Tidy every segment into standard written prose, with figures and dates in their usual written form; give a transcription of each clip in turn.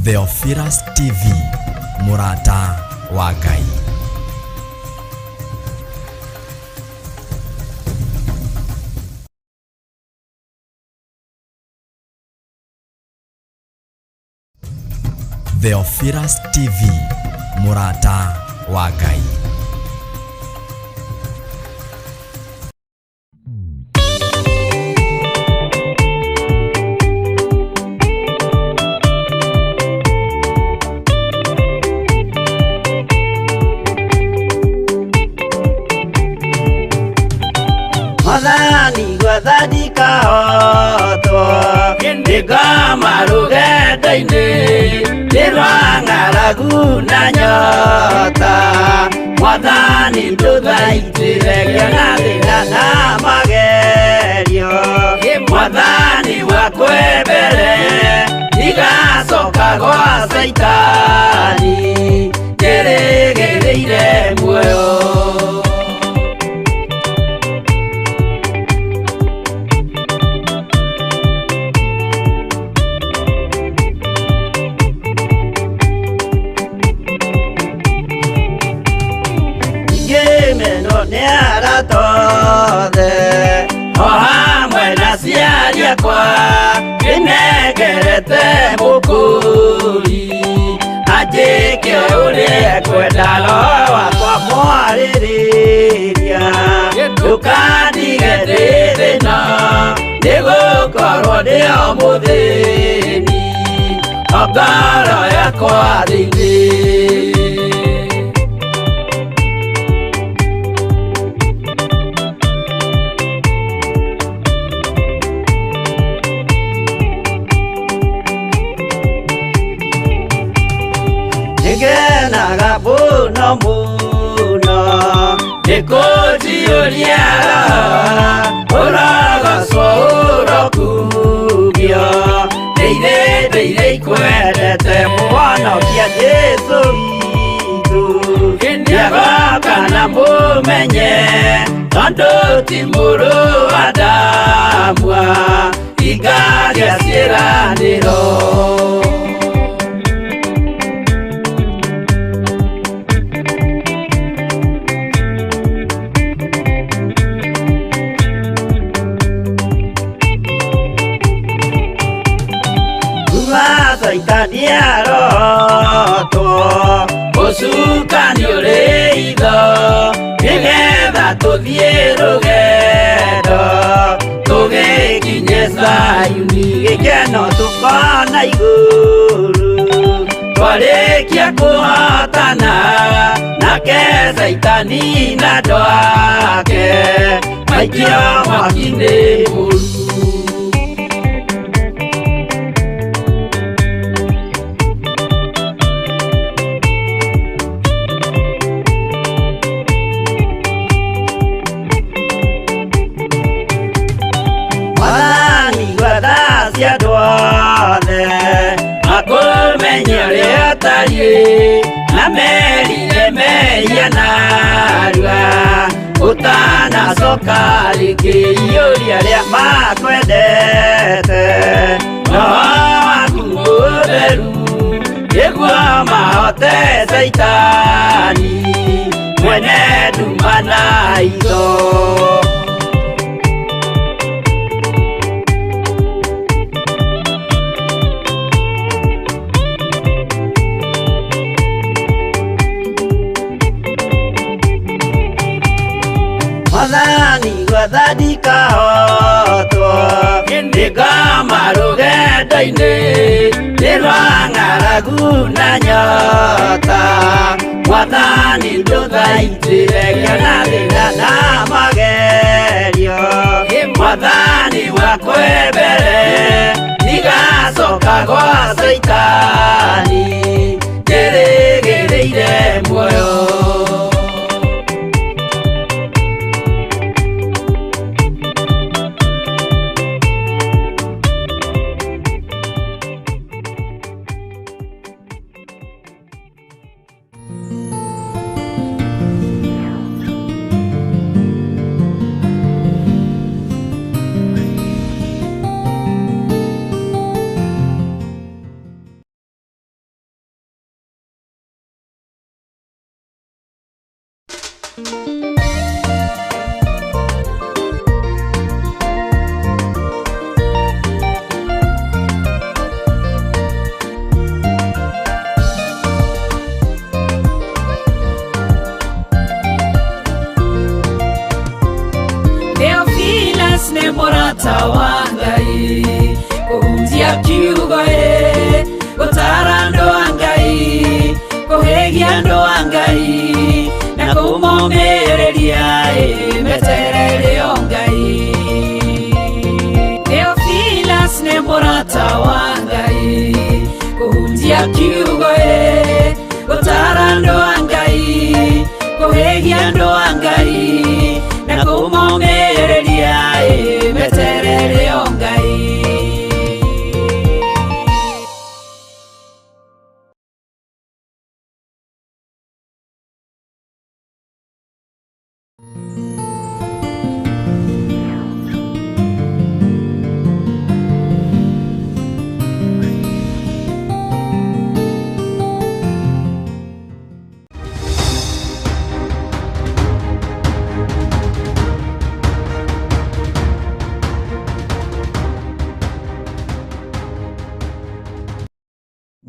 Theophilus TV, Murata wa Ngai. Theophilus TV, Murata wa Ngai. Madani gwathani kahotwo Ndigama rugenda-inĩ Ndirwang'aragu na nyota Mwathani ndũthaitĩre ngĩona thĩna na magerio Mwathani wakwa mbere Ndigacoka gwa Saitani Ndĩrĩgĩrĩire muoyo Tothe o hamwe na ciari akwa nĩnengerete mũkũri anjĩke ũrĩa ekwenda roho wakwa mwarĩrĩria ndũkandige ndĩ thĩna nĩgũkorwo ndĩ o mũthĩni o ngoro yakwa thĩinĩ Ngenaga muno muno Nĩkũnjiyũria ũrogocwo ũrokugio Ndĩirĩ ikwendete mũhonokia Jesũ witũ Nĩagoka na mũmenye tondũ ti mũrũ wa ndamwa Ingagĩa ciĩranĩro Saitani arotwo Ũcukani ũrĩ itho Nĩgetha tũthiĩ rũgendo Tũgĩkinye Zayuni Gĩkeno tũkona igũrũ Twarĩkia kũhotana Nake Saitani na andũ ake Maikio mwaki-inĩ mũru Andũ othe makũmenye ũrĩa ũtariĩ na merire mehia narua ũtanacoka rĩngĩ iyũria rĩa makwendete roho waku mũtheru nĩguo mahote Saitani mwene nduma na itho Mwathani gwathani kahotwo Ndigama rũgenda-inĩ Ndirwang'aragu na nyota Mwathani ndũthaitĩre ngĩona thĩna na magerio Mwathani wakwa mbere Ndigacoka gwa Saitani Ndĩrĩgĩrĩire muoyo Theophilus nĩ mũrata wa Ngai, kũhunjia kiugo gũtara andũ a Ngai, kũhĩgia andũ a Ngai na kũmomĩrĩria meterere o Ngai. Theophilus nĩ mũrata wa Ngai, kũhunjia kiugo gũtara andũ a Ngai, kũhĩgia andũ a Ngai na kũmomĩrĩria meterere o Ngai.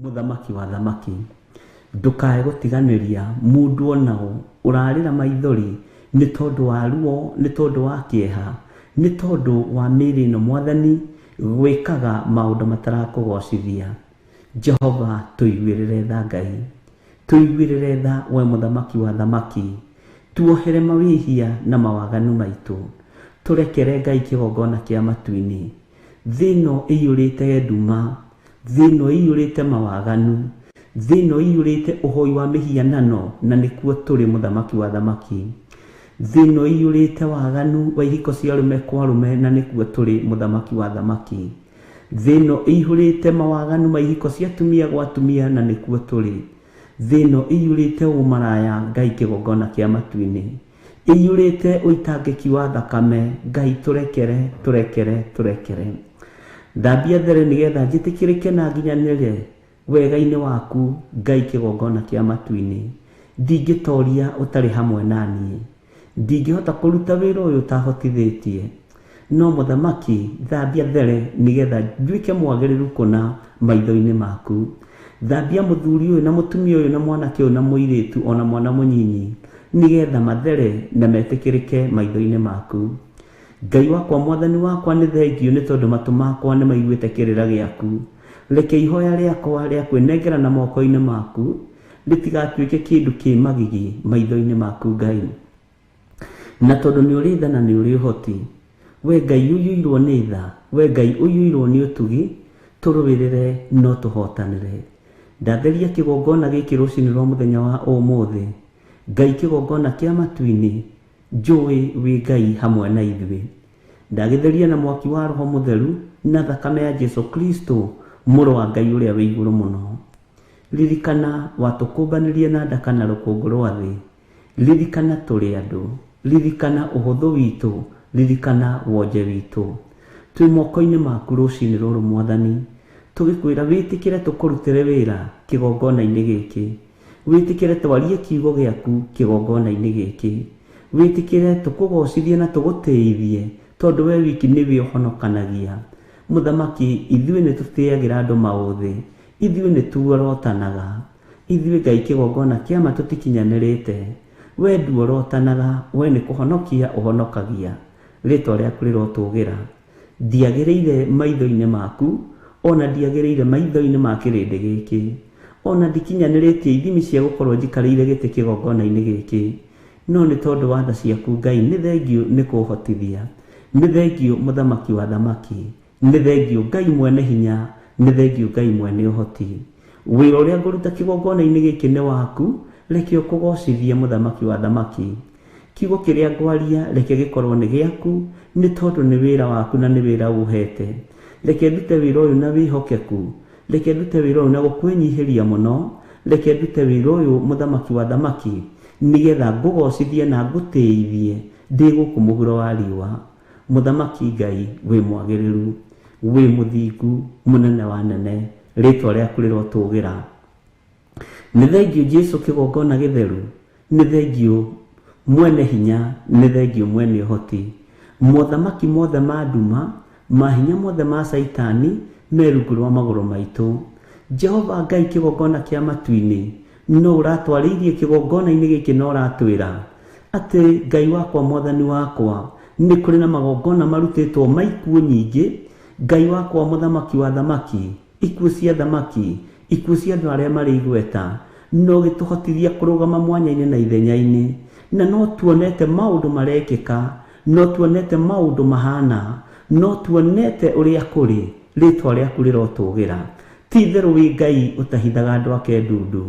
Mũthamaki wa thamaki, ndukae gũtiganĩria mũndũ onaũ ũrarĩra maithori nĩ tondũ wa ruo, nĩ tondũ wa kĩeha, nĩ tondũ wa mĩĩrĩ ĩno Mwathani gwĩkaga maũndũ matarakũgocithia. Jehova tũiguĩrĩre tha Ngai, tũiguĩrĩre tha we mũthamaki wa thamaki, tuohere mawĩhia na mawaganu maitũ, tũrekere Ngai kĩgongona kĩa matu-inĩ. Thĩ ĩno ĩiyũrĩte nduma, thĩ ĩno ĩiyũrĩte mawaganu, thĩ ĩno ĩiyũrĩte ũhoi wa mĩhianano, na nĩkuo tũrĩ mũthamaki wa thamaki. Thĩ ĩno ĩiyũrĩte waganu wa ihiko cia arũme kwa arũme, na nĩkuo tũrĩ mũthamaki wa thamaki. Thĩ ĩno ĩiyũrĩte mawaganu ma ihiko cia atumia gwa atumia, na nĩkuo tũrĩ. Thĩ ĩno ĩiyũrĩte ũmaraya, Ngai kĩgongona kĩa matu-inĩ. Ĩiyũrĩte ũitangĩki wa thakame, Ngai tũrekere, tũrekere, tũrekere. Thambia there nĩgetha njĩtĩkĩrĩke na nginyanĩre wega-inĩ waku, Ngai kĩgongona kĩa matu-inĩ. Ndingĩtoria ũtarĩ hamwe naniĩ, ndingĩhota kũruta wĩra ũyũ ũtahotithĩtie. No mũthamaki, thambia there nĩgetha nduĩke mwagĩrĩru kũna maitho-inĩ maku. Thambia mũthuri ũyũ na mũtumia ũyũ na mwanake ũyũ na mũirĩtu ona mwana mũnyinyi, nĩgetha mathere na metĩkĩrĩke maitho-inĩ maku. Ngai wakwa, Mwathani wakwa, nĩ thengio nĩ tondũ matũ makwa nĩ maiguĩte kĩrĩra gĩaku. Reke ihoya rĩakwa rĩa kwĩnengera moko-inĩ maku rĩtigatuĩke kĩndũ kĩ magigi maitho-inĩ maku Ngai. Na tondũ nĩ ũrĩ tha na nĩ ũrĩ ũhoti, we Ngai ũiyũirwo nĩ tha, we Ngai ũiyũirwo nĩ ũtugi, tũrũĩrĩre no tũhotanĩre. Ndatheria kĩgongona gĩkĩ rũcinĩ rwa mũthenya wa ũmũthĩ, Ngai kĩgongona kĩa matu-inĩ, njũĩ wĩ Ngai hamwe na ithuĩ. Ndagĩtheria na mwaki wa Roho Mũtheru na thakame ya Jesu Kristo, mũrũ wa Ngai ũrĩa wĩ igũrũ mũno. Ririkana watũkũmbanĩrie na ndaka na rũkũngũ rwa thĩ. Ririkana tũrĩ andũ, ririkana ũhũthũ witũ, ririkana wonje witũ. Twĩ moko-inĩ maku rũcinĩ rũrũ Mwathani, tũgĩkwĩra wĩtĩkĩre tũkũrutĩre wĩra kĩgongona-inĩ gĩkĩ. Wĩtĩkĩre twarie kiugo gĩaku kĩgongona-inĩ gĩkĩ. Wĩtĩkĩre tũkũgocithie na tũgũtĩithie, tondũ we wiki nĩwe ũhonokanagia. Mũthamaki, ithuĩ nĩ tũtĩagĩra andũ maũthĩ, ithuĩ nĩ tuorotanaga, ithuĩ Ngai kĩgongona kĩa ma tũtikinyanĩrĩte. We nduorotanaga, we nĩ kũhonokia ũhonokagia. Rĩtwa rĩaku rĩrotũgĩra. Ndiagĩrĩire maitho-inĩ maku, ona ndiagĩrĩire maitho-inĩ ma kĩrĩndĩ gĩkĩ, ona ndikinyanĩrĩtie ithimi cia gũkorwo njikarĩire gĩtĩ kĩgongona-inĩ gĩkĩ. No nĩ tondũ wa tha ciaku Ngai, nĩ thengio nĩ kũhotithia. Nĩ thengio mũthamaki wa thamaki, nĩ thengio Ngai mwene hinya, nĩ thengio Ngai mwene ũhoti. Wĩra ũrĩa ngũruta kĩgongona-inĩ gĩkĩ nĩ waku, reke ũkũgocithie mũthamaki wa thamaki. Kiugo kĩrĩa ngwaria reke gĩkorwo nĩ gĩaku, nĩ tondũ nĩ wĩra waku na nĩ wĩra ũhete. Reke ndute wĩra ũyũ na wĩhokeku, reke ndute wĩra ũyũ na gũkwĩnyihĩria mũno, reke ndute wĩra ũyũ mũthamaki wa thamaki, nĩgetha ngũgocithie na ngũtĩithie ndĩ gũkũ mũhuro wa riũa. Mũthamaki Ngai, wĩ mwagĩrĩru, wĩ mũthingu, mũnene wa nene, rĩtwa rĩaku rĩrotũgĩra. Nĩ thengio Jesu kĩgongona gĩtheru, nĩ thengio mwene hinya nĩ thengio mwene ũhoti, mothamaki mothe ma nduma, mahinya mothe ma Saitani me rungu rwa magũrũ maitũ. Jehova Ngai kĩgongona kĩa matu-inĩ, no ũratwarĩirie kĩgongona-inĩ gĩkĩ na ũratwĩra atĩ Ngai wakwa mwathani wakwa, nĩ kũrĩ na magongona marutĩtwo ma ikuũ nyingĩ. Ngai wakwa mũthamaki wa thamaki, ikuũ cia thamaki, ikuũ cia andũ arĩa marĩ igweta, no gĩtũhotithia kũrũgama mwanya-inĩ na ithenya-inĩ, na no tuonete maũndũ marekĩka, no tuonete maũndũ mahana, no tuonete ũrĩa kũrĩ, rĩtwa rĩaku rĩrotũgĩra. Ti itherũ wĩ Ngai ũtahithaga andũ ake ndundu,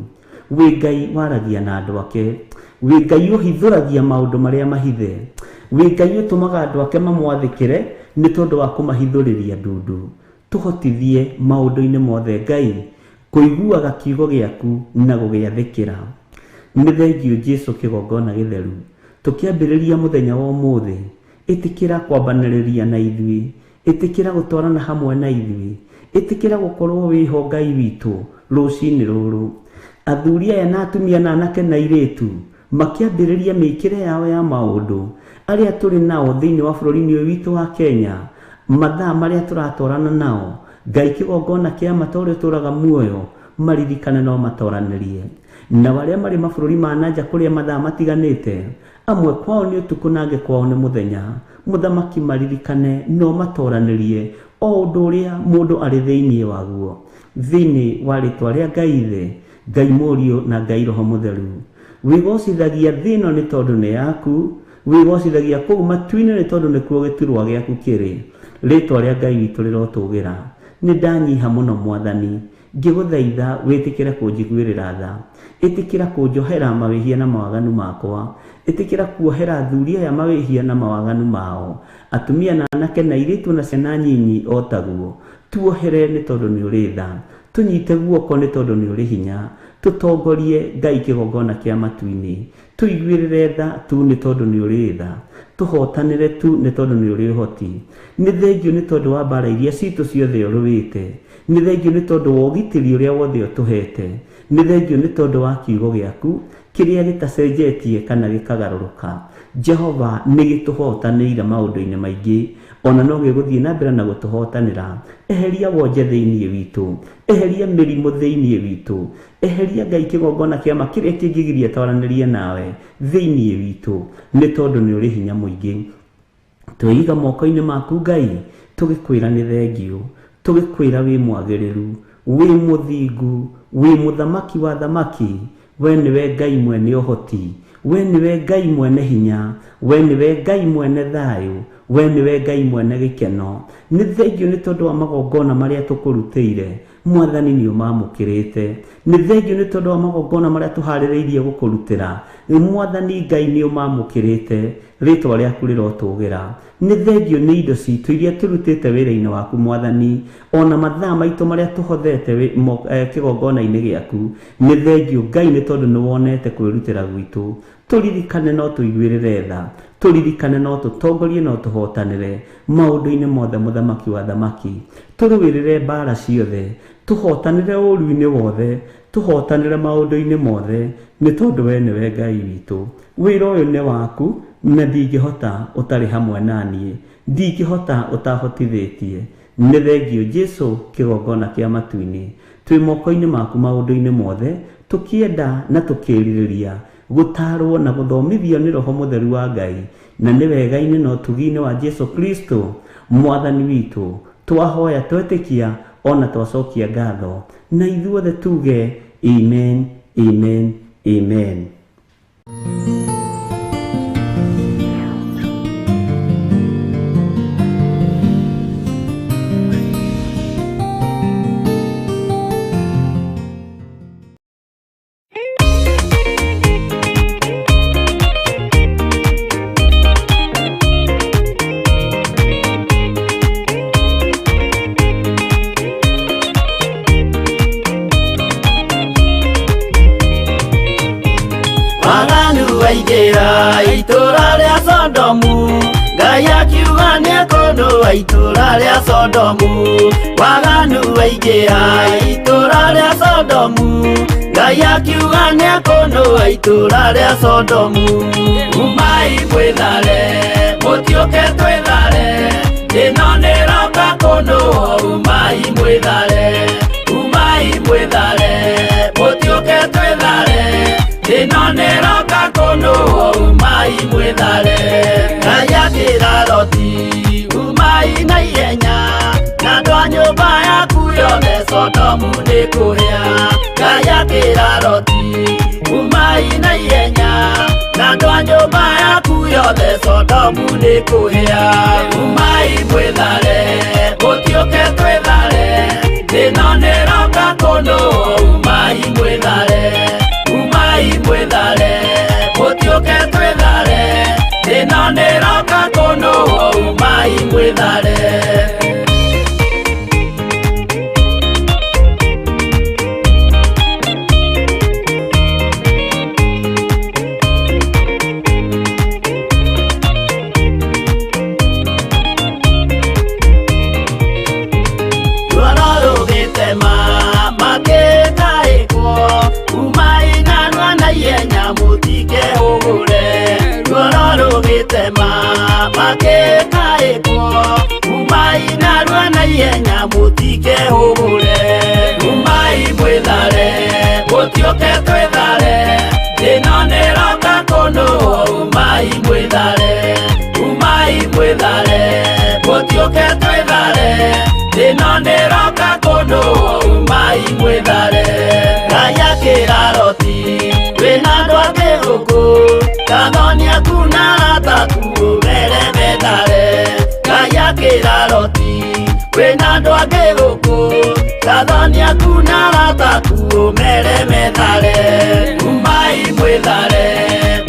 wĩ Ngai waragia na andũ ake, wĩ Ngai ũhithũragia maũndũ marĩa mahithe, wĩ Ngai ũtũmaga andũ ake mamwathĩkĩre nĩ tondũ wa kũmahithũrĩria ndundu. Tũhotithie maũndũ-inĩ mothe Ngai kũiguaga kiugo gĩaku na gũgĩathĩkĩra. Nĩ thengio Jesũ kĩgongona gĩtheru, tũkĩambĩrĩria mũthenya wa ũmũthĩ, ĩtĩkĩra kwambanĩrĩria na ithuĩ, ĩtĩkĩra gũtwarana hamwe na ithuĩ, ĩtĩkĩra gũkorwo wĩho Ngai witũ rũcinĩ rũrũ. Athuri aya na atumia na anake na airĩtu makĩambĩrĩria mĩkĩre yao ya maũndũ arĩa tũrĩ nao thĩinĩ wa bũrũri-inĩ ũyũ witũ wa Kenya, mathaa marĩa tũratwarana nao, Ngai kĩgongona kĩa mata ũrĩa ũtũraga muoyo, maririkane no matoranĩrie. Na arĩa marĩ mabũrũri ma nanja kũrĩa mathaa matiganĩte, amwe kwao nĩ ũtukũ na angĩ kwao nĩ mũthenya, mũthamaki maririkane no matoranĩrie o ũndũ ũrĩa mũndũ arĩ thĩinĩ waguo, thĩinĩ wa rĩtwa rĩa Ngai Ithe, Ngai Mũriũ na Ngai Roho Mũtheru. Wĩgocithagia thĩ ĩno nĩ tondũ nĩ yaku, wĩgocithagia kũu matu-inĩ nĩ tondũ nĩkuo gĩturwa gĩaku kĩrĩ, rĩtwa rĩa Ngai witũ rĩrotũgĩra. Nĩ ndanyiha mũno Mwathani, ngĩgũthaitha wĩtĩkĩre kũnjiguĩrĩra tha, ĩtĩkĩra kũnjohera mawĩhia na mawaganu makwa, ĩtĩkĩra kuohera athuri aya mawĩhia na mawaganu mao, atumia na anake na airĩtu na ciana nyinyi o taguo. Tuohere nĩ tondũ nĩ ũrĩ tha, tũnyite guoko nĩ tondũ nĩ ũrĩ hinya, tũtongorie Ngai kĩgongona kĩa matu-inĩ, tũiguĩrĩre tha tu nĩ tondũ nĩ ũrĩ tha, tũhotanĩre tu nĩ tondũ nĩ ũrĩ ũhoti. Nĩ thengio nĩ tondũ wa mbara iria citũ ciothe ũrũĩte, nĩ thengio nĩ tondũ wa ũgitĩri ũrĩa wothe ũtũhete, nĩ thengio nĩ tondũ wa kiugo gĩaku kĩrĩa gĩtacenjetie kana gĩkagarũrũka. Jehova nĩ gĩtũhotanĩire maũndũ-inĩ maingĩ, ona no gĩgũthiĩ na mbere na gũtũhotanĩra. Eheria wonje thĩinĩ witũ, eheria mĩrimũ thĩinĩ witũ, eheria Ngai kĩgongona kĩa ma kĩrĩa kĩngĩgiria twaranĩrie nawe thĩinĩ witũ, nĩ tondũ nĩ ũrĩ hinya mũingĩ. Twĩiga moko-inĩ maku Ngai, tũgĩkwĩra nĩ thengio, tũgĩkwĩra wĩ mwagĩrĩru, wĩ mũthingu, wĩ mũthamaki wa thamaki, we nĩwe Ngai mwene ũhoti, we nĩwe Ngai mwene hinya, we nĩwe Ngai mwene thayũ, we nĩwe Ngai mwene gĩkeno. Nĩ thengio nĩ tondũ wa magongona marĩa tũkũrutĩire, Mwathani nĩ ũmamũkĩrĩte. Nĩ thengio nĩ tondũ wa magongona marĩa tũharĩrĩirie gũkũrutĩra, Mwathani Ngai nĩ ũmamũkĩrĩte, rĩtwa rĩaku rĩrotũgĩra. Nĩ thengio nĩ indo citũ iria tũrutĩte wĩra-inĩ waku Mwathani, ona mathaa maitũ marĩa tũhothete kĩgongona-inĩ gĩaku. Nĩ thengio Ngai nĩ tondũ nĩ wonete kwĩrutĩra gwitũ. Tũririkane no tũiguĩrĩre tha, tũririkane no tũtongorie no tũhotanĩre maũndũ-inĩ mothe mũthamaki wa thamaki. Tũrũĩrĩre mbara ciothe, tũhotanĩre ũru-inĩ wothe, tũhotanĩre maũndũ-inĩ mothe, nĩ tondũ we nĩwe Ngai witũ. Wĩra ũyũ nĩ waku na ndingĩhota ũtarĩ hamwe naniĩ, ndingĩhota ũtahotithĩtie. Nĩ thengio Jesũ kĩgongona kĩa matu-inĩ, twĩ moko-inĩ maku maũndũ-inĩ mothe, tũkĩenda na tũkĩrirĩria gũtarwo na gũthomithio nĩ Roho Mũtheru wa Ngai, na nĩ wega-inĩ na ũtugi-inĩ wa Jesũ Kristo Mwathani witũ. Twahoya twetĩkia ona twacokia ngatho, na ithuothe tuge amen, amen, amen. waganu waingĩra itũra rĩa Sodomu, Ngai akiuga nĩekũnũa itũra rĩa Sodomu. Waganu waingĩra itũra rĩa Sodomu, Ngai akiuga nĩekũnũa itũra rĩa Sodomu. Umai mwĩthare, mũtiũke twĩthare, ĩno nĩroka kũnũa. Umai mwĩthare, umai mwĩthare, mũtiũke twĩthare, ĩno nĩroka kũnũa. Umai mwĩthare. Ngai akĩra Loti, umai na ihenya, na andũ a nyũmba yaku yothe Sodomu nĩkũhĩa. Ngai akĩra Loti, umai na ihenya, na andũ a nyũmba yaku yothe Sodomu nĩkũhĩa. Umai mwĩthare, mũtiũke twĩthare, ĩno nĩroka kũnũa. Umai mwĩthare, umai mwĩthare, mũtiũke twĩthare, ĩno nĩroka kũnũa. Umai mwĩthare. Makekaekwo umai narua na ihenya mũtikehũgũre. Umai mwĩthare, mũtiũke twĩthare, ĩno nĩroka kũnũa. Umai mwĩthare, umai mwĩthare, mũtiũke twĩthare, ĩno nĩroka kũnũa. Umai mwĩthare. Ngai akĩra Loti, wĩna andũ angĩ gũkũ, Gathoni kuna rataku mere methare. Ngai akĩra Loti, wĩna andũ angĩ gũkũ, Gathoni kuna rataku mere methare. Umai mwĩthare,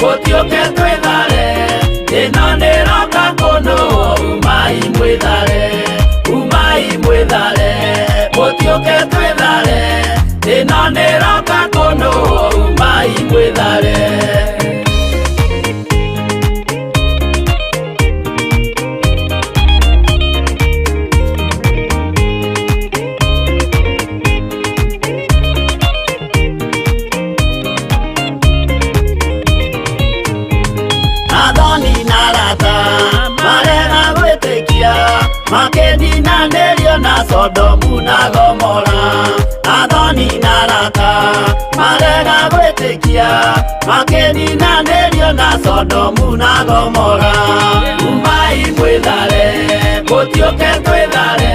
mũtiũke twĩthare, ĩno nĩroka kũnũa. Umai mwĩthare, umai mwĩthare, mũtiũke twĩthare, ĩno nĩroka kũnũa. Umai mwĩthare. Makeninanĩrio na Sodomu na Gomora. Athoni na arata marega gwĩtĩkia, makeninanĩrio na Sodomu na Gomora. Umai mwĩthare, mũtiũke twĩthare,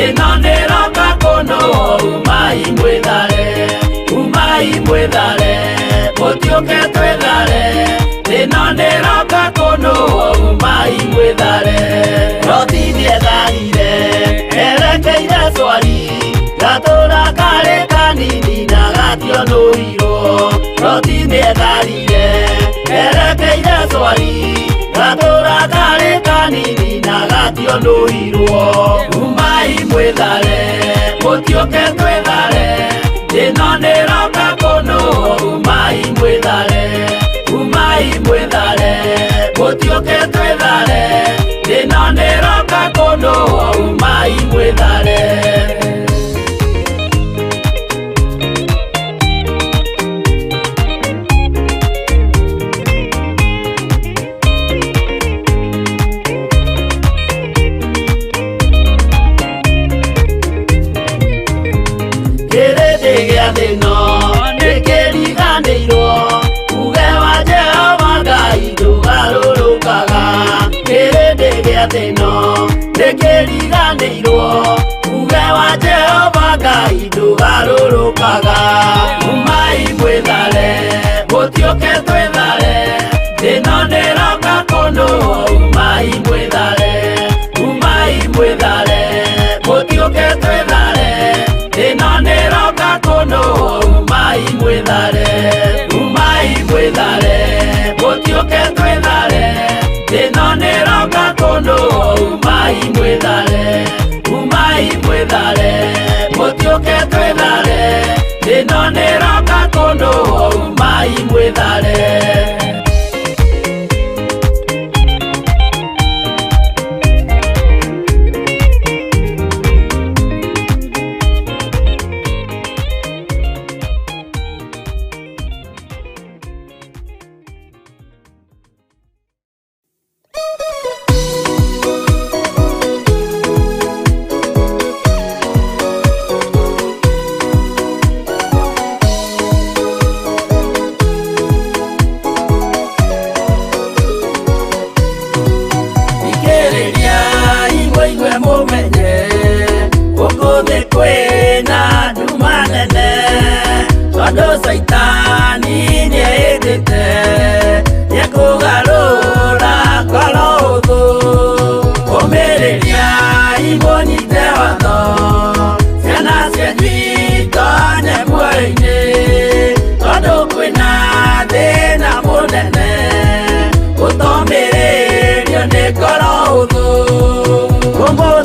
ĩno nĩroka kũnũa. Umai mwĩthare, umai mwĩthare, mũtiũke twĩthare, ĩno nĩroka kũnũa. Umai mwĩthare. Loti nĩetharire, erekeire Zoari, gatũra karĩ kanini na gationũrirwo. Loti nĩetharire, erekeire Zoari, gatũra karĩ kanini na gationũrirwo. Umai mwĩthare, mũtiũke twĩthare, ĩno nĩroka kũnũa. Umai mwĩthare, umai mwĩthare, mũtiũke twĩthare, ĩno nĩroka kũnũa. Umai mwĩthare. Kĩrĩndĩ gĩa thĩ ĩno nĩkĩriganĩirwo, uge wa Jehova Ngai ndũgarũrũkaga. Kĩrĩndĩ gĩa thĩ ĩno nĩkĩriganĩirwo, uge wa Jehova Ngai ndũgarũrũkaga. Umai mwĩthare, mũtiũke twĩthare, ĩno nĩroka kũnũa. Umai mwĩthare, umai mwĩthare, mũtiũke twĩthare, ĩno nĩroka kũnũa. Umai mwĩthare, umai mwĩthare, mũtiũke twĩthare, ĩno nĩroka kũnũa. Umai mwĩthare, umai mwĩthare, mũtiũke twĩthare, ĩno nĩroka kũnũa. Umai mwĩthare.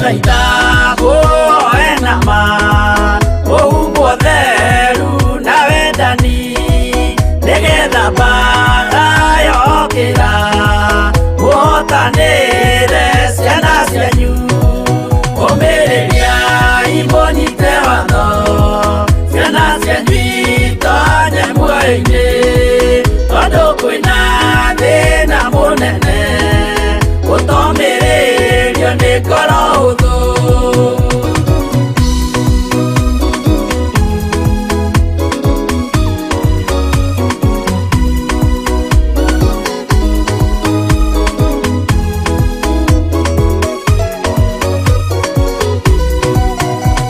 ndagũthaitha ngũhoe na ma ũhumbwo theru na wendani nĩgetha mbara yokĩra mũhotanĩre ciana cianyu ũmĩrĩria imũnyite watho ciana cianyu itonye muoyo-inĩ tondũ kwĩna thĩna mũnene ũtomĩrĩrio nĩ ngoro hũthũ.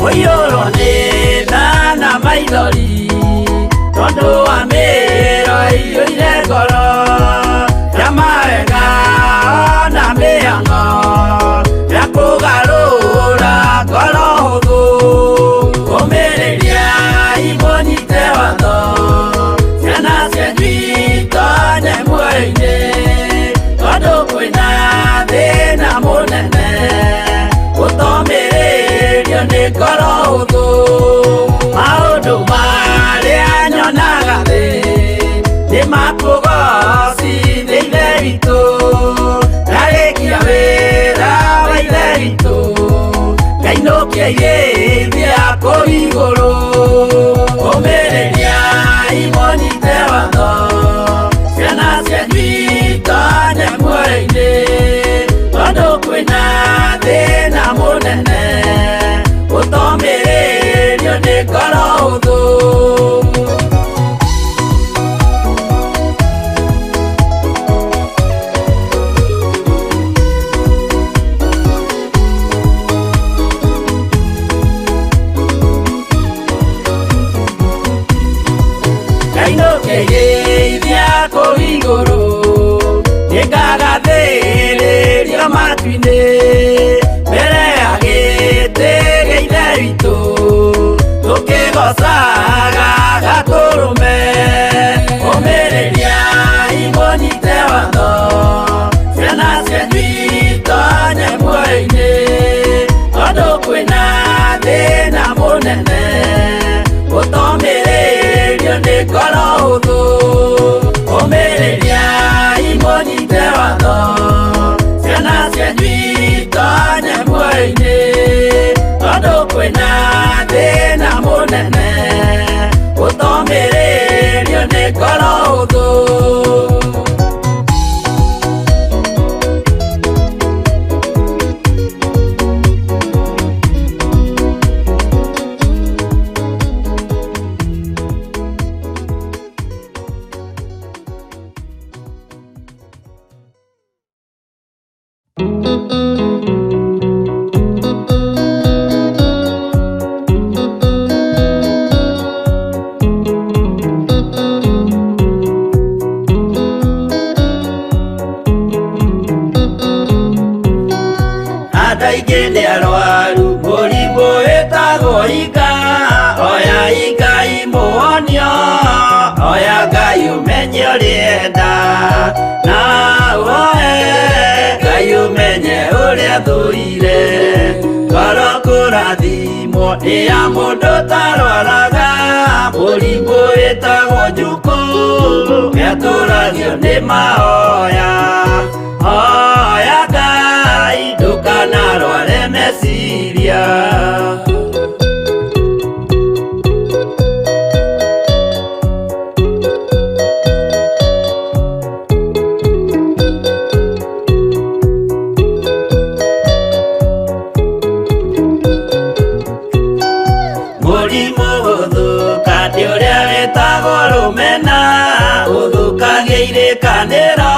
Ũiyũrwo nĩ tha na maithori tondũ wa mĩĩro ĩiyũire ngoro ya mawega ona mĩhang'o ya kũgarũra ngoro hũthũ ũmĩrĩria imũnyite watho ciana cianyu itonye muoyo-inĩ tondũ kwĩna thĩna mũnene ũtomĩrĩrio nĩ ngoro hũthũ. Maũndũ marĩa nyonaga thĩ nĩ makũgocithia ithe witũ ndarĩkia wĩra wa ithe witũ ngainũkia irĩithia kũu igũrũ ũmĩrĩria imũnyite watho ciana cianyu itonye muoyo-inĩ tondũ kwĩna thĩna mũnene ũtomĩrĩrio nĩ ngoro hũthũ. Ngainũkĩria kũu igũrũ nĩngagathĩrĩrio matu-inĩ mbere ya gĩtĩ gĩa ithe witũ tũkĩgocaga gatũrũme ũmĩrĩria imũnyite watho ciana cianyu itonye muoyo-inĩ tondũ kwĩna thĩna mũnene ũtomĩrĩrio nĩ ngoro hũthũ ũmĩrĩria imũnyite watho ciana cianyu itonye muoyo-inĩ tondũ kwĩna thĩna mũnene ũtomĩrĩrio nĩ ngoro hũthũ. Andũ aingĩ nĩ arwaru mũrimũ wĩtagwo ika oya Ngai mũhonio oya Ngai ũmenye ũrĩenda na woe Ngai ũmenye ũrĩa thũire ngoro kũrathimwo nĩ ya mũndũ tarwaraga mũrimũ wĩtagwo njukũ etũragio nĩ mahoya hoya Ngai ndũkanarware meciria. Mũrimũ ũthũkania ũrĩa wĩtagwo rũmena ũthũkagia irĩkanĩro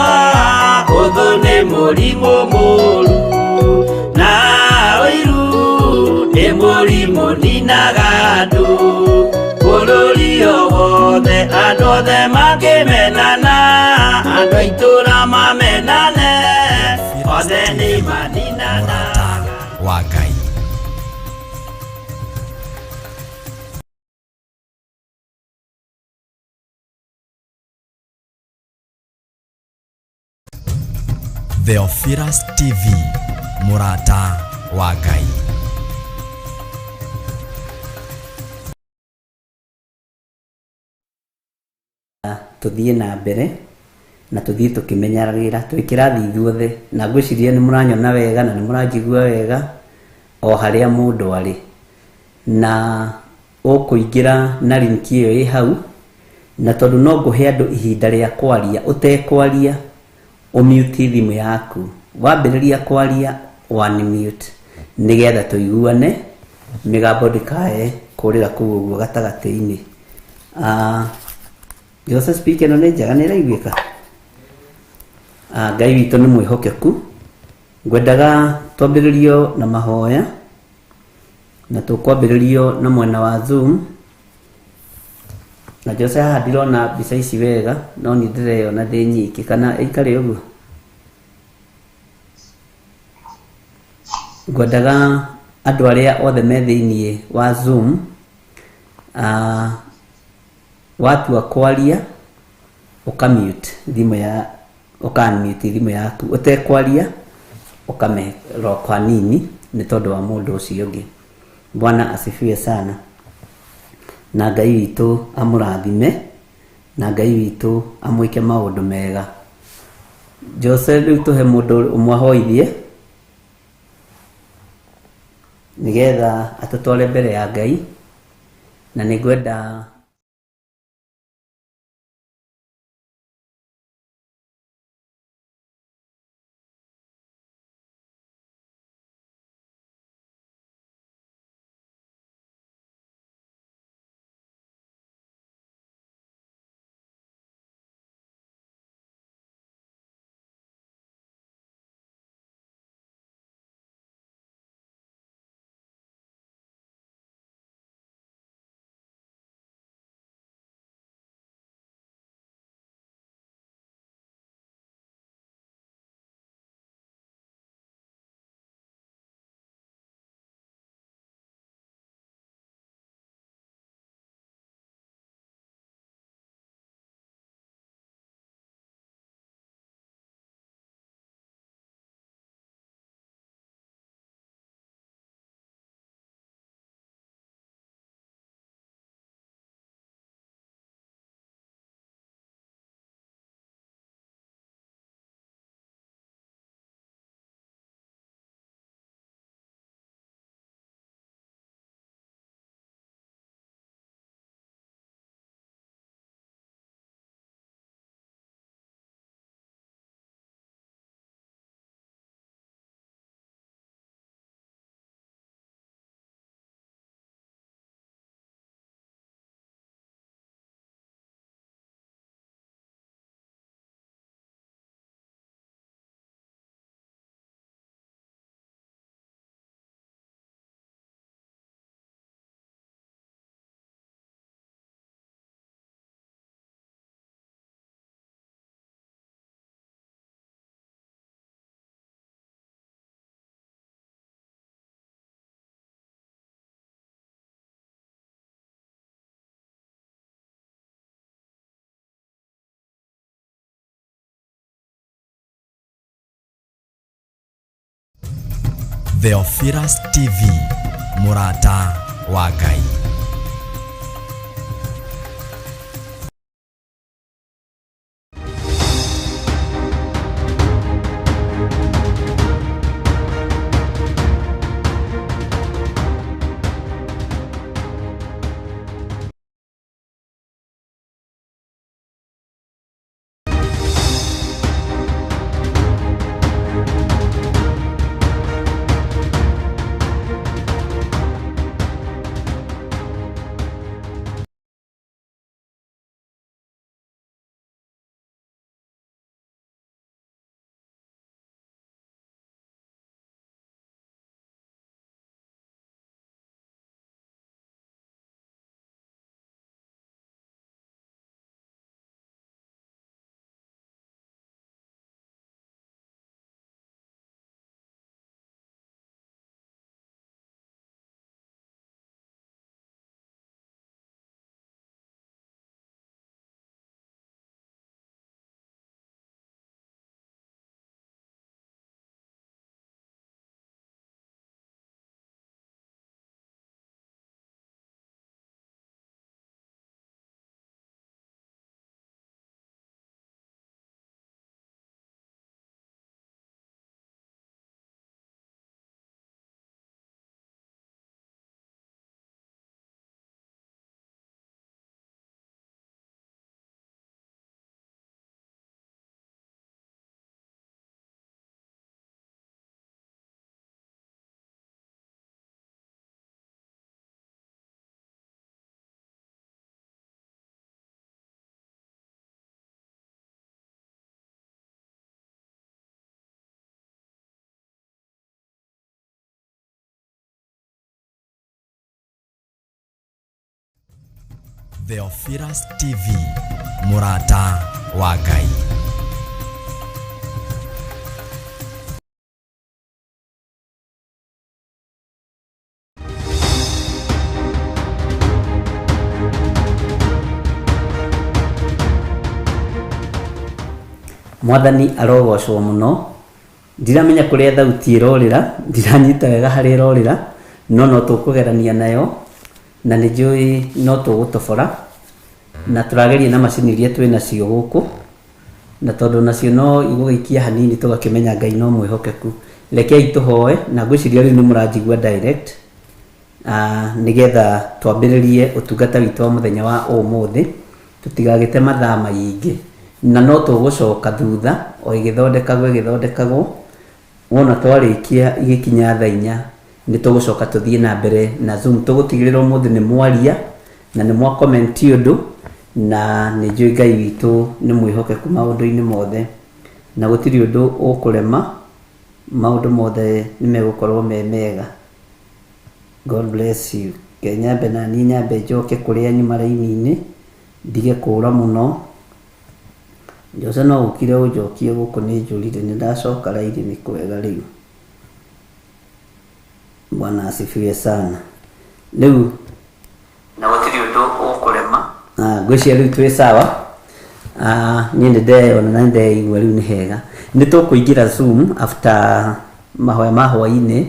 ũthũ nĩ mũrimũ mũru na ũiru nĩ mũrimũ ninaga andũ bũrũri o wothe andũ othe makĩmenana andũ a itũra mamenane othe nĩ maninana. Mũrata wa Ngai. Theophilus TV, Mũrata wa Ngai. Tuthie na mbere na tuthie tukimenyaragira twikirathi ithuothe na ngwiciria ni muranyona wega na ni muranjigua wega o haria mundu ari na ukuingira na link iyo i hau na tondu no nguhe andu ihinda ria kwaria utekwaria umute thimu yaku wambiriria kwaria mute nigetha tuiguane migambo ndikae kurira kuu uguo gatagati-ini. Jose speaker no nĩ njega nĩ ĩraiguĩka. Ngai witũ nĩ mwĩhokeku. Ngwendaga twambĩrĩrio na mahoya na tũkwambĩrĩrio na mwena wa Zoom. Na Jose haha ndirona mbica ici wega no nĩ ndĩreyona ndĩ nyiki kana ĩikare ũguo. Ngwendaga andũ arĩa othe me thĩinĩ wa Zoom watua kwaria ukamute thimu ya ukanmute thimu yaku utekwaria ukame kwa nini ni tondu wa mundu ucio ungi. Bwana asifiwe sana na Ngai witu amurathime na Ngai witu amwike maundu mega. Jose riu tuhe mundu umwahoithie nigetha atutware mbere ya Ngai na ningwenda Theophilus TV, murata wa Ngai. Theophilus TV, Murata wa Ngai. Mwathani arogocwo muno. Ndiramenya kuria thauti irorira, ndiranyita wega hari irorira, no tukugerania nayo na nĩ njũĩ no tũgũtobora na tũrageria na macini iria twĩ nacio gũkũ, na tondũ nacio no igũgĩikia hanini tũgakĩmenya Ngai no mwĩhokeku. Rekei tũhoe na ngwĩciria rĩu nĩ mũranjigua direct nĩgetha twambĩrĩrie ũtungata witũ wa mũthenya wa ũmũthĩ, tũtigagĩte mathaa maingĩ na no tũgũcoka thutha o igĩthondekagwo wona twarĩkia igĩkinya thaa 4 nĩ tũgũcoka tũthiĩ na mbere na Zoom. Tũgũtigĩrĩra ũmũthĩ nĩ mwaria na nĩ mwa comment ũndũ, na nĩ njũĩ Ngai witũ nĩ mwĩhokeku maũndũ-inĩ mothe na gũtirĩ ũndũ ũkũrema, maũndũ mothe nĩ megũkorwo me mega. God bless you. Kenyambe na niĩ nyambe njoke kũrĩa nyuma raini-inĩ ndige kũũra mũno. Jose no ũkire ũnjokie gũkũ nĩ njũrire, nĩ ndacoka raini nĩ kwega rĩu. Bwana asifiwe sana. Rĩu na gũtirĩ ũndũ ũkũrema, ngwĩciria rĩu twĩ sawa. Niĩ nĩ ndeyona na ndeigua rĩu nĩ hega. Nĩ tũkũingĩra Zoom after mahoya ma hwaĩ-inĩ,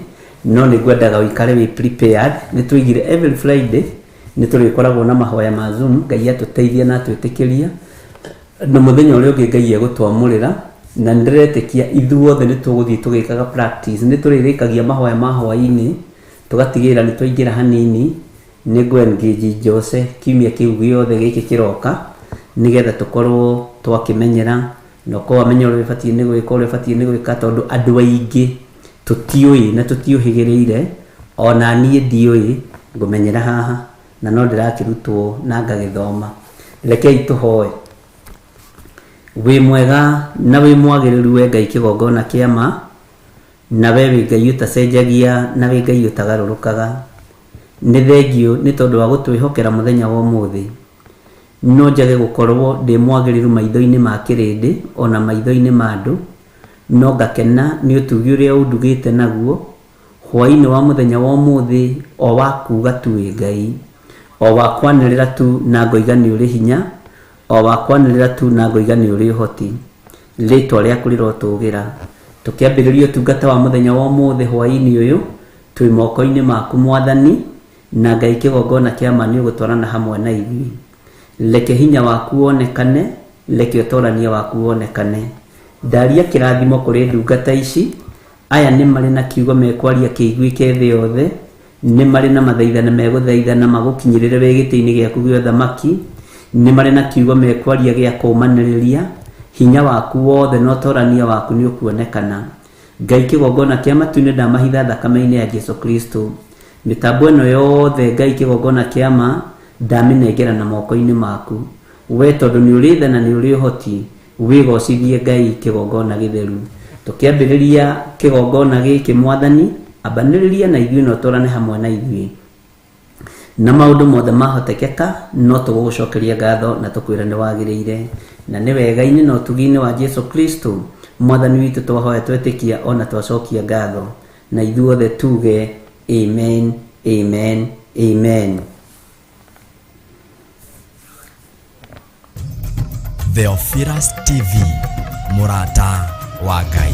no nĩ ngwendaga ũikare wĩ prepared. Nĩ tũigire every Friday nĩ tũrĩkoragwo na mahoya ma Zoom. Ngai atũteithia na atwĩtĩkĩria na mũthenya ũrĩa ũngĩ Ngai egũtwamũrĩra, na ndiretĩkia ithuothe nĩ tũgũthiĩ tũgĩkaga practice. Nĩ tũrĩrĩkagia mahoya ma hwaĩ-inĩ tũgatigĩrĩra nĩ twaingĩra hanini. Nĩ ngũ-engage Jose kiumia kĩu gĩothe gĩkĩ kĩroka nĩgetha tũkorwo twakĩmenyera na ũkorwo wamenya ũrĩa ũbatiĩ nĩ gwĩka, ũrĩa ũbatiĩ nĩ gwĩka, tondũ andũ aingĩ tũtiũĩ na tũtiũhĩgĩrĩire. Ona niĩ ndiũĩ, ngũmenyera haha na no ndĩrakĩrutwo na ngagĩthoma. Rekei tũhoe. Wĩ mwega na wĩ mwagĩrĩru we Ngai kĩgongona kĩa ma, na we wĩ Ngai ũtacenjagia, na wĩ Ngai ũtagarũrũkaga. Nĩ thengio nĩ tondũ wa gũtwĩhokera mũthenya wa ũmũthĩ. No njage gũkorwo ndĩ mwagĩrĩru maitho-inĩ ma kĩrĩndĩ ona maitho-inĩ ma andũ, no ngakena nĩ ũtugi ũrĩa ũndugĩte naguo hwaĩ-inĩ wa mũthenya wa ũmũthĩ, o wa kuuga tu wĩ Ngai, o wa kwanĩrĩra tu na ngoiga nĩ ũrĩ hinya, o wa kwanĩrĩra tu na ngoiga nĩ ũrĩ ũhoti. Rĩtwa rĩaku rĩrotũgĩra. Tũkĩambĩrĩria ũtungata wa mũthenya wa ũmũthĩ hwaĩ-inĩ ũyũ twĩ moko-inĩ maku Mwathani, na Ngai kĩgongona kĩa ma nĩ ũgũtwarana hamwe na ithuĩ. Reke hinya waku wonekane, reke ũtorania waku wonekane. Ndaria kĩrathimo kũrĩ ndungata ici. Aya nĩ marĩ na kiugo mekwaria kĩiguĩke thĩ yothe, nĩ marĩ na mathaithana megũthaithana magũkinyĩrĩre wĩ gĩtĩ-inĩ gĩaku gĩa ũthamaki, nĩ marĩ na kiugo mekwaria gĩa kũmanĩrĩria. Hinya waku wothe na ũtorania waku nĩ ũkuonekana. Ngai kĩgongona kĩa matu nĩ ndamahitha thakame-inĩ ya Jesu Kristo. Mĩtambo ĩno yothe Ngai kĩgongona kĩa ma ndamĩnengera na moko-inĩ maku. We tondũ nĩ ũrĩ tha na nĩ ũrĩ ũhoti, wĩgocithie Ngai kĩgongona gĩtheru. Tũkĩambĩrĩria kĩgongona gĩkĩ Mwathani, ambanĩrĩria na ithuĩ na ũtũrane hamwe na ithuĩ, na maũndũ mothe mahotekeka no tũgũgũcokeria ngatho na tũkwĩra nĩ wagĩrĩire, na nĩ wega-inĩ na ũtugi-inĩ wa Jesu Kristo Mwathani witũ twahoya twetĩkia ona twacokia ngatho, na ithuothe tuge amen, amen, amen. Theophilus TV, Murata wa Ngai.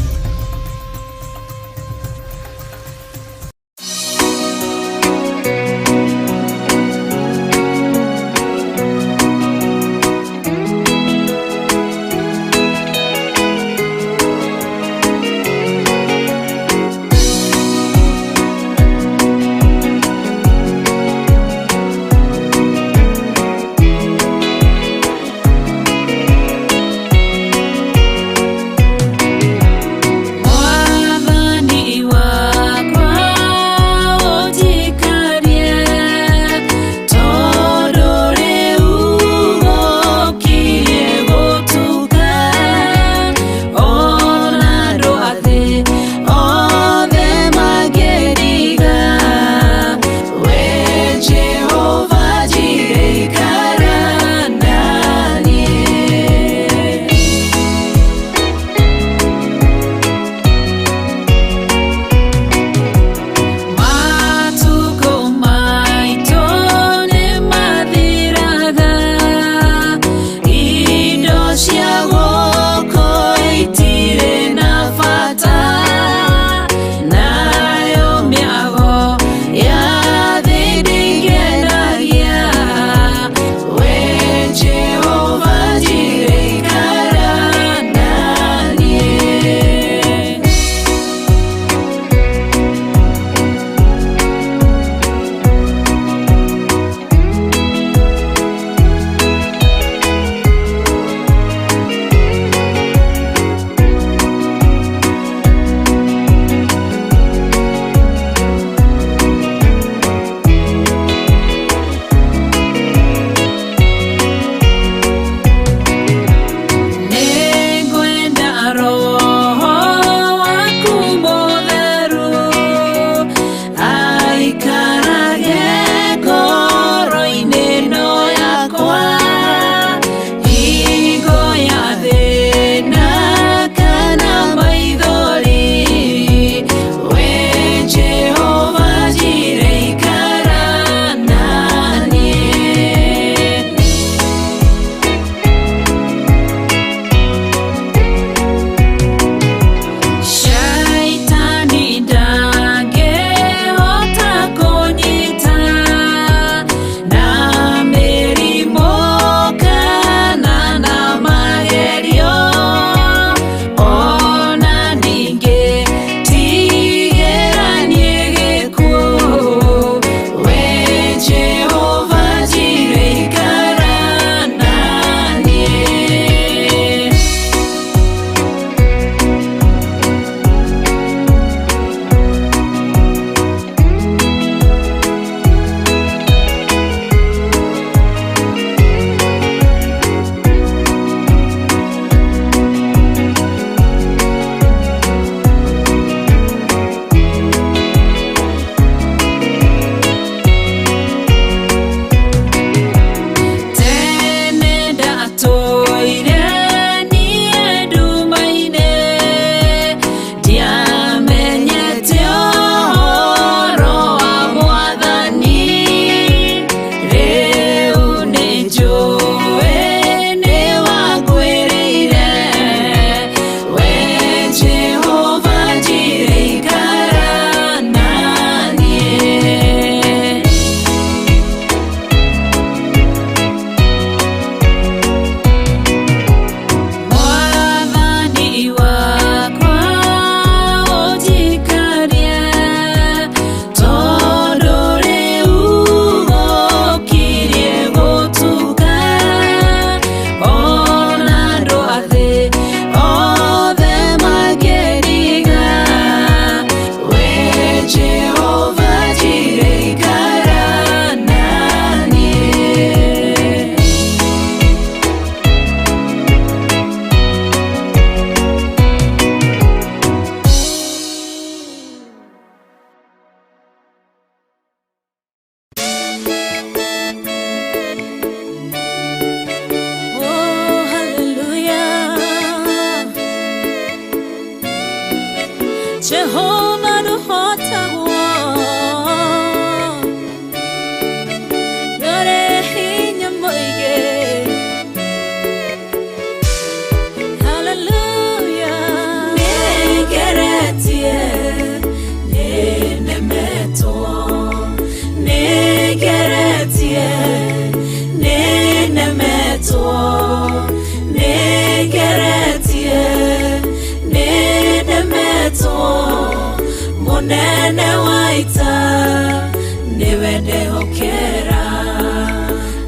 Jehovah no hota wo Yore hinya moige Hallelujah Negeretie Nenemeto Negeretie Nenemeto Negeretie Nenemeto Monene waita Niwende hokera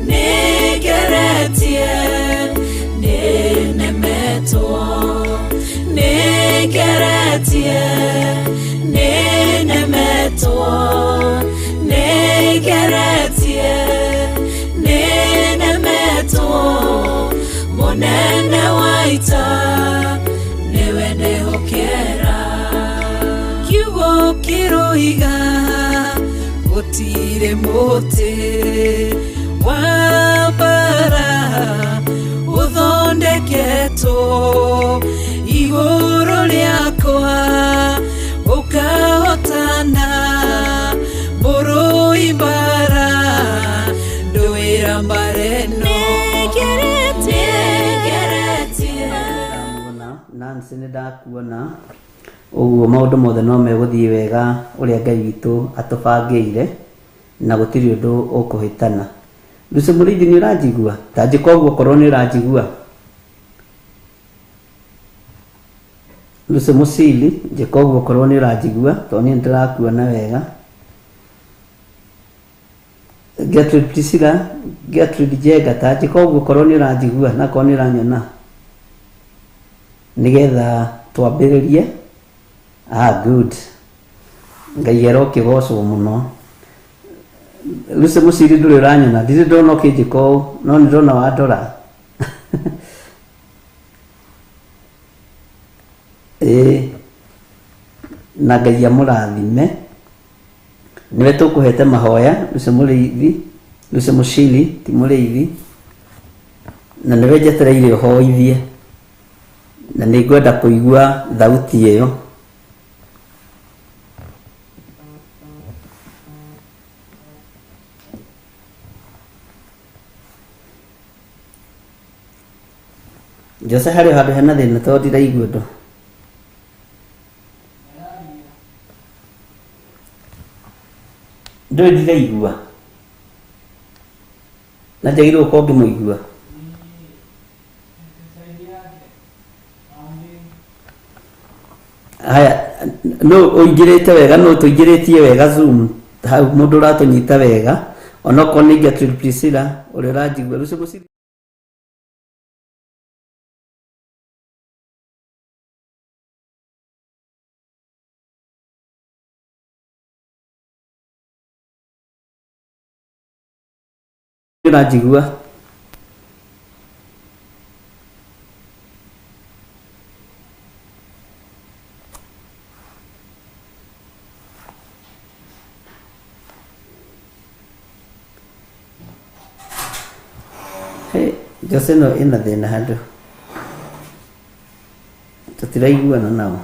Negeretie Nenemeto Negeretie Nenemeto Negeretie Nenemeto Monene waita Niwende hokera Kiwo kiroiga Otire mote Wabara Uthondeketo Igoro liakoa Ukahotana Moro ibara Doira mbareno Negeretie Nancy nĩ ndakuona ũguo maũndũ mothe no megũthiĩ wega ũrĩa Ngai witũ atũbangĩire na gũtirĩ ũndũ ũkũhĩtana. Lucy Mũrĩithi nĩ ũranjigua? Tanjĩka ũguo korwo nĩ ũranjigua. Lucy Mũcili njĩka ũguo korwo nĩ ũranjigua tondũ niĩ nĩndĩrakuona wega. Gertrude Priscilla, Gertrude Njenga tanjĩka ũguo korwo nĩ ũranjigua na korwo nĩ ũranyona. Nigetha twambĩrĩrie. Good. Ngai erokĩgocwo mũno. Lucy Mũcili ndũrĩ ũranyona, ndirĩ ndona ũkĩnjĩka ũũ no nĩ ndona wandora. Na Ngai amũrathime. Nĩwe tũkũhete mahoya Lucy Mũrĩithi, Lucy Mũcili ti Mũrĩithi, na nĩwe njetereire ũhoithie na nĩngwenda kũigua thauti ĩyo. Jose harĩ handũ hena thĩna tondũ ndiraigua ũndũ. Ndũĩ ndiraigua na njagĩrĩirwo gũkorwo ngĩmũigua. Haya, no ũingĩrĩte wega, no tũingĩrĩtie wega Zoom hau mũndũ ũratũnyita wega onokorwo nĩ Gertrude Priscilla ũrĩa ũranjigua. Lucy Mũcili ũranjigua? Jose no ĩna thĩna handũ tũtiraiguana nao.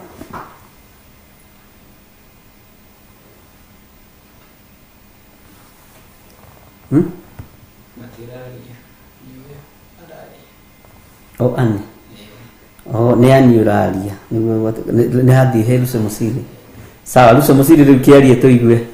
Ani nĩ ani ũraria nĩguo nĩ hathi he Lucy Mũcili. Sawa, Lucy Mũcili rĩu kĩarie tũigue.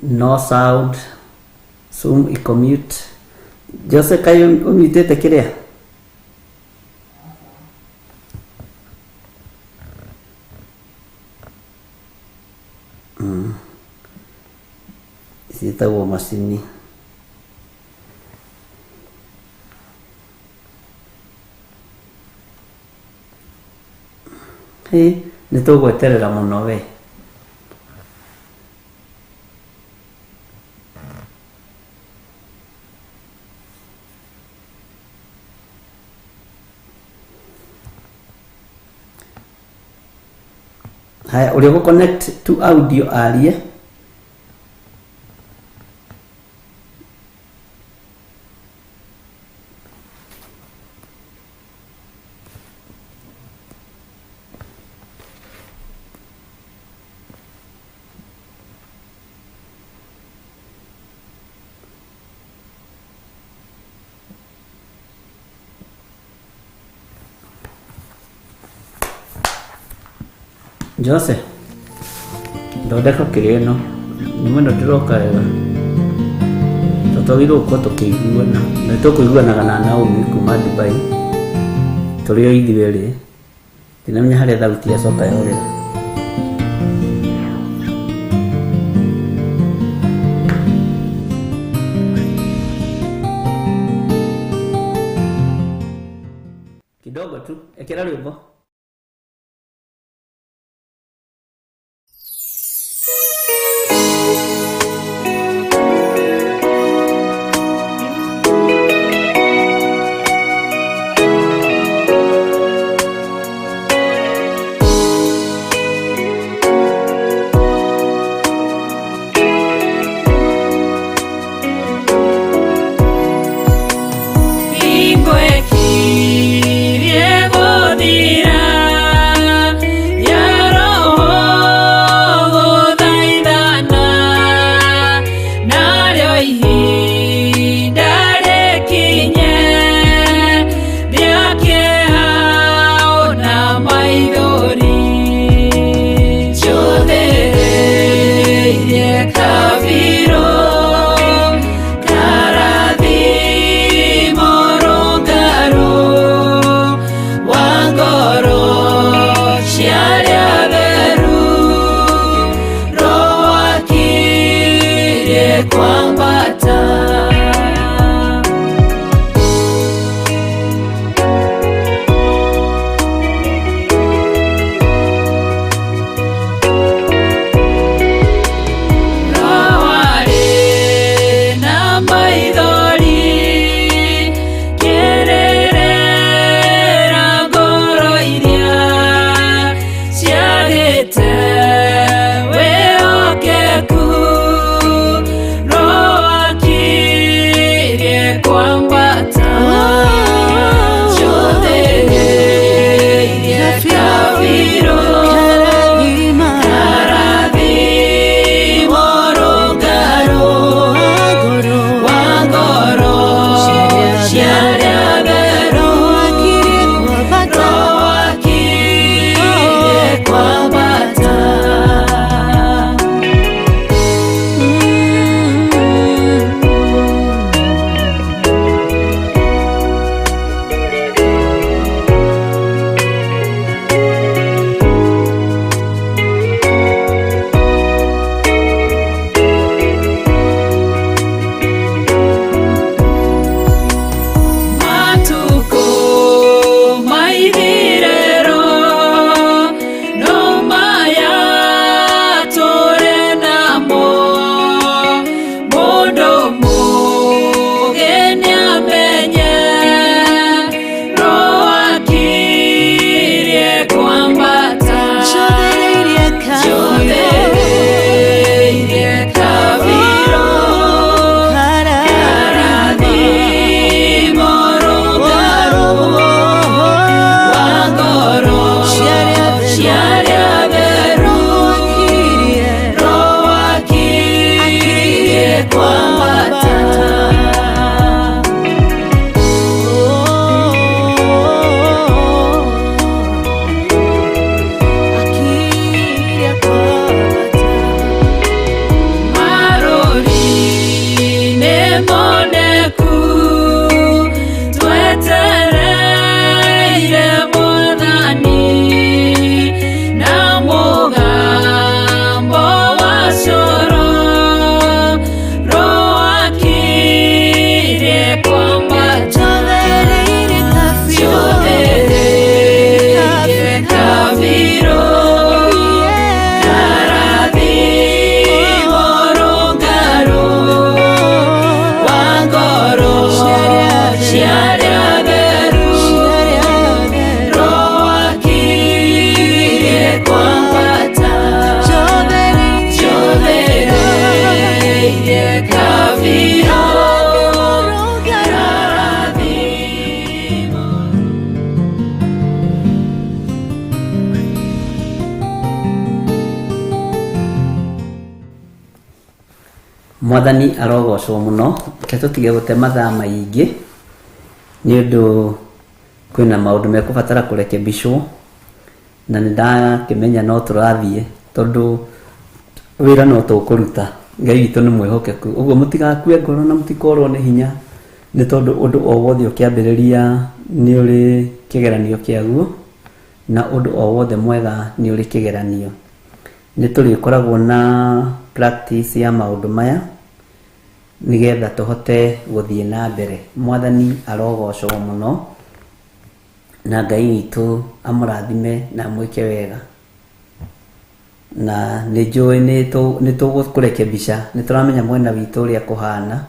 No sound. Zoom iko mute. Jose kayo umutete kĩrĩa? citagwo macini. Nĩ tũgweterera mũno we. Haya, ũrĩa gũ connect to audio arie. Jose, ndondeka kĩrĩa ĩno nĩ mwena ndĩroka wega tũtwagĩrĩirwo gũkorwo tũkĩiguana na tũkũiguanaga na Naomi kuma Dubai tũrĩ o ithuĩ erĩ, ndinamenya harĩa thauti yacoka yorĩra. Kidogo tu ekera rwĩmbo. Kirie godire Mwathani arogocwo muno ke tutige gute mathaa maingi ni undu kwina maundu mekubatara kurekebishwo na nindakimenya no turathie tondu wira no tukuruta Ngai witu ni mwihokeku uguo mutigakue ngoro na mutikorwo ni hinya ni tondu undu o wothe ukiambiriria ni uri kigeranio kiaguo na undu o wothe mwega ni uri kigeranio ni turikoragwo na practice ya maundu maya nigetha tuhote guthie na mbere. Mwathani arogocwo muno na Ngai witu amurathime na mwike wega na nijui ni tugukurekebisha ni turamenya mwena witu uria kuhana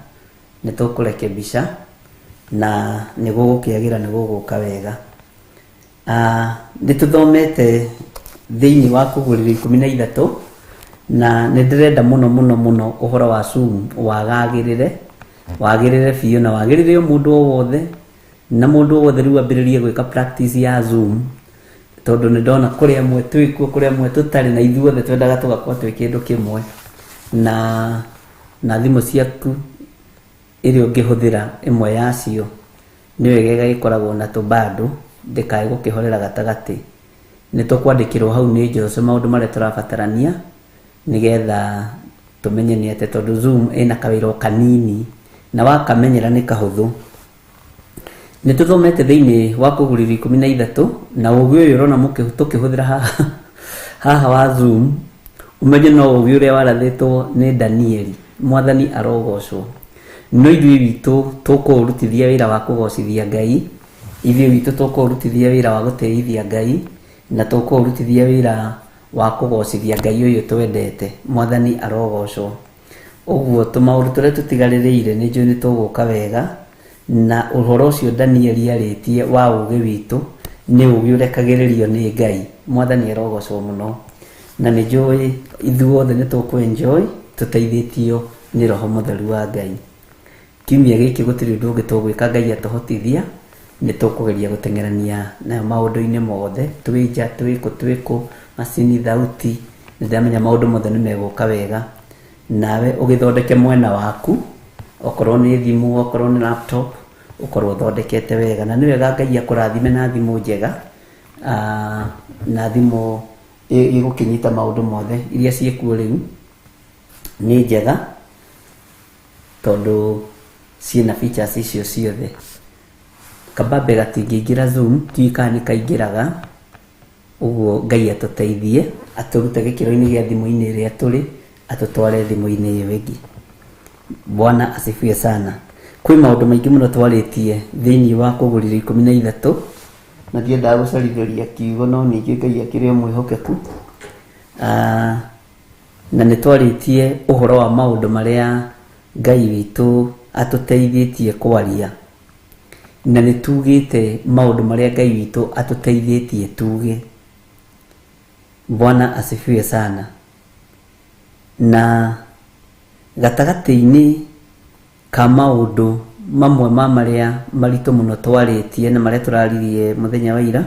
ni tukurekebisha na nigugukiagira niguguka wega. Ni tuthomete thiini wa Kugurira 13 na nindirenda muno uhoro wa Zoom wagirire biu na wagirire mundu o wothe na mundu o wothe riu ambiririe gwika practice ya Zoom tondu ni ndona kuri amwe twikuo kuri amwe tutari na ithuothe twendaga tugakorwo twi kindu kimwe na thimu ciaku iria ungihuthira imwe yacio ni wegega ikoragwo na tubando ndikae gukihorera gatagati ni tukwandikirwo hau ni Jose maundu maria turabatarania nigetha tumenye ni ate tondu Zoom ina kawiro kanini na wakamenyera ni kahuthu. Ni tuthomete thiini wa Kugurira 13 na ugi uyu urona tukihuthira haha wa Zoom umenye no ugi uria warathitwo ni Danieli. Mwathani arogocwo no ithuĩ witũ tukurutithia wira wa kugocithia Ngai, ithuĩ witũ tukurutithia wira wa guteithia Ngai na tukurutithia wira wa kugocithia Ngai uyu twendete. Mwathani arogocwo uguo tumaundu turia tutigaririire ni njui ni tuguka wega na uhoro ucio Danieli aritie wa ugi witu ni ugi urekagiririo ni Ngai. Mwathani arogocwo muno na ni njui ithuothe ni tukuenjoy tuteithitio ni Roho Mutheru wa Ngai. Kiumia giki gutiri undu ungi tugwika Ngai atuhotithia ni tukugeria gutengerania na maundu-ini mothe twija twiku macini thauti ndamenya maundu mothe ni meguka wega nawe ugithondeke mwena waku okorwo ni thimu okorwo ni laptop ukorwo thondekete wega na ni wega Ngai akurathime na thimu njega na thimu igukinyita maundu mothe iria ciekuo riu ni njega tondu ciina features icio ciothe. Kabambe gatingiingira Zoom tuikani kaingiraga uguo Ngai atuteithie aturute gikiro-ini gia thimu-ini iria turi atutware thimu-ini iyo ingi. Bwana asifiwe sana. Kwi maundu maingi muno twaritie thiini wa Kugurira 13 na ndiendaga gucarithiria kiugo no ningi Ngai akiri mwihokeku. Na ni twaritie uhoro wa maundu maria Ngai witu atuteithitie kwaria na ni tugite maundu maria Ngai witu atuteithitie tuge. Bwana asifiwe sana. Na gatagati-ini ka maundu mamwe ma maria maritu muno twaritie na maria turaririe muthenya wa ira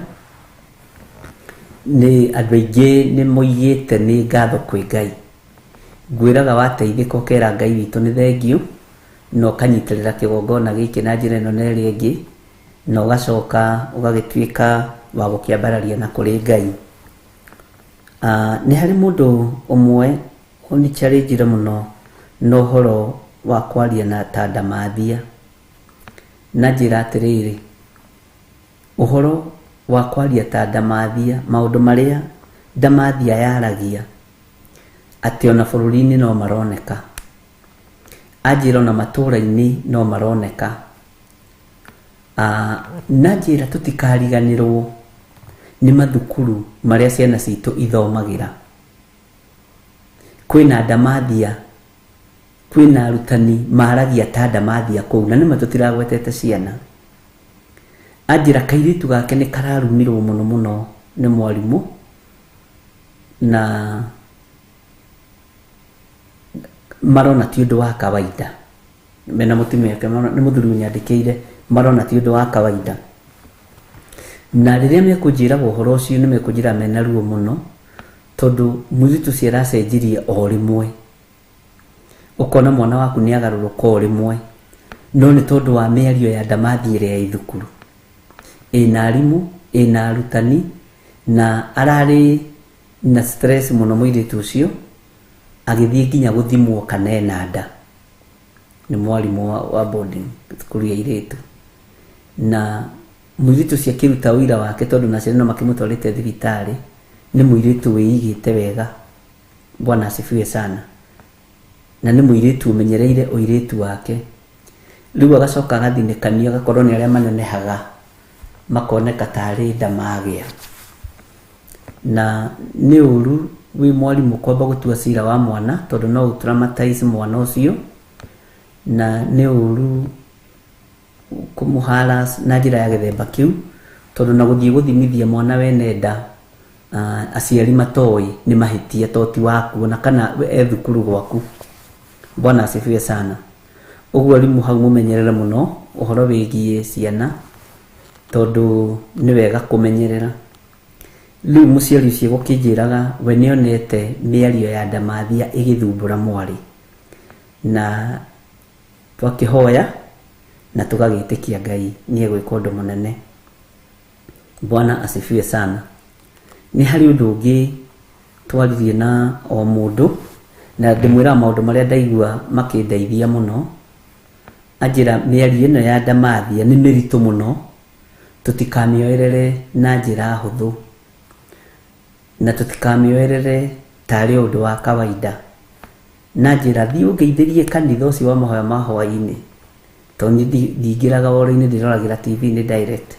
ni andu aingi ni moigite ni ngatho kwi Ngai. Ngwiraga wateithika ukera Ngai witu ni thengio no kanyitirira kigongona giki na njira ino na iria ingi no gacoka ugagituika wa gukiambararia na kuri Ngai. Ni hari mundu umwe oni challenge muno no horo wa kwaria na tandamathia na njira atiriri uhoro wa kwaria tandamathia maundu maria ndamathia yaragia ati ona bururi-ini no maroneka ajira ona matura-ini no maroneka. Na njira tutikariganirwo ni mathukuru maria ciana citu ithomagira. Kwina ndamathia kwina arutani maragia ta ndamathia kuu na nima tutiragwetete ciana. Ajira kairitu gake ni kararumirwo muno ni mwarimu na marona ti undu wa kawaida. Mena mutumia yake ni muthuri unyandikiire marona ti undu wa kawaida. Na riria mekunjira uhoro ucio ni mekunjira mena ruo muno tondu muthitu ciaracenjirie o rimwe. ukona mwana waku ni agaruruka rimwe no ni tondu wa miario ya ndamathiire ya ithukuru ina arimu ina arutani na arari na stress muno muiritu ucio agithie nginya guthimwo kana ena nda ni mwarimu wa boarding thukuru ya iritu na muiritu cia kiruta wira wake tondu na ciana makimutwarite thibitari ni muiritu wiigite wega. Bwana asifiwe sana. Na ni muiritu umenyereire uiritu wake riu agacoka agathinekanio agakorwo ni aria manenehaga makoneka tari ndamagia na ni uru wi mwarimu kwamba gutua cira wa mwana tondu no utraumatize mwana ucio na ni uru kumuharas na njira ya githemba kiu tondu na guthie guthimithia mwana wene nda aciari matoi ni mahitia toti waku na kana thukuru gwaku. Bwana asifiwe sana. Uguo arimu hau mumenyerera muno uhoro wigie ciana tondu ni wega kumenyerera. Riu muciari ucio gukijiraga we nionete miario ya ndamathia igithumbura mwari na twakihoya na tugagitikia Ngai nie gwika undu munene. Bwana asifiwe sana. Ni hari undu ungi twaririe na o mundu na ndimwira maundu maria ndaigua makindeithia muno ajira miario ino ya ndamathia ni miritu muno tutikamioerere na njira huthu na tutikamioerere tari undu wa kawaida na njira thii ungeithirie kanitha ucio wa mahoya ma hwaini tondu ndingiraga woro-ini ndiroragira TV ni direct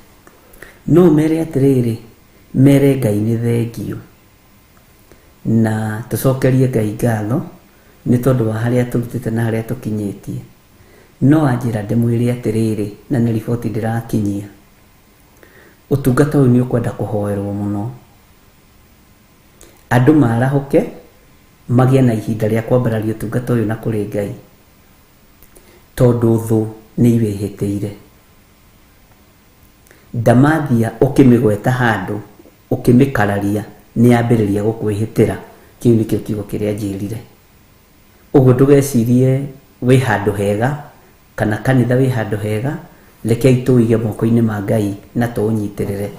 no mere atiriri mere Ngai ni thengio na tucokerie Ngai ngatho ni tondu wa haria turutite na haria tukinyitie no ajira ndimwire atiriri na ni riboti ndirakinyia utungata uyu ni ukwenda kuhoerwo muno andu marahoke magia na ihinda ria kwambararia utungata uyu na kuri Ngai tondu thu ni iwihitiire ndamathia ukimigweta handu ukimikararia ni ambiriria gukwihitira kiu nikio kiugo kiria njirire uguo ndugecirie wi handu hega kana kanitha wi handu hega rekei tuige moko-ini ma Ngai na tuunyitirire.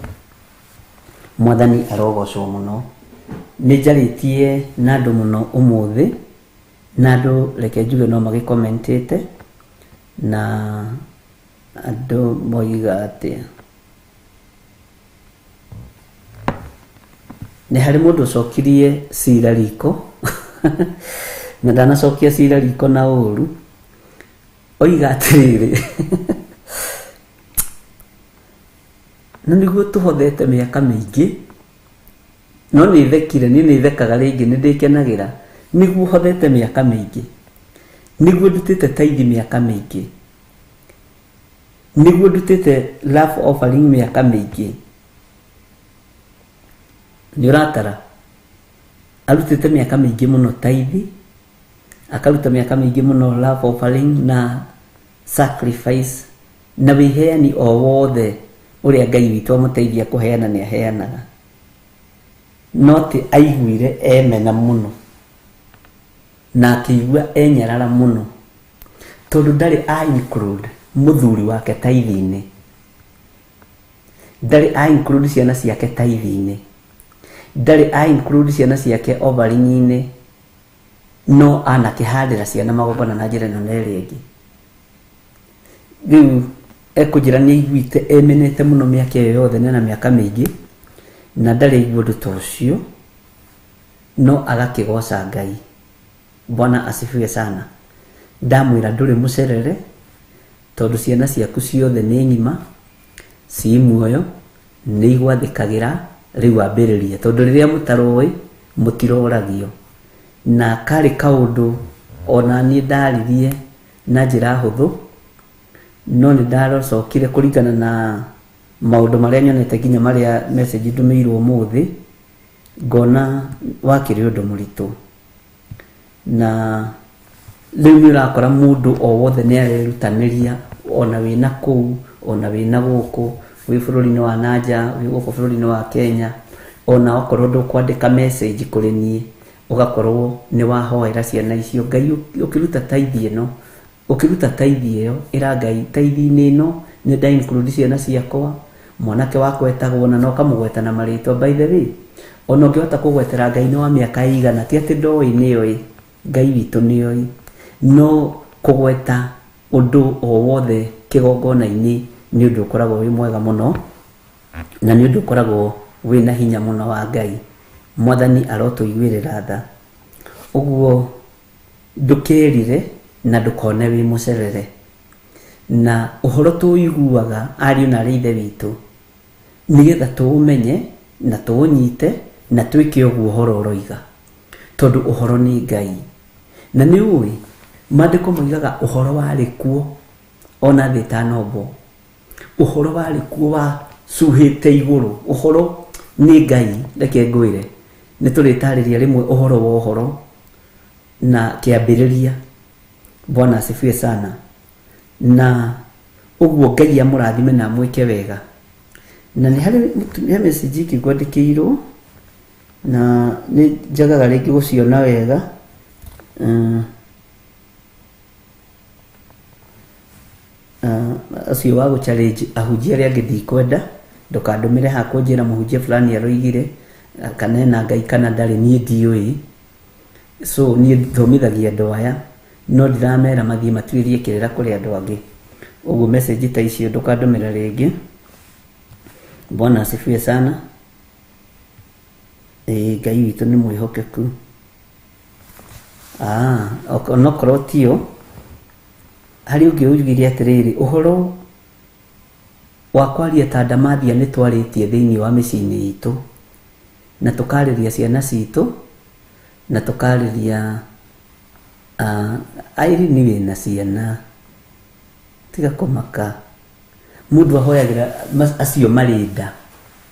Mwathani arogocwo muno. Ni njaritie na andu muno umuthi na andu reke njuge no magikomentete na andu moiga atia ni hari mundu ucokirie cira riko na ndanacokia cira riko na uru oiga atiriri no niguo tuhothete miaka mingi no ni thekire ni thekaga ringi ni ndikenagira niguo hothete miaka mingi niguo ndutite taithi miaka mingi niguo ndutite love offering miaka mingi ni uratara arutite miaka mingi muno taithi akaruta miaka mingi muno love offering na sacrifice na wiheani o wothe uria Ngai witu amuteithia kuheana ni aheanaga no ti aiguire emena muno na akigua enyarara muno tondu ndari a include muthuri wake taithi-ini ndari a include ciana ciake taithi-ini ndari a include ciana ciake offering-ini no anakihandira ciana magongona na njira ino neri ingi riu ekujira ni aiguite emenete muno miaka iyo yothe na miaka mingi na ndari igua undu ta ucio no agakigoca Ngai. Bwana asifiwe sana. Ndamwira nduri mucerere tondu ciana ciaku ciothe ni ngima ci muoyo ni igwathikagira riu ambiririe tondu riria mutaroi mutiroragio na kari kaundu ona ni ndaririe na njira huthu no ni ndarocokire kuringana na maundu maria nyonete nginya maria message ndumirwo muthi ngona wakiri undu muritu na riu ni urakora mundu o wothe ni arerutaniria ona wina kuu ona wina guku wi bururi-ini wa nanja wi guku bururi-ini wa Kenya ona okorwo ndukwandika message kuri nie ugakorwo ni wahoera ciana icio Ngai ukiruta taithi ino ukiruta taithi iyo ira Ngai taithi-ini ino ni nda include ciana ciakwa mwanake wakwa etagwo na no kamugweta na marĩtwa by the way ona ũngĩhota kũgwetera Ngai ni wa mĩaka igana ti atĩ ndoĩ nĩoĩ Ngai witũ nĩoĩ no kũgweta ũndũ o wothe kĩgongona-inĩ nĩ ũndũ ũkoragwo wĩ mwega mũno na nĩ ũndũ ũkoragwo wĩna hinya mũno wa Ngai Mwathani arotũiguĩrĩra tha ũguo ndũkerire na ndũkone wĩ mũcerere na ũhoro tũiguaga ariũ na ithe witũ nĩgetha tũũmenye na tũũnyite na twĩke ũguo ũhoro ũroiga tondũ ũhoro nĩ Ngai na nĩ ũĩ maandĩko moigaga ũhoro warĩ kuo ona thĩ ĩtanombwo ũhoro warĩ kuo wacuhĩte igũrũ ũhoro nĩ Ngai reke ngwĩre nĩ tũrĩtarĩria rĩmwe ũhoro wa ũhoro na kĩambĩrĩria Bwana asifiwe sana na ũguo Ngai amũrathime na mwĩke wega na nĩ harĩ message ingĩkwandĩkĩirwo na nĩ njagaga rĩngĩ gũciona wega acio wa gũchallenge ahunjia arĩa angĩ ndikwenda ndũkandũmĩre hakwa njĩra mũhunjia fulani aroigire kana ena Ngai kana ndarĩ niĩ ndiũĩ so niĩ thomithagia andũ aya no ndiramera mathiĩ matuĩrie kĩrĩra kũrĩ andũ angĩ ũguo message ta icio ndũkandũmĩra rĩngĩ Bwana asifiwe sana Ngai witũ nĩ mwĩhokeku onokorwo tio harĩ ũngĩ ũgire atĩrĩrĩ ũhoro wa kwaria ta ndamathia nĩ twarĩtie thĩinĩ wa mĩciĩ-inĩ itũ na tũkarĩria ciana citũ na tũkarĩria Irene wĩna ciana tiga kũmaka mũndũ ahoyagĩra acio marĩ nda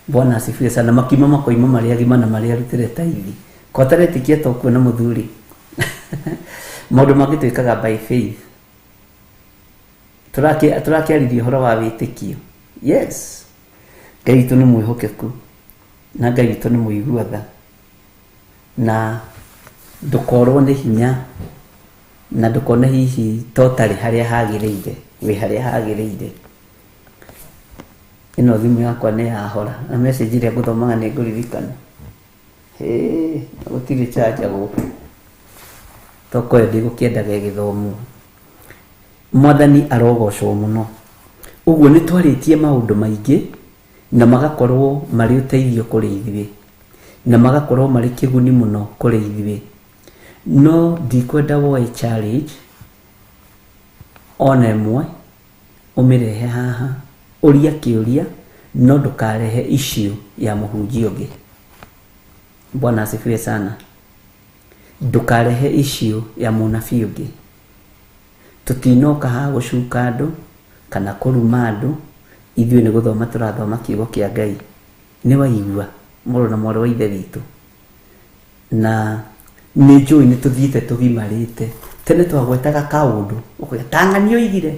Bwana asifiwe sana makiuma makoima marĩ agima na marĩ arutĩre taithi kotaretĩkia to kuona mũthuri maũndũ mangĩ twĩkaga by faith tũrakĩarithia ũhoro wa wĩtĩkio yes Ngai witũ nĩ mwĩhokeku na Ngai witũ nĩ mũigua tha na ndũkorwo nĩ hinya na ndũkone hihi totarĩ harĩa hagĩrĩire wĩ harĩa hagĩrĩire ĩno thimũ yakwa nĩ yahora na message ĩrĩa ngũthomaga nĩ ngũririkana gũtirĩ charger gũkũ tokoyo ndigũkĩendaga gĩthomo Mwathani arogocwo mũno ũguo nĩ twarĩtie maũndũ maingĩ na magakorwo marĩ ũteithio kũrĩ ithuĩ na magakorwo marĩ kĩguni mũno kũrĩ ithuĩ no ndikwenda woe challenge ona ĩmwe ũmĩrehe haha ũria kĩũria no ndũkarehe issue ya mũhunjia ũngĩ Bwana asifiwe sana ndũkarehe issue ya mũnabii ũngĩ tutinoka ha gũcuka andũ kana kũruma andũ ithuĩ nĩ gũthoma tũrathoma kiugo kĩa Ngai nĩ waigua mũrũ na mwarĩ wa ithe witũ na nĩ njũĩ nĩ tũthiĩte tũgimarĩte tene twagwetaga kaũndũ ũkoiga ta ng'ani oigire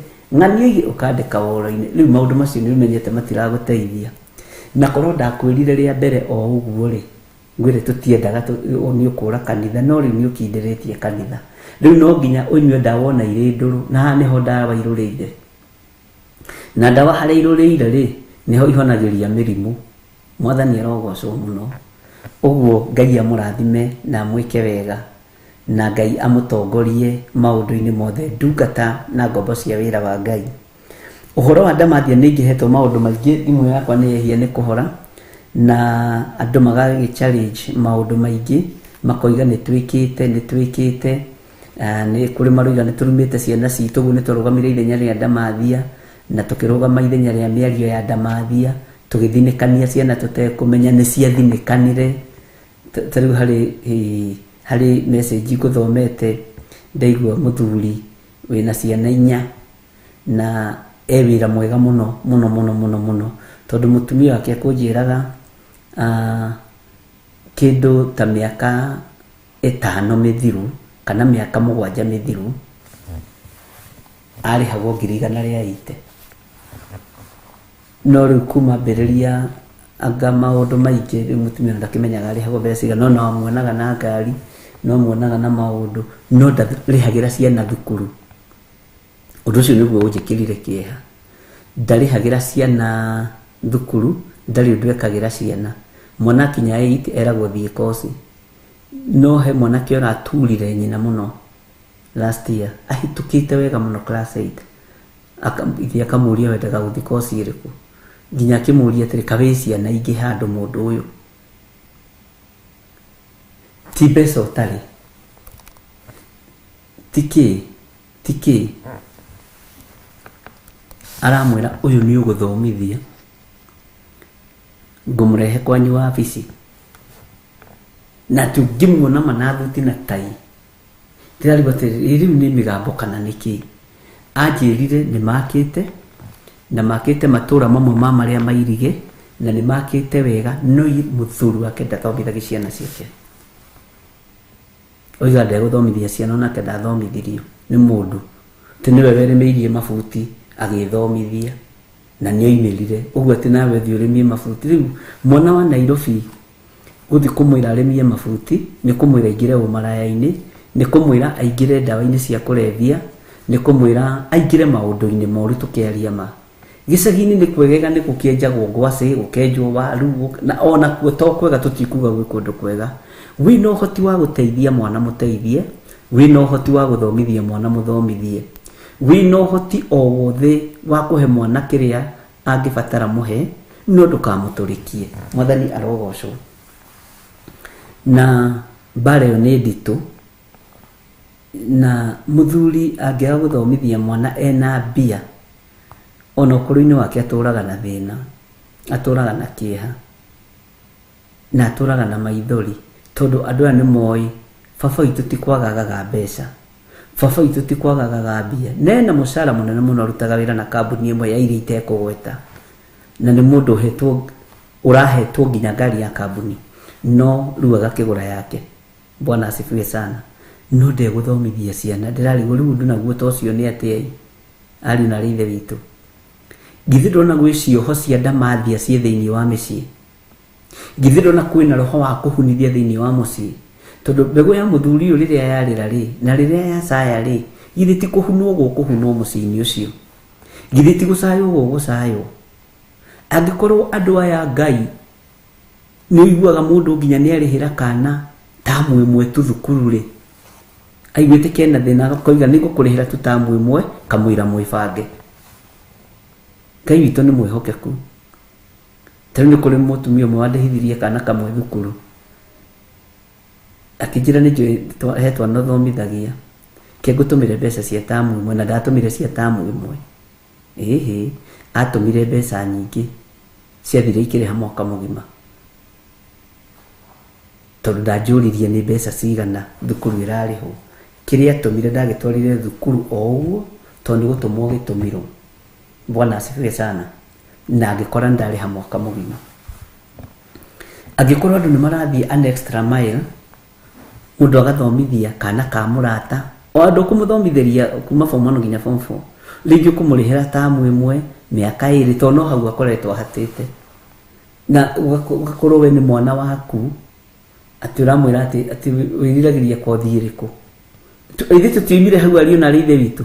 ũkandĩka woro-inĩ rĩu maũndũ macio nĩ ũmenyete matiragũteithia na korwo ndakwĩrire rĩa mbere o ũguo rĩ ngwĩre tũtiendaga nĩ ũkũra kanitha no rĩu nĩ ũkindĩrĩtie kanitha rĩu no nginya ũnyue ndawa na irĩ ndũrũ na haha nĩho ndawa irũrĩire na ndawa harĩa irũrĩire rĩ nĩho ihonagĩria mĩrimũ Mwathani arogocwo mũno ũguo Ngai amũrathime na mwĩke wega na Ngai amũtongorie maũndũ-inĩ mothe ndungata na ngombo cia wĩra wa Ngai ũhoro wa ndamathia nĩ ingĩhetwo maũndũ maingĩ thimũ yakwa nĩ yehia nĩ kũhora na andũ magagĩ challenge maũndũ maingĩ makoiga nĩ twĩkĩte nĩ kũrĩ maroiga nĩ tũrumĩte ciana citũ ũguo nĩ twarũgamire ithenya rĩa ndamathia na tũkĩrũgama ithenya rĩa mĩario ya ndamathia tũgĩthinĩkania ciana tũtekũmenya nĩ ciathinĩkanire tarĩu harĩ message ngũthomete ndaigua mũthuri wĩna ciana 4 na wĩra mwega mũno tondũ mũtumia wake akũnjĩraga kĩndũ ta mĩaka 5 mĩthiru kana mĩaka 7 mĩthiru arĩhagwo 180 no rĩu kuma mbĩrĩria anga maũndũ maingĩ rĩu mũtumia ndakĩmenyaga arĩhagwo mbeca cigana no wamwonaga na ngari no muonaga na maundu no ndarihagira ciana thukuru. Undu ucio niguo unjikirire kieha. Ndarihagira ciana thukuru, ndari undu ekagira ciana. Mwana kinya 8 eragwo thie kosi. No he mwana kiora aturire nyina muno last year. Ahitukite wega muno class 8. Akamuria wendaga guthie kosi iriku. Nginya kimuria atiri kabe ciana ingi handu mundu uyu. Ti mbeca utari. Tiki. Aramwira uyu ni uguthomithia. Ngumurehe kwanyu wabici. Na tungimuona manathuti na tai. Tirari batiri riu ni migambo kana niki. Ajirire ni makite na makite matura mamwe ma maria mairige na ni makite wega no muthuru wake ndathomithagi ciana ciake. Oiga ndegũthomithia ciana nake ndathomithirio nĩ mũndũ ti niwe weremeirie mabuti agĩthomithia na nĩoimĩrire ũguo atĩ nawe thiĩ ũrĩmie mabuti. Rĩu mwana wa Nairobi gũthiĩ kũmwĩra arĩmie mabuti nĩ kũmwĩra aingĩre ũmaraya-inĩ, nĩ kũmwĩra aingĩre ndawa-inĩ cia kũrebia, nĩ kũmwĩra aingĩre maũndũ-inĩ moru tũkĩaria ma. Gĩcagi-inĩ nĩ kwegega, nĩ gũkĩenjagwo ngwacĩ, gũkenjwo waru, na ona kuo to kwega tũtikuga gwĩ kũndũ kwega. Wĩna ũhoti wa gũteithia mwana mũteithie, wĩna ũhoti wa gũthomithia mwana mũthomithie, wĩna ũhoti o wothe wa kũhe mwana kĩrĩa angĩbatara mũhe, no ndũkamũtũrĩkie. Mwathani arogocwo. Na mbara ĩyo nĩ nditũ, na mũthuri angĩaga gũthomithia mwana ena mbia, ona ũkũrũ-inĩ wake atũraga na thĩna, atũraga na kĩeha, na atũraga na maithori. Tondu andu aya ni moi baba itu ti kwagaga mbeca, baba itu ti kwagaga mbia. Nena mucara munene muno arutaga wira na kambuni imwe ya iria itekũgweta, na ni mundu hetwo urahetwo nginya ngari ya kambuni, no riu agakĩgũra yake. Bwana asifiwe sana. No ndegũthomithia ciana, ndirarigwo riu undu naguo ta ũcio nĩ atĩ ari na rithe witũ githi ndona gwĩcioho cia ndamathia ciĩ thĩinĩ wa mĩciĩ. Githi ndona kwĩna roho wa kũhunithia thĩinĩ wa mũciĩ, tondu mbegũ ya mũthuri ũyũ rĩrĩa yarĩra rĩ na rĩrĩa yacaya rĩ, githi ti kũhunwo gũkũhunwo mũciĩ-inĩ ũcio, githi ti gũcaywo gũgũcaywo. Angĩkorwo andũ aya Ngai nĩ ũiguaga mũndũ nginya nĩ arĩhĩra kana tamu ĩmwe tu thukuru rĩ, aiguĩte kena thĩna akoiga nĩ ngũkũrĩhĩra tu tamu ĩmwe, kamũira mwĩbange. Ngai witũ nĩ mwĩhokeku. Tari nĩ kũrĩ mũtumia ũmwe wandĩhithirie kana kamwe thukuru, akĩnjĩra nĩ njũĩ he twana thomithagia, ke ngũtũmĩre mbeca cia tamu ĩmwe, na ndatũmire cia tamu ĩmwe. Ĩhĩ atũmire mbeca nyingĩ ciathire ikĩrĩha mwaka mũgima, tondũ ndanjũririe nĩ mbeca cigana thukuru ĩrarĩhwo. Kĩrĩa atũmire ndagĩtwarire thukuru o ũguo, tondũ nĩ gũtũmwo gĩtũmirwo. Bwana asifiwe sana. Na agĩkora ndarĩha mwaka mũgima. Angĩkorwo andũ nĩ marathiĩ an extra mile, mũndũ agathomithia kana ka mũrata, o andũ kũmũthomithĩria kuma form 1 nginya form 4, rĩngĩ kũmũrĩhĩra tamu ĩmwe mĩaka 2, tondũ no hau akoretwo ahatĩte. Na ũgakorwo we nĩ mwana waku atĩ ũramwĩra atĩ wĩriragĩria kothi ĩrĩkũ. Ithuĩ tũtiumire hau ariũ na ithe witũ.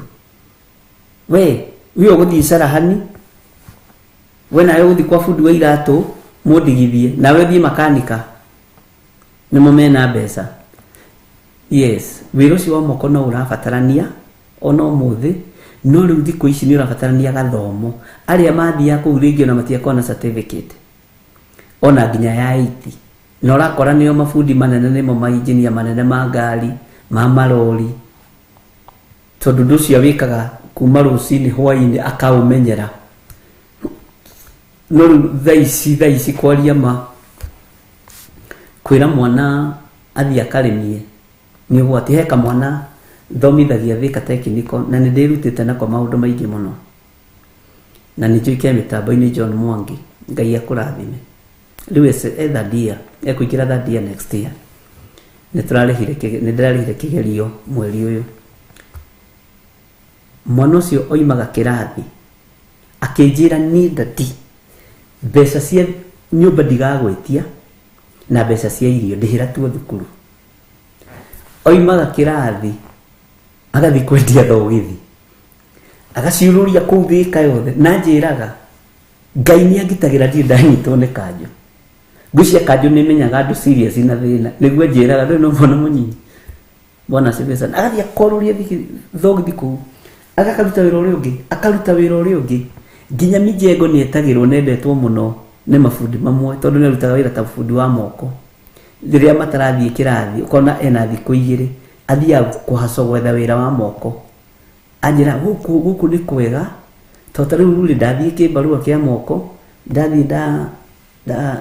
We ũgũthiĩ carahani, we nawe ũgũthiĩ kwa bundi wa iratũ mũndigithie, nawe ũthiĩ makanika, nĩmo mena mbeca. Yes, wĩra ũcio wa moko no ũrabatarania ona ũmũthĩ, no rĩu thikũ ici nĩ ũrabatarania gathomo. Arĩa mathiaga kũu rĩngĩ ona matiakorwo na certificate ona nginya ya 8, na ũrakora nĩo mabundi manene, nĩmo mainjinia manene ma ngari, ma marori, tondũ ũndũ ũcio wĩkaga kuma rũcinĩ hwaĩ-inĩ akaũmenyera. No rĩu thaa ici kwaria ma kwĩra mwana athiĩ akarĩmie nĩ ũgwati. He kamwana thomithagia Thika Technical, na nĩ ndĩrutĩte nako maũndũ maingĩ mũno, na nĩ njũĩkaine mĩtambo-inĩ John Mwangi, Ngai akũrathime. Rĩu etha ndia ekũingĩra third year next year. Nĩ ndĩrarĩhire kĩgerio mweri ũyũ. Mwana ũcio oimaga kĩrathi akĩnjĩra niĩ ndati mbeca cia nyũmba ndigagwĩtia na mbeca cia irio ndĩhĩra tu thukuru. oimaga kĩrathi agathi kwendia thogithi agaciũrũria kũu Thika yothe na njĩraga Ngai nĩangitagĩra ndirĩ ndanyitwo nĩ kanjũ ngwĩcia kanjũ nĩmenyaga andũ serious na thĩna nĩguo njĩraga ndũrĩ no mwana mũnyinyi Bwana asifiwe sana agathi akorũria thogithi kũu agakaruta wĩra ũrĩa ũngĩ akaruta wĩra ũrĩa ũngĩ nginya Mijengo nĩetagĩrwo nendetwo mũno nĩ mabundi mamwe tondũ nĩarutaga wĩra ta bundi wa moko rĩrĩa matarathiĩ kĩrathi ũkona ena thikũ 2 athiaga kũhaco gwetha wĩra wa moko anjĩra gũkũ nĩ kwega tondũ rĩu rĩ ndathiĩ kĩbarua kĩa moko ndathiĩ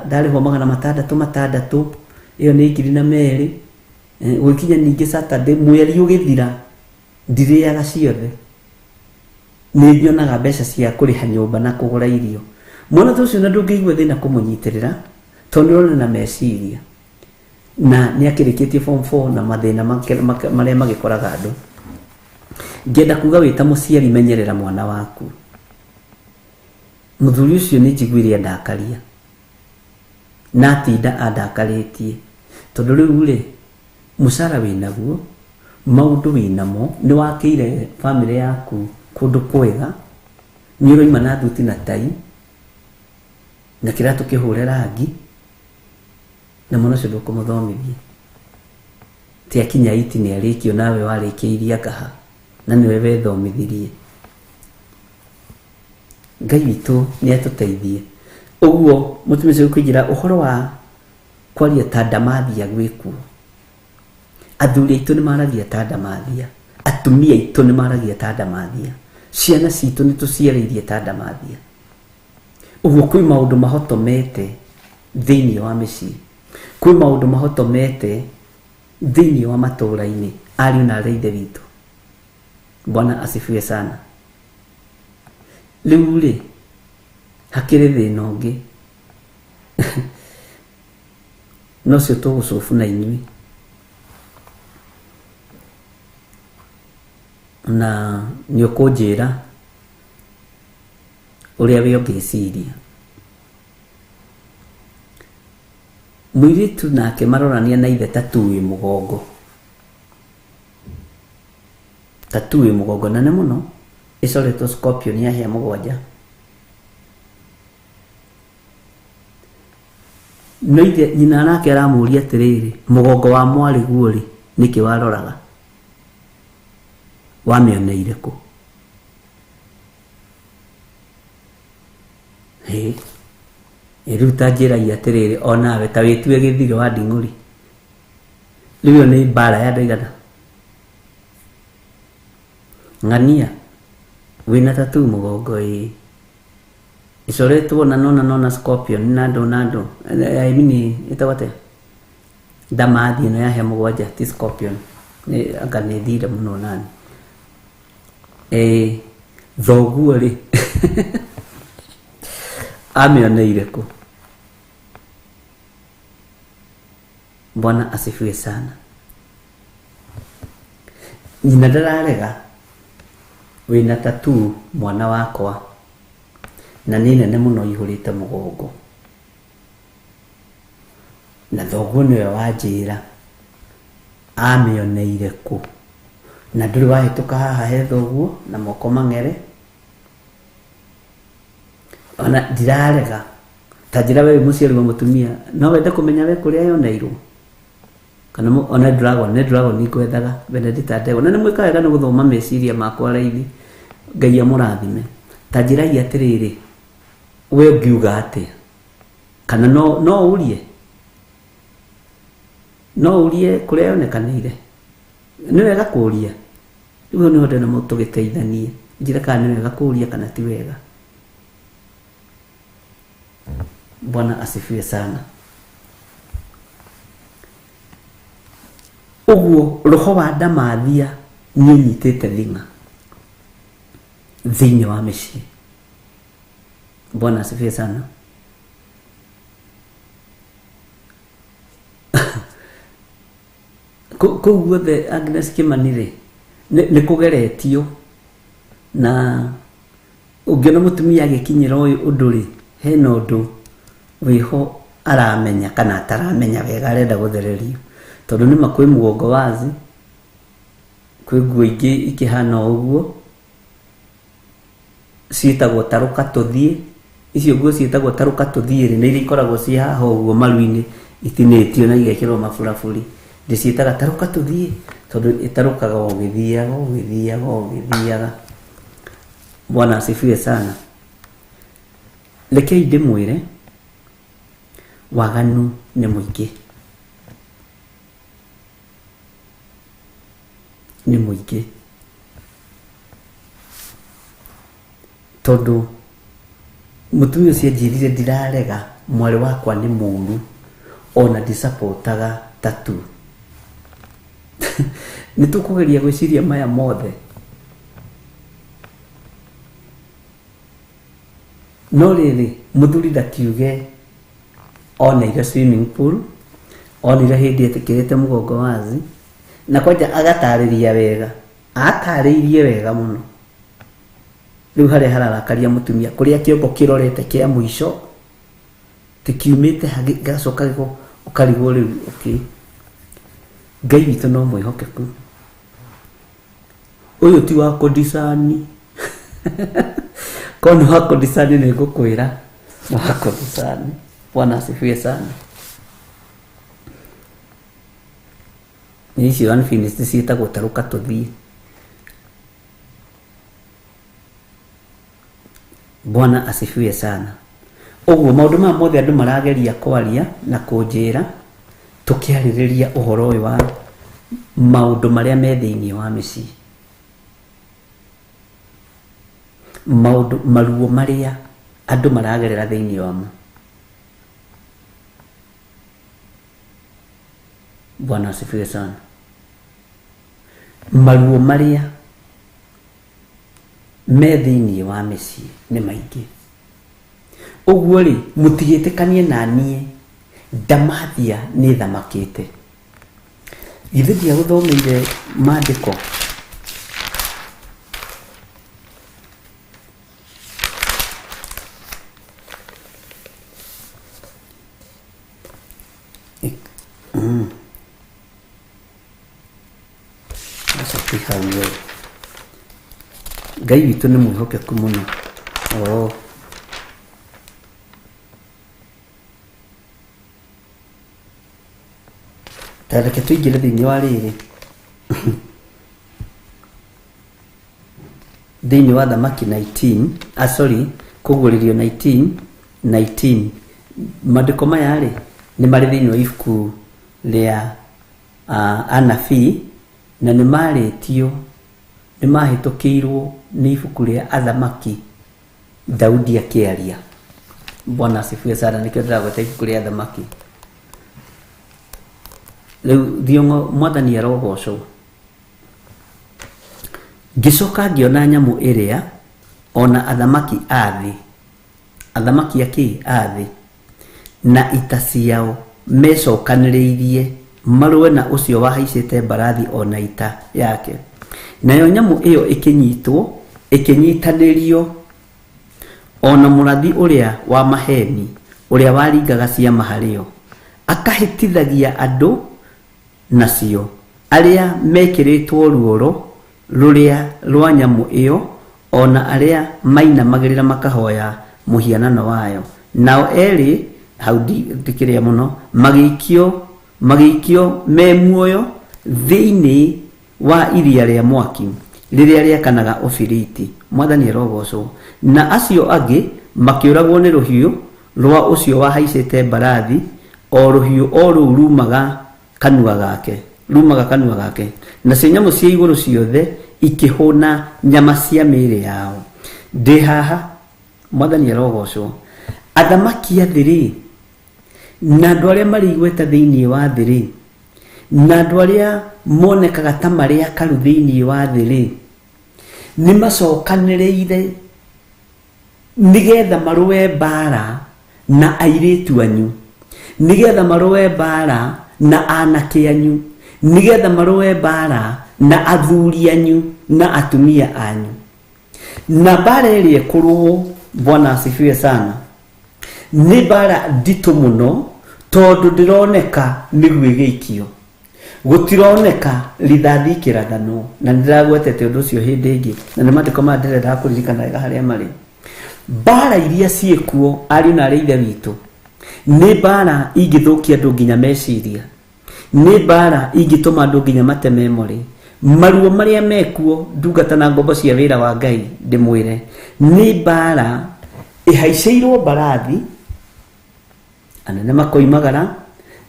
ndarĩhwo 600 ĩyo nĩ 2,000 gũkinya ningĩ Saturday mweri ũgĩthira ndirĩaga ciothe nĩnyonaga mbeca cia kũrĩha nyũmba na kũgũra irio mwana ũcio na ndũngĩigua thĩna kũmũnyitĩrĩra tondũ nĩrona na meciria na nĩakĩrĩkĩtie form 4 na mathĩna marĩa magĩkoraga andũ ngenda kuga wĩta mũciari menyerera mwana waku mũthuri ũcio nĩnjiguire andakaria na atinda andakarĩtie tondũ rĩu rĩ mũcara wĩnaguo maũndũ wĩnamo nĩwakĩire family yaku kũndũ kwega nĩũroima na thuti na tai na kĩratũ kĩhũre rangi na mwana ũcio ndũkũmũthomithia ti akinya 8 nĩarĩkio nawe warĩkĩirie akaha na nĩwe wethomithirie Ngai witũ nĩatũteithie ũguo mũtumia ũcio kũingĩra ũhoro wa kwaria ta ndamathia gwĩkuo athuri aitũ nĩmaragia ta ndamathia atumia aitũ nĩmaragia ta ndamathia ciana citũ nĩtũciarĩirie ta ndamathia ũguo kwĩ maũndũ mahotomete thĩinĩ wa mĩciĩ kwĩ maũndũ mahotomete thĩinĩ wa matũũra-inĩ ariũ na arĩa ithe witũ Bwana asifiwe sana rĩu rĩ hakĩrĩ thĩna ũngĩ nocio tũgũcobu na inyuĩ na nĩũkũnjĩra ũrĩa wĩ ũngĩciria mũirĩtu nake marorania na ithe tatuĩ mũgongo na nĩ mũno ĩcoretwo Scorpion ya hĩa 7 no ithe nyina nake aramũria atĩrĩrĩ mũgongo wa mwarĩ guo rĩ nĩkĩ waroraga wamĩoneire kũ rĩu ta njĩragia atĩrĩrĩ onawe ta wĩtue gĩthige wa Nding'ũri rĩu nĩ mbara ya ndaigana ng'ania wĩna tatu mũgongo icoretwo na nona Scorpion na andũ I mean ĩtagwo ndamathi ĩno ya hĩa 7 ti Scorpion anga nĩ thire mũno nani thoguo rĩ amĩoneire kũ Bwana asifiwe sana nyina ndararega wĩna tatu mwana wakwa na nĩ nene mũno ihũrĩte mũgongo na thoguo nĩwe wanjĩra amĩoneire kũ na ndũrĩ wahĩtũka haha he thoguo na moko mang'ere ona ndirarega ta njĩra we mũciari wa mũtumia no wende kũmenya we kũrĩa yoneirwo kana ona Dragon nĩngwethaga Benedita Ndegwa na nĩmwĩka wega nĩ gũthoma meciria makwa raithi Ngai amũrathime ta njĩragia atĩrĩrĩ we ũngiuga atĩa kana no ũrie kũrĩa yonekanĩire nĩ wega kũria rĩu nĩ hothe namo tũgĩteithanie njĩra kana nĩ wega kũria kana ti wega Bwana asifiwe sana ũguo roho wa ndamathia nĩũnyitĩte thing'a thĩinĩ wa mĩciĩ Bwana asifiwe sana kũu guothe Agnes Kĩmani nĩ kũgeretio na ũngĩona mũtumia agĩkinyĩra ũndũ rĩ hena ũndũ wĩho aramenya kana ataramenya wega arenda gũthererio tondũ nĩ makwĩ mũgongo wazi kwĩ nguo ingĩ ikĩhana ũguo ciĩtagwo taruka tũthiĩ. Icio nguo ciĩtagwo taruka tũthiĩ nĩ iria ikoragwo ci haha ũguo maru-inĩ itinĩtio na igekĩrwo maburaburi. Ndĩciĩtaga taruka tũthiĩ tondũ ĩtarukaga ũgĩthiaga. Bwana asifiwe sana. Rekei ndĩmwĩre waganu nĩ mũingĩ. Nĩ mũingĩ. Tondũ mũtumia ũcio anjĩrire ndirarega mwarĩ wakwa nĩ mũũru ona ndisapotaga tatu. Nĩtũkũgeria gwĩciria maya mothe. No rĩrĩ mũthuri ndakiuge oneire swimming pool, onire hĩndĩ etĩkĩrĩte mũgongo wazi, na kwanja agatarĩria wega, atarĩirie wega mũno. Rĩu harĩa hararakaria mũtumia kũrĩa kĩongo kĩrorete kĩa mũico tikiumĩte gacoka gĩko ũkarigwo rĩu okay. Ngai witũ no mwĩhokeku. Ũyũ ti wa kondisani. Kono wa kondisani nĩ ngũkwĩra wa kondisani. Bwana asifiwe sana. Ni icio unfinished ciĩtagwo taruka tũthiĩ. Bwana asifiwe sana. Ũguo maũndũ ma mothe andũ marageria kwaria na kũnjĩra tũkĩarĩrĩria ũhoro ũyũ wa maũndũ marĩa me thĩinĩ wa mĩciĩ. Maũndũ maruo marĩa andũ maragerera thĩinĩ wamo. Bwana asifiwe sana. Maruo marĩa me thĩinĩ wa mĩciĩ nĩ maingĩ. Ũguo rĩ mũtigĩtĩkanie na niĩ ndamathia nĩ thamakĩte. Githĩ ndiagũthomeire maandĩko? Ngai witũ nĩ mwĩhokeku mũno. Tareke tũingĩre thĩinĩ wa rĩrĩ. Thĩinĩ wa Thamaki 19, kũgũrĩrio 19. Maandĩko maya rĩ nĩ marĩ thĩinĩ wa ibuku rĩa anabii na nĩ marĩtio, nĩ mahĩtũkĩirwo nĩ ibuku rĩa Athamaki Daudi akĩaria. Bwana asifiwe sana. Nĩkĩo ndĩragweta ibuku rĩa Athamaki. Rĩu Thiong'o Mwathani arogocwo. Ngĩcoka ngĩona nyamũ ĩrĩa ona athamaki a thĩ, athamaki akĩ a thĩ na ita ciao mecokanĩrĩirie marũe na ũcio wahaicĩte mbarathi ona ita yake. Nayo nyamũ ĩyo ĩkĩnyitanĩrio ona mũrathi ũrĩa wa maheni ũrĩa waringaga ciama harĩo akahĩtithagia andũ nacio arĩa mekĩrĩtwo ruoro rũrĩa rwa nyamũ ĩyo ona arĩa mainamagĩrĩra makahoya mũhianano wayo. Nao erĩ hau ndikĩrĩa mũno magĩikio me muoyo thĩinĩ wa iria rĩa mwaki rĩrĩa rĩakanaga ũbiriti. Mwathani arogocwo. Na acio angĩ makĩũragwo nĩ rũhiũ rwa ũcio wahaicĩte mbarathi, o rũhiũ o rũu rumaga kanua gake. Na cio nyamũ cia igũrũ ciothe ikĩhũna nyama cia mĩĩrĩ yao. Ndĩ haha, Mwathani arogocwo. Athamaki a thĩ na andũ arĩa marĩ igweta thĩinĩ wa thĩ na andũ arĩa monekaga ta marĩ akaru thĩinĩ wa thĩ nĩ macokanĩrĩire nĩgetha marũe mbara na airĩtu anyu, nĩgetha marũe mbara na anake anyu, nĩgetha marũe mbara na athuri anyu na atumia anyu. Na mbara ĩrĩa ĩkũrũo, Bwana asifiwe sana, nĩ mbara nditũ mũno tondũ ndĩroneka nĩ gwĩgĩikio. gutironeka rithathi kirathano na ndiragwetete undu ucio hindi ingi na ni mandiko ma ndirenda kuririkana wega haria mari bara iria ciekuo ari na ithe witu ni bara ingithukia andu nginya meciria ni bara ingituma andu nginya mate memory maruo maria mekuo ndungata na ngombo cia wira wa Ngai ndimwire ni bara ihaiceirwo barathi anene makoimagara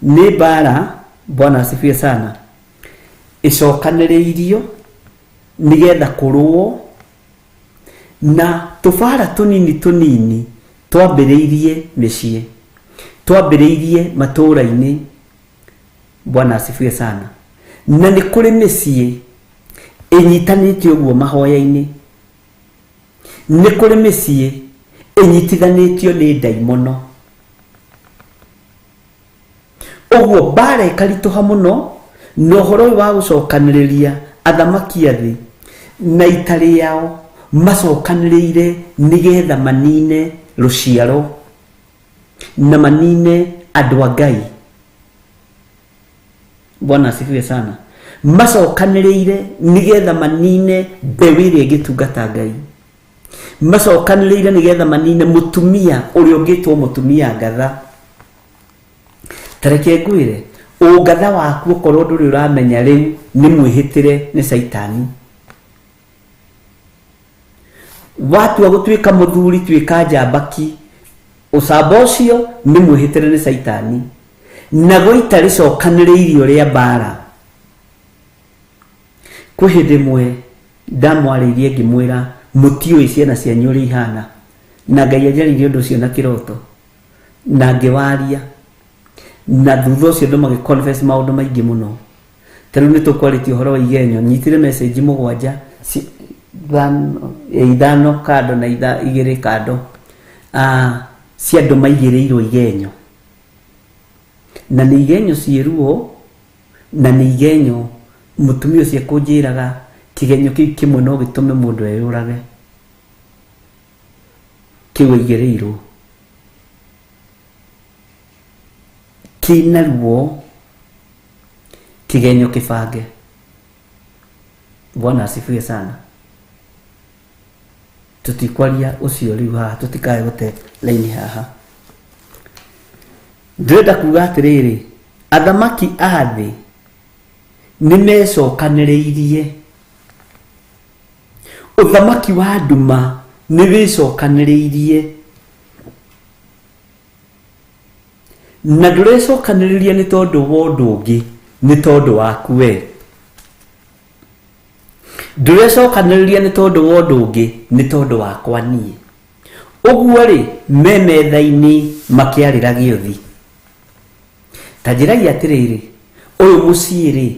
ni bara Bwana asifiwe sana icokaniriirio nigetha kurwo na tufara tunini twambiriirie micii twambiriirie matura-ini. Bwana asifiwe sana. Na ni kuri micii inyitanite uguo mahoya-ini, ni kuri micii inyitithanitio ni daimono. Uguo bara ikarituha muno no horo wa gucokaniriria athamaki athi na itari yao macokanirire nigetha manine ruciaro na manine andu a Ngai. Bwana asifiwe sana. Macokanirire nigetha manine mbeũ iria igitungata Ngai, macokanirire nigetha manine mutumia uria ungitwo mutumia ngatha. Tareke ngwire ungatha waku ukorwo nduri uramenya riu ni mwihitire ni Saitani. Watu agutwika muthuri twika njambaki ucamba ucio ni mwihitire ni Saitani na goita ricokaniriirio ria bara. Kwi hindi mwe ndamwaririe ngimwira mutioi ciana cianyu uri ihana na Ngai ajaririe undu ucio na kiroto na ngiwaria na thutha ucio ndu magiconfess maundu maingi muno. Tariu ni tukwarĩtie uhoro wa igenyo nyitire message 7 ithano kando na igĩrĩ kando cia andu maigĩrĩirwo igenyo, na nĩ igenyo ciĩruo na nĩ igenyo mutumia ucio kunjiraga kigenyo kiu kimwe no gitume mundu eyurage kiu igĩrĩirwo kinaruo kigenyo kibange. Bwana asifiwe sana. Tutikwaria ucio riu haha tutikae gute laini haha. Ndĩrenda kuga atiriri athamaki a thĩ nimecokanĩrĩirie, uthamaki wa nduma niwicokanĩrĩirie na ndũrecokanĩrĩria nĩ tondũ wa ũndũ ũngĩ, nĩ tondũ waku we. Ndũrecokanĩrĩria nĩ tondũ wa ũndũ ũngĩ, nĩ tondũ wakwa niĩ. Ũguo rĩ me metha-inĩ makĩarĩra gĩothi. Ta njĩragia atĩrĩrĩ ũyũ mũciĩ rĩ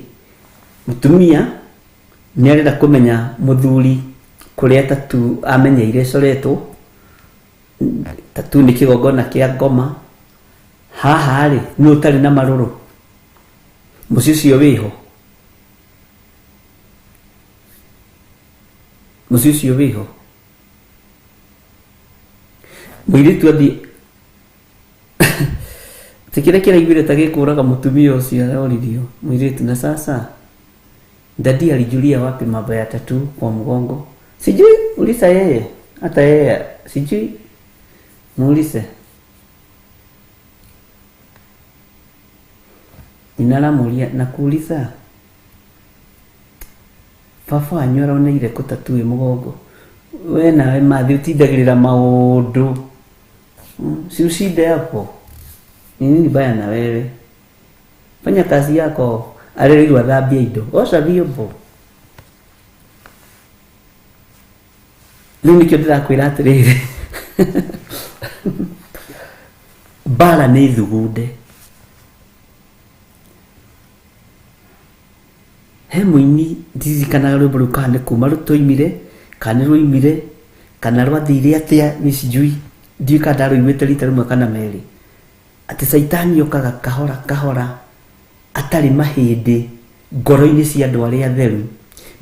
mutumia nĩ arenda kũmenya mũthuri kũrĩa tatu amenyeire coretwo. Tatu nĩ kĩgongona kĩa ngoma. Haha rĩ nĩ ũtarĩ na marũrũ, mũciĩ ũcio wĩho, mũciĩ ũcio wĩho. Mũirĩtu athi tikire kĩraiguire ta gĩkũraga mutumia ũcio aroririo mũirĩtu. Na sasa dadi alijulia wapi mambo ya tatu kwa mgongo? Sijui, ulisa yeye, hata yeye sijui, muulize. Ninalamulia na kuuliza baba wanyu araoneire ko tatu ĩ mugongo, we nawe mathi utindagĩrĩra maũndũ, si ushinde hapo. Nini baya na wewe? Fanya kazi yako. Alilizwa dhambi ido osha vyombo. Leo nikio ndĩrakwĩra atĩrĩrĩ bara nĩ thugunde. He mũini ndirikanaga rwĩmbo rũu kana kuma rũtoimire kana rũimire kana rwathire atĩa nisijui, ndiũĩ kana ndarũiguĩte rita rĩmwe kana merĩ, atĩ Saitani okaga kahora kahora atari mahĩndĩ ngoro-inĩ cia andũ arĩa atheru,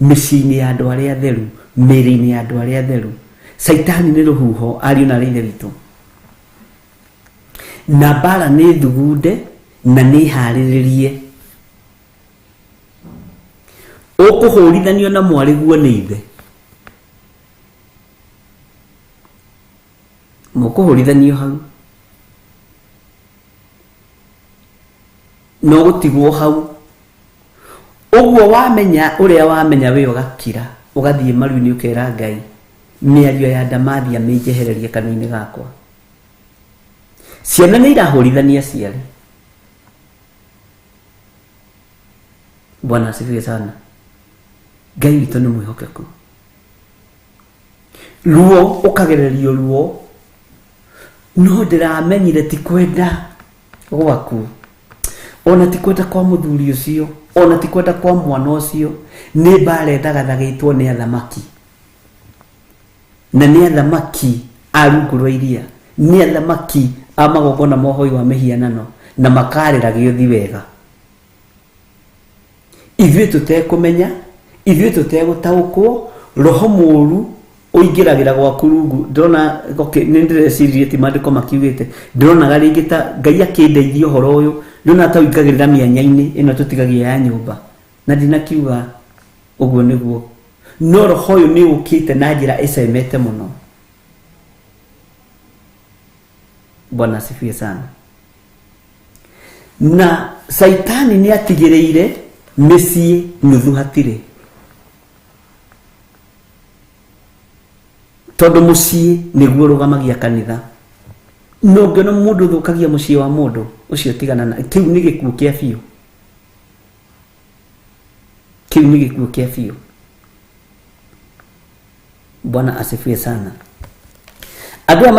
mĩciĩ-inĩ ya andũ arĩa atheru, mĩĩrĩ-inĩ ya andũ arĩa atheru. Saitani nĩ rũhuho ariũ na ithe witũ, na bara nĩ thugunde na nĩ harĩrĩrie. ukuhurithanio na mwariguo ni ithe mukuhurithanio hau no gutigwo hau uguo wamenya uria wamenya we ugakira ugathie maru-ini ukera Ngai miario ya ndamathia minjehererie kanua-ini gakwa ciana ni irahurithania ciari Bwana asifiwe sana Ngai witũ nĩ mwĩhokeku ruo ukagererio ruo no ndiramenyire ti kwenda gwaku ona ti kwenda kwa muthuri ucio ona ti kwenda kwa mwana ucio ni mbara thagathagitwo ni athamaki na ni athamaki arungurwa iria ni athamaki amagogona mohoi wa mihianano na makarira giothi wega ithuĩ tũtekumenya ithuĩ tũtegũtaũkwo roho mũru uingiragira gwaku rungu ndona nĩ ndĩreciria ti maandĩko makiugĩte ndĩronaga rĩngĩ ta Ngai akĩndeithia ũhoro ũyũ ndĩrona ta ũingagĩrĩra mĩanya-inĩ ĩno tũtigagia ya nyũmba na ndinakiuga ũguo nĩguo no roho ũyũ nĩ ũkĩte na njĩra ĩcemete mũno Bwana asifiwe sana na Saitani nĩ atigĩrĩire mĩciĩ nuthu hatirĩ tondu muciĩ nĩguo rũgamagia kanitha no ngĩona mũndũ thũkagia muciĩ wa mũndũ ucio tigana na kiu nĩ gĩkuũ kĩa biũ kiu nĩ gĩkuũ kĩa biũ Bwana asifiwe sana andũ a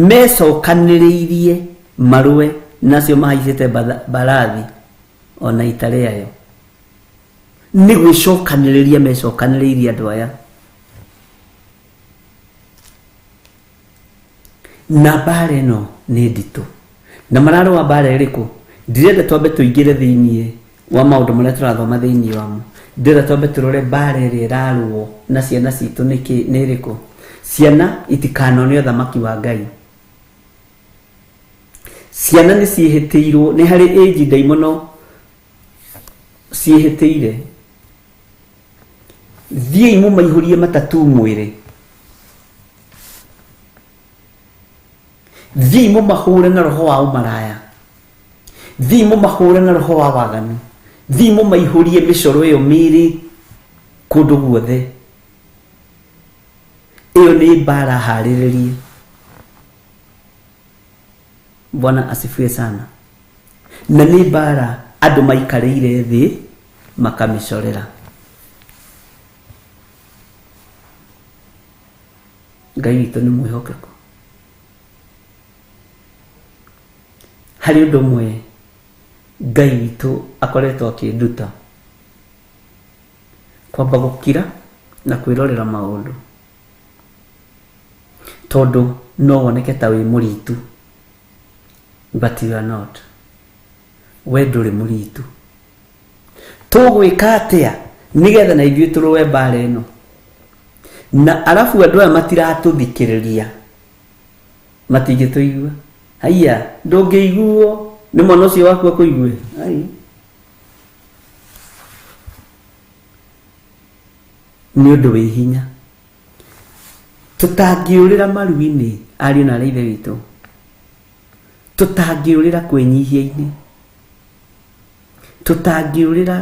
mecokanĩrĩirie marũe nacio mahaicĩte mbarathi ona itarĩ ayo ni gwicokanĩrĩria mecokanĩrĩirie andũ aya na mbara ĩno nĩ nditũ na mararũa mbara ĩrĩkũ ndirenda twambe tũingĩre thĩinĩ wa maũndũ marĩa tũrathoma thĩinĩ wamo ndirenda twambe tũrore mbara ĩrĩa ĩrarũo na ciana citũ nĩ ĩrĩkũ ciana itikanone ũthamaki wa Ngai ciana nĩ ciĩhĩtĩirwo nĩ harĩ ĩnji ndaimono ciĩhĩtĩire thiĩ mũmaihũrie matatu mwĩrĩ thiĩ mũmahũre na roho wa ũmaraya thiĩ mũmahũre na roho wa waganu thiĩ mũmaihũrie mĩcoro ĩyo mĩrĩ kũndũ guothe ĩyo nĩ mbara harĩrĩrie Bwana asifiwe sana na nĩ mbara andũ maikarĩire thĩ makamĩcorera Ngai witũ nĩ mwĩhokeku harĩ ũndũ ũmwe Ngai witũ akoretwo akĩnduta kwamba gũkira na kwĩrorera maũndũ tondũ no woneke ta wĩ mũritu but you are not we ndũrĩ mũritu tũgwĩka atĩa nĩgetha na ithuĩ tũrũe mbara ĩno na arabu andũ aya matiratũthikĩrĩria matingĩtũigua haiya ndũngĩiguo nĩ mwana ũcio waku akũigue nĩ ũndũ wĩ hinya tũtangĩũrĩra maru-inĩ ariũ na ithe witũ tũtangĩũrĩra kwĩnyihia-inĩ tũtangĩũrĩra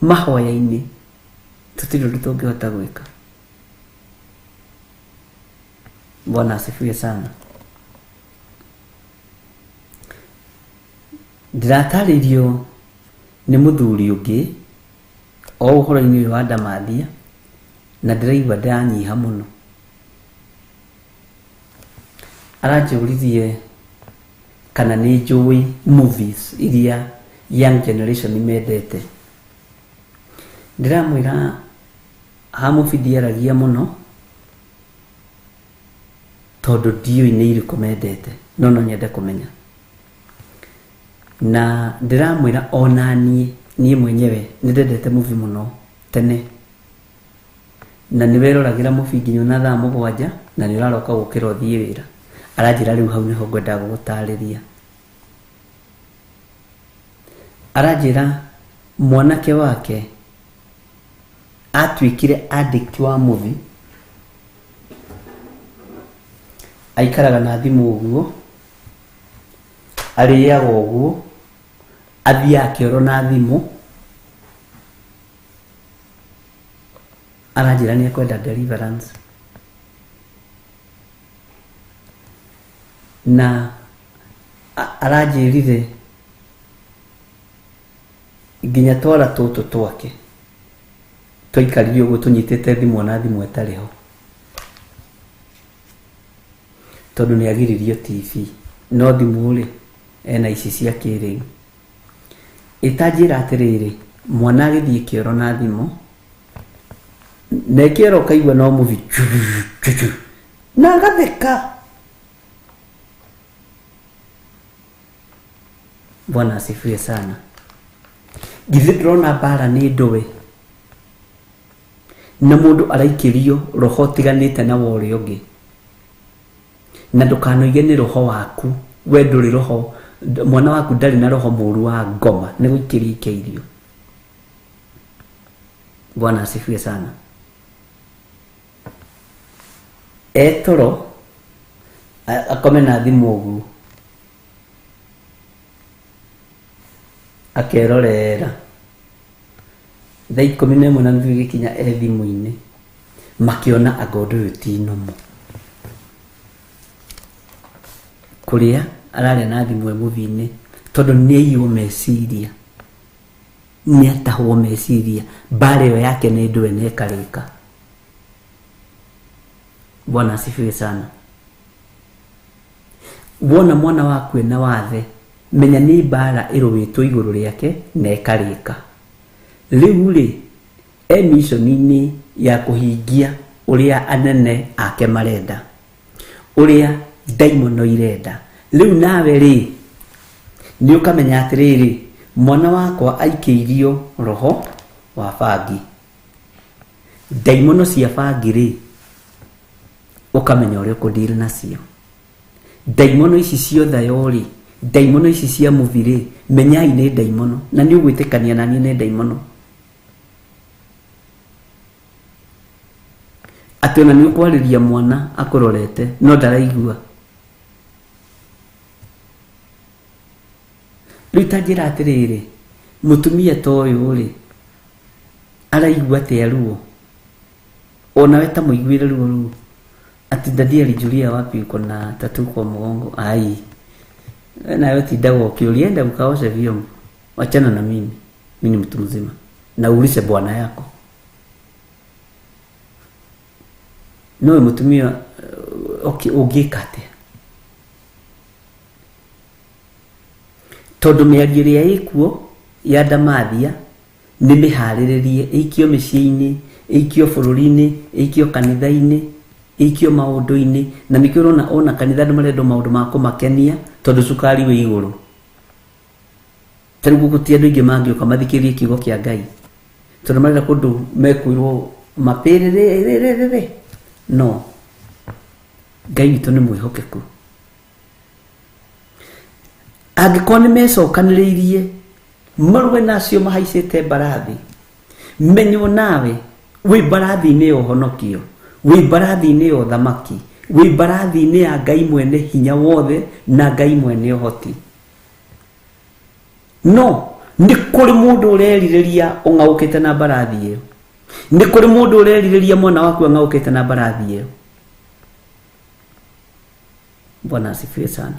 mahoya-inĩ tũtirĩ ũndũ tũngĩhota gwĩka Bwana asifiwe sana ndiratarĩrio nĩ mũthuri ũngĩ o ũhoro-inĩ ũyũ wa ndamathia na ndĩraigua ndanyiha mũno aranjũririe kana nĩ njũĩ movies iria young generation mendete ndiramwĩra hamũbithiaragia mũno tondũ ndiũĩ nĩ irĩkũ mendete no nyende kũmenya na ndiramwĩra ona niĩ mwenyewe nĩndendete movie mũno tene na nĩweroragĩra movie nginya na thaa 7 na nĩũraroka gũkĩra ũthiĩ wĩra aranjĩra rĩu hau nĩho ngwenda gũgũtarĩria aranjĩra mwanake wake atuikire addict wa muthi, aikaraga na thimu uguo, ariaga uguo, athia akioro na thimu, aranjira ni akwenda deliverance, na aranjirire nginya twara tutu twake twaikaririo uguo tunyitite thimu na thimu etariho, tondu ni agiririo TV no thimu ri ena ici cia kiriu. Itanjira atiriri mwana agithie kioro na thimu na kioro kaigua no muvi na agatheka. Bwana asifiwe sana. Githĩ ndĩrona mbara nĩ ndũwe na mũndũ araikirio roho tiganĩte na wore ũngĩ, na ndũkanoige nĩ roho waku, we ndũrĩ roho, mwana waku ndarĩ na roho mũru wa ngoma, nĩ gũikĩria ikĩirio. Bwana asifiwe sana. Etoro akome na thimu ũguo akerorera thaa 11 na nuthu igikinya thimu-inĩ makiona agondo ũyũ ti nomo, kũrĩa ararĩa na thimu muvi-inĩ tondũ nĩaiywo meciria, nĩatahwo meciria, mbara ĩyo yake nĩ ndũwe na ĩkarĩka. Bwana asifiwe sana. Wona mwana waku ena wathe, menya nĩ mbara ĩrũwĩtwo igũrũ rĩake na ĩkarĩka. Rĩu rĩ mission-inĩ ya kũhingia ũrĩa anene ake marenda, ũrĩa daimono irenda. Rĩu nawe rĩ nĩ ũkamenya atĩrĩrĩ, mwana wakwa aikĩirio roho wa bangi, daimono cia bangi rĩ ukamenya ũrĩa ũkũdeal nacio. Daimono ici ciothe yori, daimono ici cia muvi rĩ menyai nĩ daimono, na nĩ ũgwĩtĩkania na niĩ nĩ daimono. Atĩ ona nĩ ũkwarĩria mwana akũrorete no ndaraigua. Rĩu tanjĩra atĩrĩrĩ, mũtumia ta ũyũ rĩ araigua atĩa ruo? Ona we ta mũiguire ruo rũu ati dadi alijulia wapi uko na tatu kwa mgongo? Ai, na yote dawa ukiulienda ukaosha vyombo, wachana na mimi ni mtu mzima, na ulishe bwana yako. No mutumia okay ugikate tondu miagiria ikuo ya Damathia ni mihariririe ikio mĩciĩ-inĩ, ikio bũrũri-inĩ, ikio kanitha-inĩ, ikio maũndũ-inĩ, na nĩkĩo ona kanitha andũ marendwo maũndũ ma kũmakenia tondu cukari wĩ igũrũ. Tarĩu gũtirĩ andũ aingĩ mangĩũka mathikĩrĩrie kiugo kĩa Ngai tondu marenda kũndũ mekwĩrwo mapĩrĩrĩ. No, Ngai witũ nĩ mwĩhokeku. Angĩkorwo nĩ mecokanĩrĩirie marũe nacio mahaicĩte mbarathi, menywo nawe wĩ mbarathi-inĩ ya ũhonokio, wĩ mbarathi-inĩ ya ũthamaki, wĩ mbarathi-inĩ ya Ngai mwene hinya wothe na Ngai mwene ũhoti. No, nĩ kũrĩ mũndũ ũrerirĩria ũng'aũkĩte na mbarathi ĩyo. Nĩ kũrĩ mũndũ ũrerirĩria mwana waku ang'aũkĩte na mbarathi ĩyo. Bwana asifiwe sana.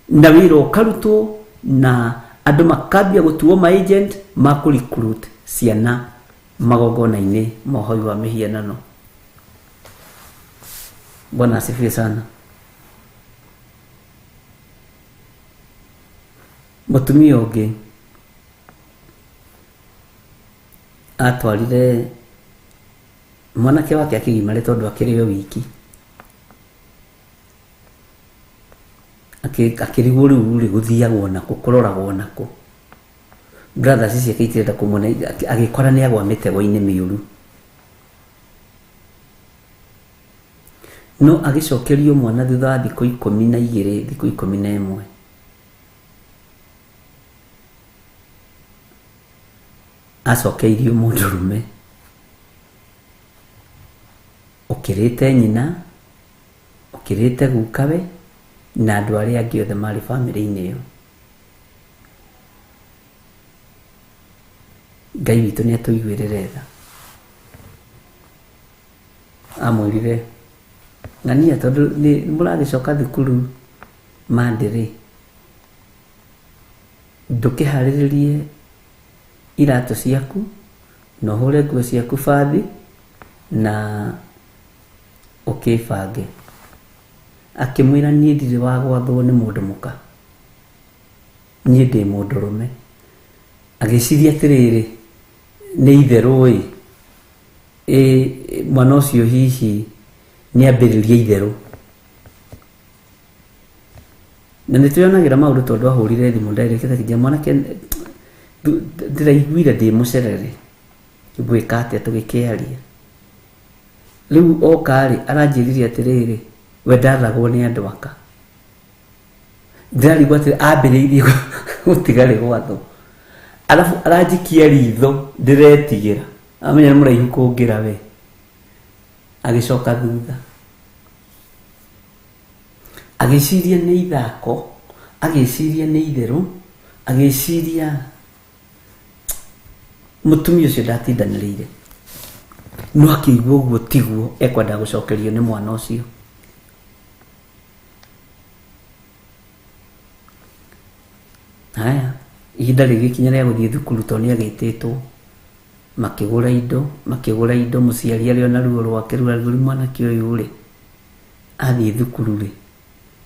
Na wĩra ũkarutwo na andũ makambia gũtuo ma agent ma kũrecruit ciana magongona-inĩ ma ũhoi wa mĩhianano. Bwana asifiwe sana. Mũtumia ũngĩ atwarire mwanake wake akĩgimare tondũ akĩrĩ o wiki, akĩrigwo rĩu rĩ gũthiagwo nako kũroragwo nako. Brothers ici akĩitirenda kũmũne, agĩkora nĩ agwa mĩtego-inĩ mĩũru. No agĩcokerio mwana thutha wa thikũ 12, thikũ 11. acokeirio mundurume ukirite nyina ukirite gukawe na andu aria angi othe mari family-ini iyo. Ngai witu ni atuiguirire tha amwirire ng'ania tondu ni muragicoka thukuru mandiri ndukiharirie iratu ciaku na uhure nguo ciaku bathi na ukibange. Akimwira nie ndiri wa gwathwo ni mundu muka, nie ndi mundurume. Agiciria atiriri ni itheru mwana ucio hihi ni ambiriria itheru na nituonagira maundu tondu ahurire thimu ndarekete kijia mwanake ndiraiguire ndi mucerere gwika atia tugikiaria. Riu okari aranjiririe atiriri we ndaragwo ni andu aka ndirarigwo atiri ambiriirie gutigari gwatho alafu aranjikia ritho ndiretigira amenya ni muraihu kungira we. Agicoka thutha agiciria ni ithako agiciria ni itheru agiciria mutumia ucio ndatindanirire no akigwo guo tiguo ekwenda gucokerio ni mwana ucio. Haya ihinda rigikinya ria guthie thukuru to ni agititwo makigura indo muciari ari ona ruo rwake ruri mwanake uyu ri athie thukuru ri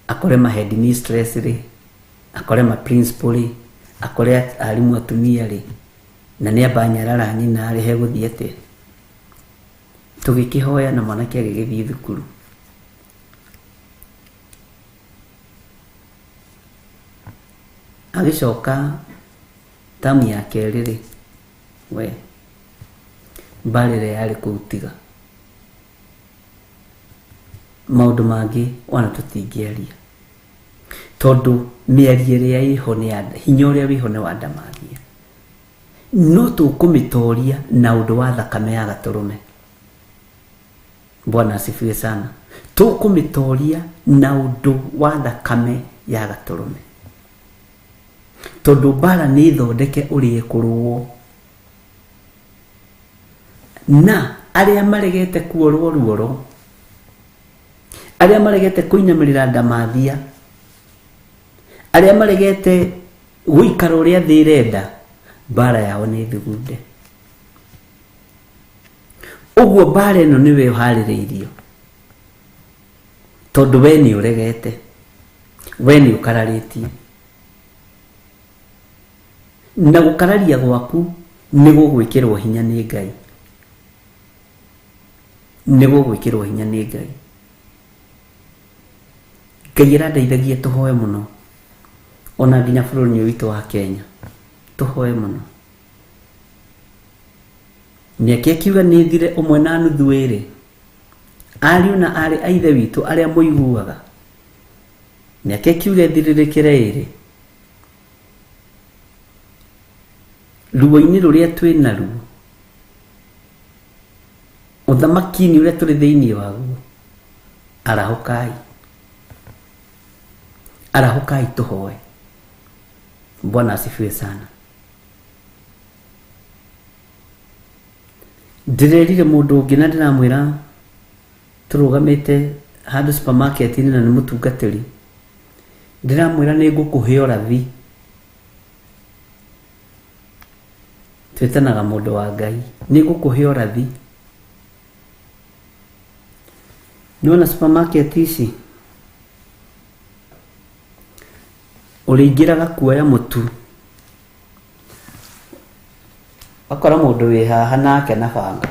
akore ma headmistress ri akore ma principal ri akore arimu atumia ri na ni abanyarara nyina ri he guthie ate tugikihoya na mwanake agigithie thukuru. Agicoka tamu ya keri ri we mbarire yari kutiga maundu mangi wana tutingiaria tondu miarie ria iho ni anda hinya uria wiho ni wa ndamathia no tukumitoria na undu wa thakame ya gaturume. Bwana asifiwe sana. Tukumitoria na undu wa thakame ya gaturume tondu bara ni thondeke urie kurwo na aria maregete kuorwo ruoro aria maregete kuinamirira ndamathia aria maregete guikara uria thi irenda bara yao ni thugunde. Uguo bara ino niwe uhaririirio tondu we ni uregete we ni ukararitie na gukararia gwaku ni gugwikirwo hinya ni Ngai ni gugwikirwo hinya ni Ngai. Ngai arandeithagia tuhoe muno ona nginya bururi witu wa Kenya tuhoe muno. Miaka kiuga ni thire umwe na nuthu iri ari na ari aithe witu aria muiguaga miaka kiuga thiririkire iri ruo-ini ruria twina ruo uthamaki-ini uria turi thiini waguo arahukai tuhoe. Bwana asifiwe sana. Ndirerire mundu ungi na ndiramwira turugamite handu supermarket-ini na ni mutungatiri ndiramwira ni ngukuhe orathi twetanaga mundu wa Ngai ni ngukuhe orathi niona supermarket ici uringiraga kuoya mutu akora mundu wi haha nake na banga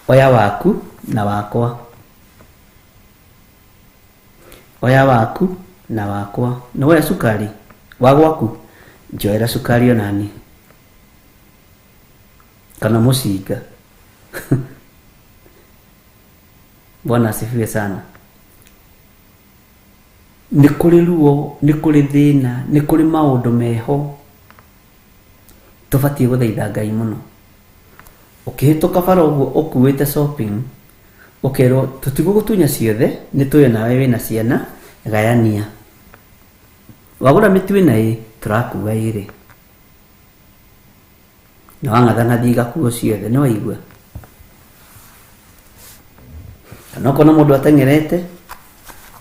oya waku na wakwa oya waku na wakwa na oya sukari wa gwaku njoera sukari onani kana mucinga. Bwana asifiwe sana. Ni kuri ruo ni kuri thina ni kuri maundu meho tubatie guthaitha Ngai muno ukihituka bara uguo ukuwite shopping ukero tutigugutunya ciothe nituyo nawe wina ciana gayania wagura mitwi nai turakuga iri na wangathana thiga kuo ciothe no igwe kana kuna mundu atengerete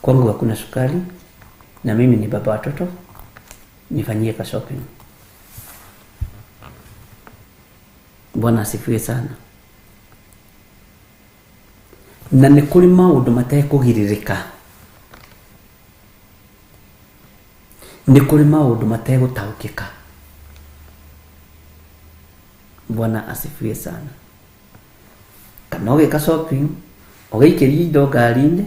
kwangu hakuna sukari na mimi ni baba watoto nifanyie ka shopping. Bwana asifiwe sana. Na nĩ kũrĩ maũndũ matekũgiririka, nĩ kũrĩ maũndũ mategũtaũkĩka. Bwana asifiwe sana. Kana ũgĩka shopping ũgĩikĩria indo ngari-inĩ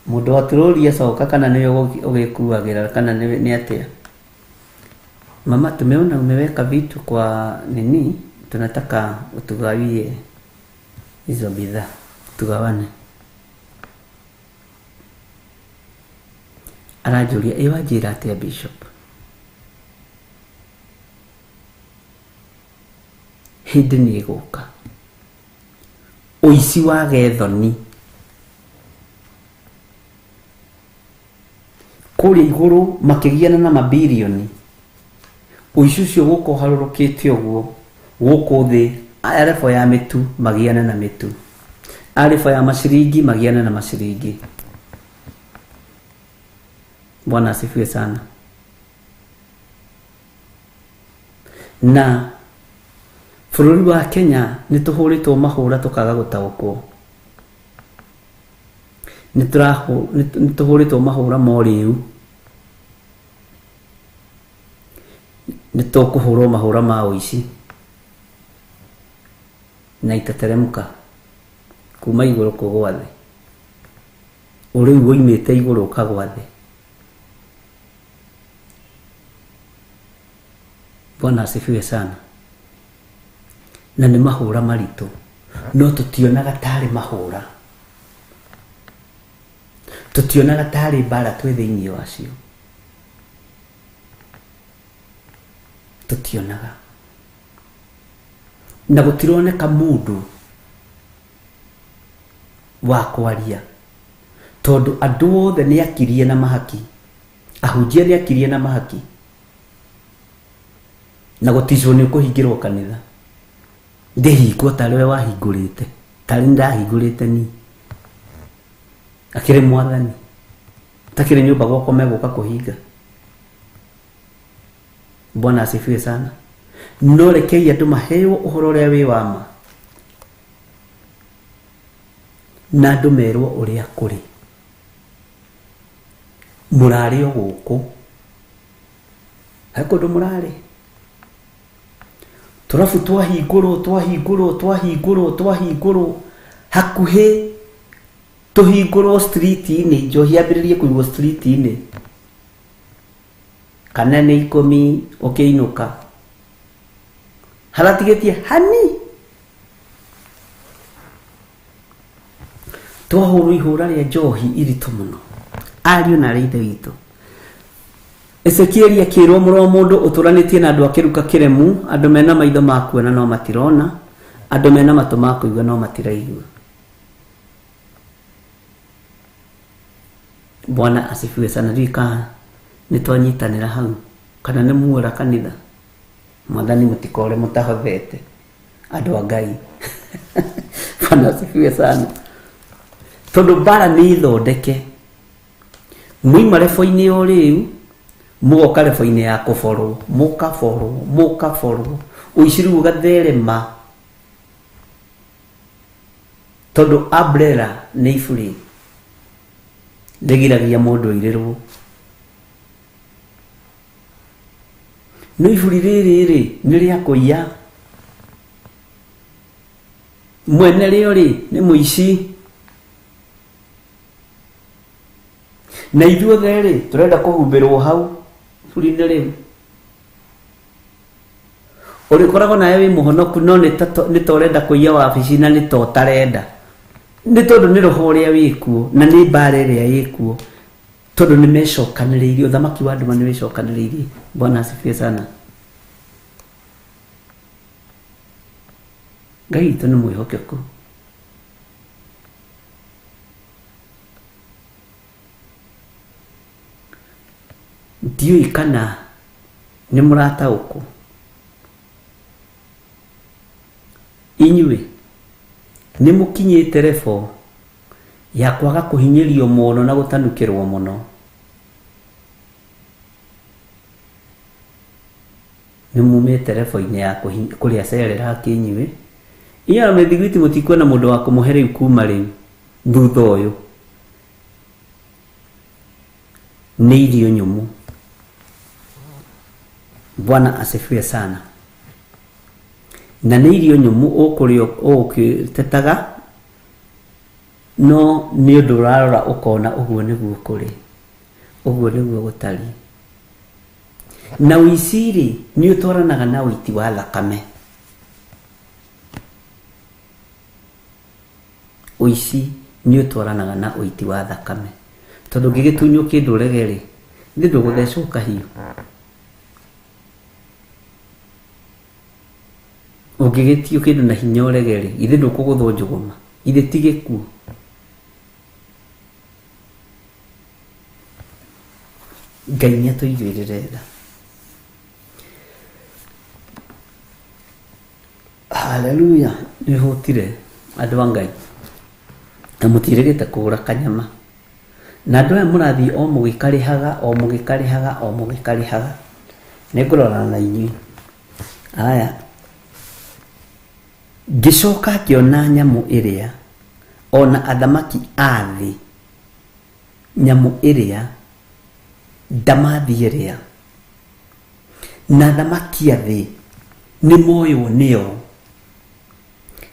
mũndũ atũrũria coka kana nĩ ũgĩkuagĩra kana nĩ atĩa. Mama, tumeona umeweka vitu kwa nini, tunataka utugawie hizo bidhaa, tugawane. Arajulia iwajira atia bishop. Hindi ni iguka uici wa gethoni kuri iguru makigiana na mabilioni. Uici ucio guko harurukite uguo guko thi arefo ya mitu magiana na mitu, arefo ya mashiringi magiana na mashiringi. Bwana asifiwe sana. Na bũrũri wa Kenya nituhuritwo mahura tukaga gutaũkwo, nituhuritwo mahura moriu, nitukuhurwo mahura ma uici na itateremuka kuma iguru kugwa thi, uriu woimite iguru ukagwa thi. Bwana asifiwe sana. Na ni mahura maritu no tutionaga tari mahura, tutionaga tari bara twi thiini wacio, tutionaga na gutironeka mundu wa kwaria tondu andu othe ni akirie na mahaki, ahunjia ni akirie na mahaki na guticwo ni kuhingirwo kanitha. Ndehingwo tariwe wahingurite, tari ndahingurite ni akire mwathani takire nyumba gwako meguka kuhinga. Bwana asifiwe sana. No rekei andu maheo uhoro uria wi wama na andu merwo uria kuri. Murari o guku hakundu murari turafu twahingurwo hakuhi tuhingurwo street-ini, njohi ambiririe kuigwo street-ini kana ni 10 ukiinuka haratigetie hani twahurwo ihura ria njohi iritu muno. Ariu na reithe witu Ezekieli akirwo muro mundu uturanitie na andu akiruka kiremu, andu mena maitho makuona no matirona, andu mena matu makuigua no matiraigua. Bwana asifiwe sana. Rika nitwanyitanira hau kana ni muora kanitha, mwathani mutikore mutahothete andu a Ngai. Bwana asifiwe sana. Tondu bara ni ithondeke mwima refo-ini o riu mugoka refo-ini ya kuborwo mukaborwo uiciru ugatherema tondu umbrella ni free ndegiragia mundu irirwo. No iburi riri ni ria kuiya, mwene rio ri ni muici, na ithuothe ri turenda kuhumbirwo hau buri-ini riu. Urikoragwo nawe wi muhonoku no ni torenda kuiya wabici na ni totarenda, ni tondu ni roho uria wikuo na ni mbara iria yikuo tondu ni mecokaniriirie, uthamaki wa nduma ni mecokaniriirie. Bwana asifiwe sana. Ngai witũ nĩ mwĩhokeku. Ndiũĩ kana nĩ mũrataũkwo. Inyuĩ nĩ mũkinyĩte level ya kwaga kũhinyĩrio mũno na gũtanukĩrwo mũno. Nĩ mumĩte level-inĩ ya kũrĩa cerera kĩnyuĩ. Inyuĩ na mĩthigwiti mũtikuona mũndũ wa kũmũhe rĩu kuma rĩu thutha ũyũ. Nĩ irio nyũmũ. Bwana asifiwe sana. Na nĩ irio nyũmũ ũkũrĩa ũkĩtetaga, no nĩ ũndũ ũrarora ũkona ũguo nĩguo kũrĩ, ũguo nĩguo gũtariĩ. Na ũici-rĩ nĩ ũtwaranaga na ũiti wa thakame. Ũici nĩ ũtwaranaga na ũiti wa thakame. Tondũ ũngĩgĩtunywo kĩndũ ũrege-rĩ, nĩ ndũgũthecwo kahiũ. Ũngĩgĩtio kĩndũ na hinya ũrege-rĩ, ithe ndũkũgũthwo njũgũma, ithe ti gĩkuũ. Ngai nĩatũiguĩrĩre tha. Haleluya, nĩ hũtire andũ a Ngai na mũtiĩrĩgĩte kũgũra kanyama. Na andũ aya mũrathiĩ o mũgĩkarĩhaga, o mũgĩkarĩhaga, o mũgĩkarĩhaga. Nĩngũrora na inyuĩ. Aya, ngĩcoka ngĩona nyamũ ĩrĩa ona athamaki a thĩ, nyamũ ĩrĩa ndamathi ĩrĩa na athamaki a thĩ nĩ moywo nĩyo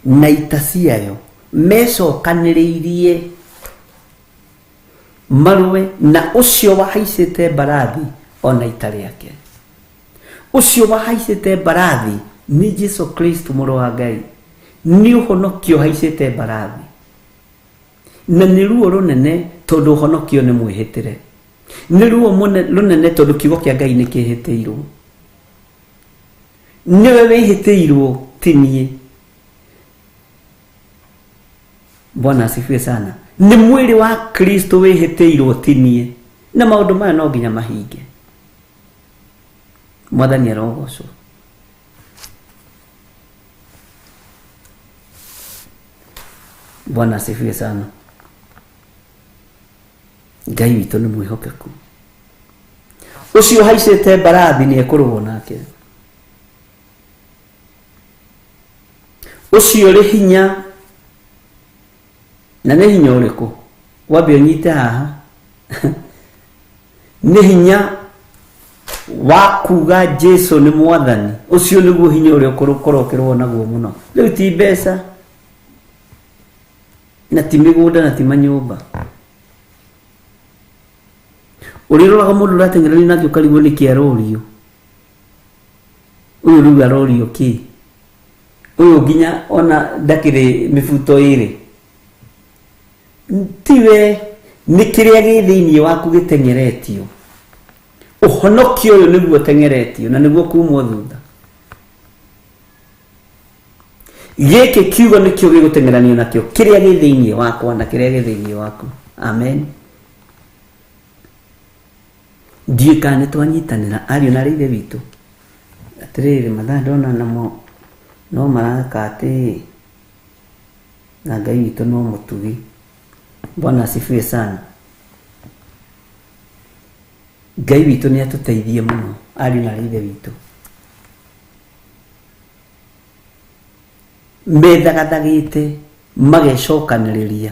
na ita ciayo mecokanĩrĩirie marũe na ũcio wahaicĩte mbarathi ona ita rĩake. Ũcio wahaicĩte mbarathi nĩ Jesu Kristo mũrũ wa Ngai. Nĩ ũhonokio haicĩte mbarathi. Na nĩ ruo rũnene tondũ ũhonokio nĩ mwĩhĩtĩre. Nĩ ruo rũnene tondũ kiugo kĩa Ngai nĩ kĩhĩtĩirwo. Nĩwe wĩhĩtĩirwo ti niĩ. Bwana asifiwe sana. Nĩ mwĩrĩ wa Kristo wĩhĩtĩirwo ti niĩ. Na maũndũ maya no nginya mahinge. Mwathani arogocwo. Bwana asifiwe sana. Ngai witũ nĩ mwĩhokeku. Ũcio haicĩte mbarathi nĩ ekũrũgwo nake. Ũcio ũrĩ hinya, na nĩ hinya ũrĩkũ? Wambe ũnyite haha. Nĩ hinya wa kuga Jesu nĩ mwathani. Ũcio nĩguo hinya ũrĩa ũkorwo ũkĩrũo naguo mũno. Rĩu ti mbeca na ti mĩgũnda na ti manyũmba. Ũrĩroraga mũndũ ũrateng'erania nake ũkarigwo nĩkĩ arorio. Ũyũ rĩu arorio kĩ? Ũyũ nginya ona ndakĩrĩ mĩbuto ĩrĩ. Tiwe nĩ kĩrĩa gĩ thĩinĩ waku gĩteng'eretio. Ũhonokio ũyũ nĩguo teng'eretio na nĩguo kumwo thutha. Gĩkĩ kiugo nĩkĩo gĩgũteng'eranio nakĩo kĩrĩa gĩ thĩinĩ wakwa na kĩrĩa gĩ thĩinĩ waku. Amen. Ndiũĩ kana nĩtwanyitanĩra ariũ na ithe witũ. Atĩrĩrĩ, mathaa ndona namo no maraka atĩ na Ngai witũ no mũtugi. Bwana asifiwe sana. Ngai witũ nĩ atũteithie mũno ariũ na ithe witũ. Methagathagĩte magecokanĩrĩria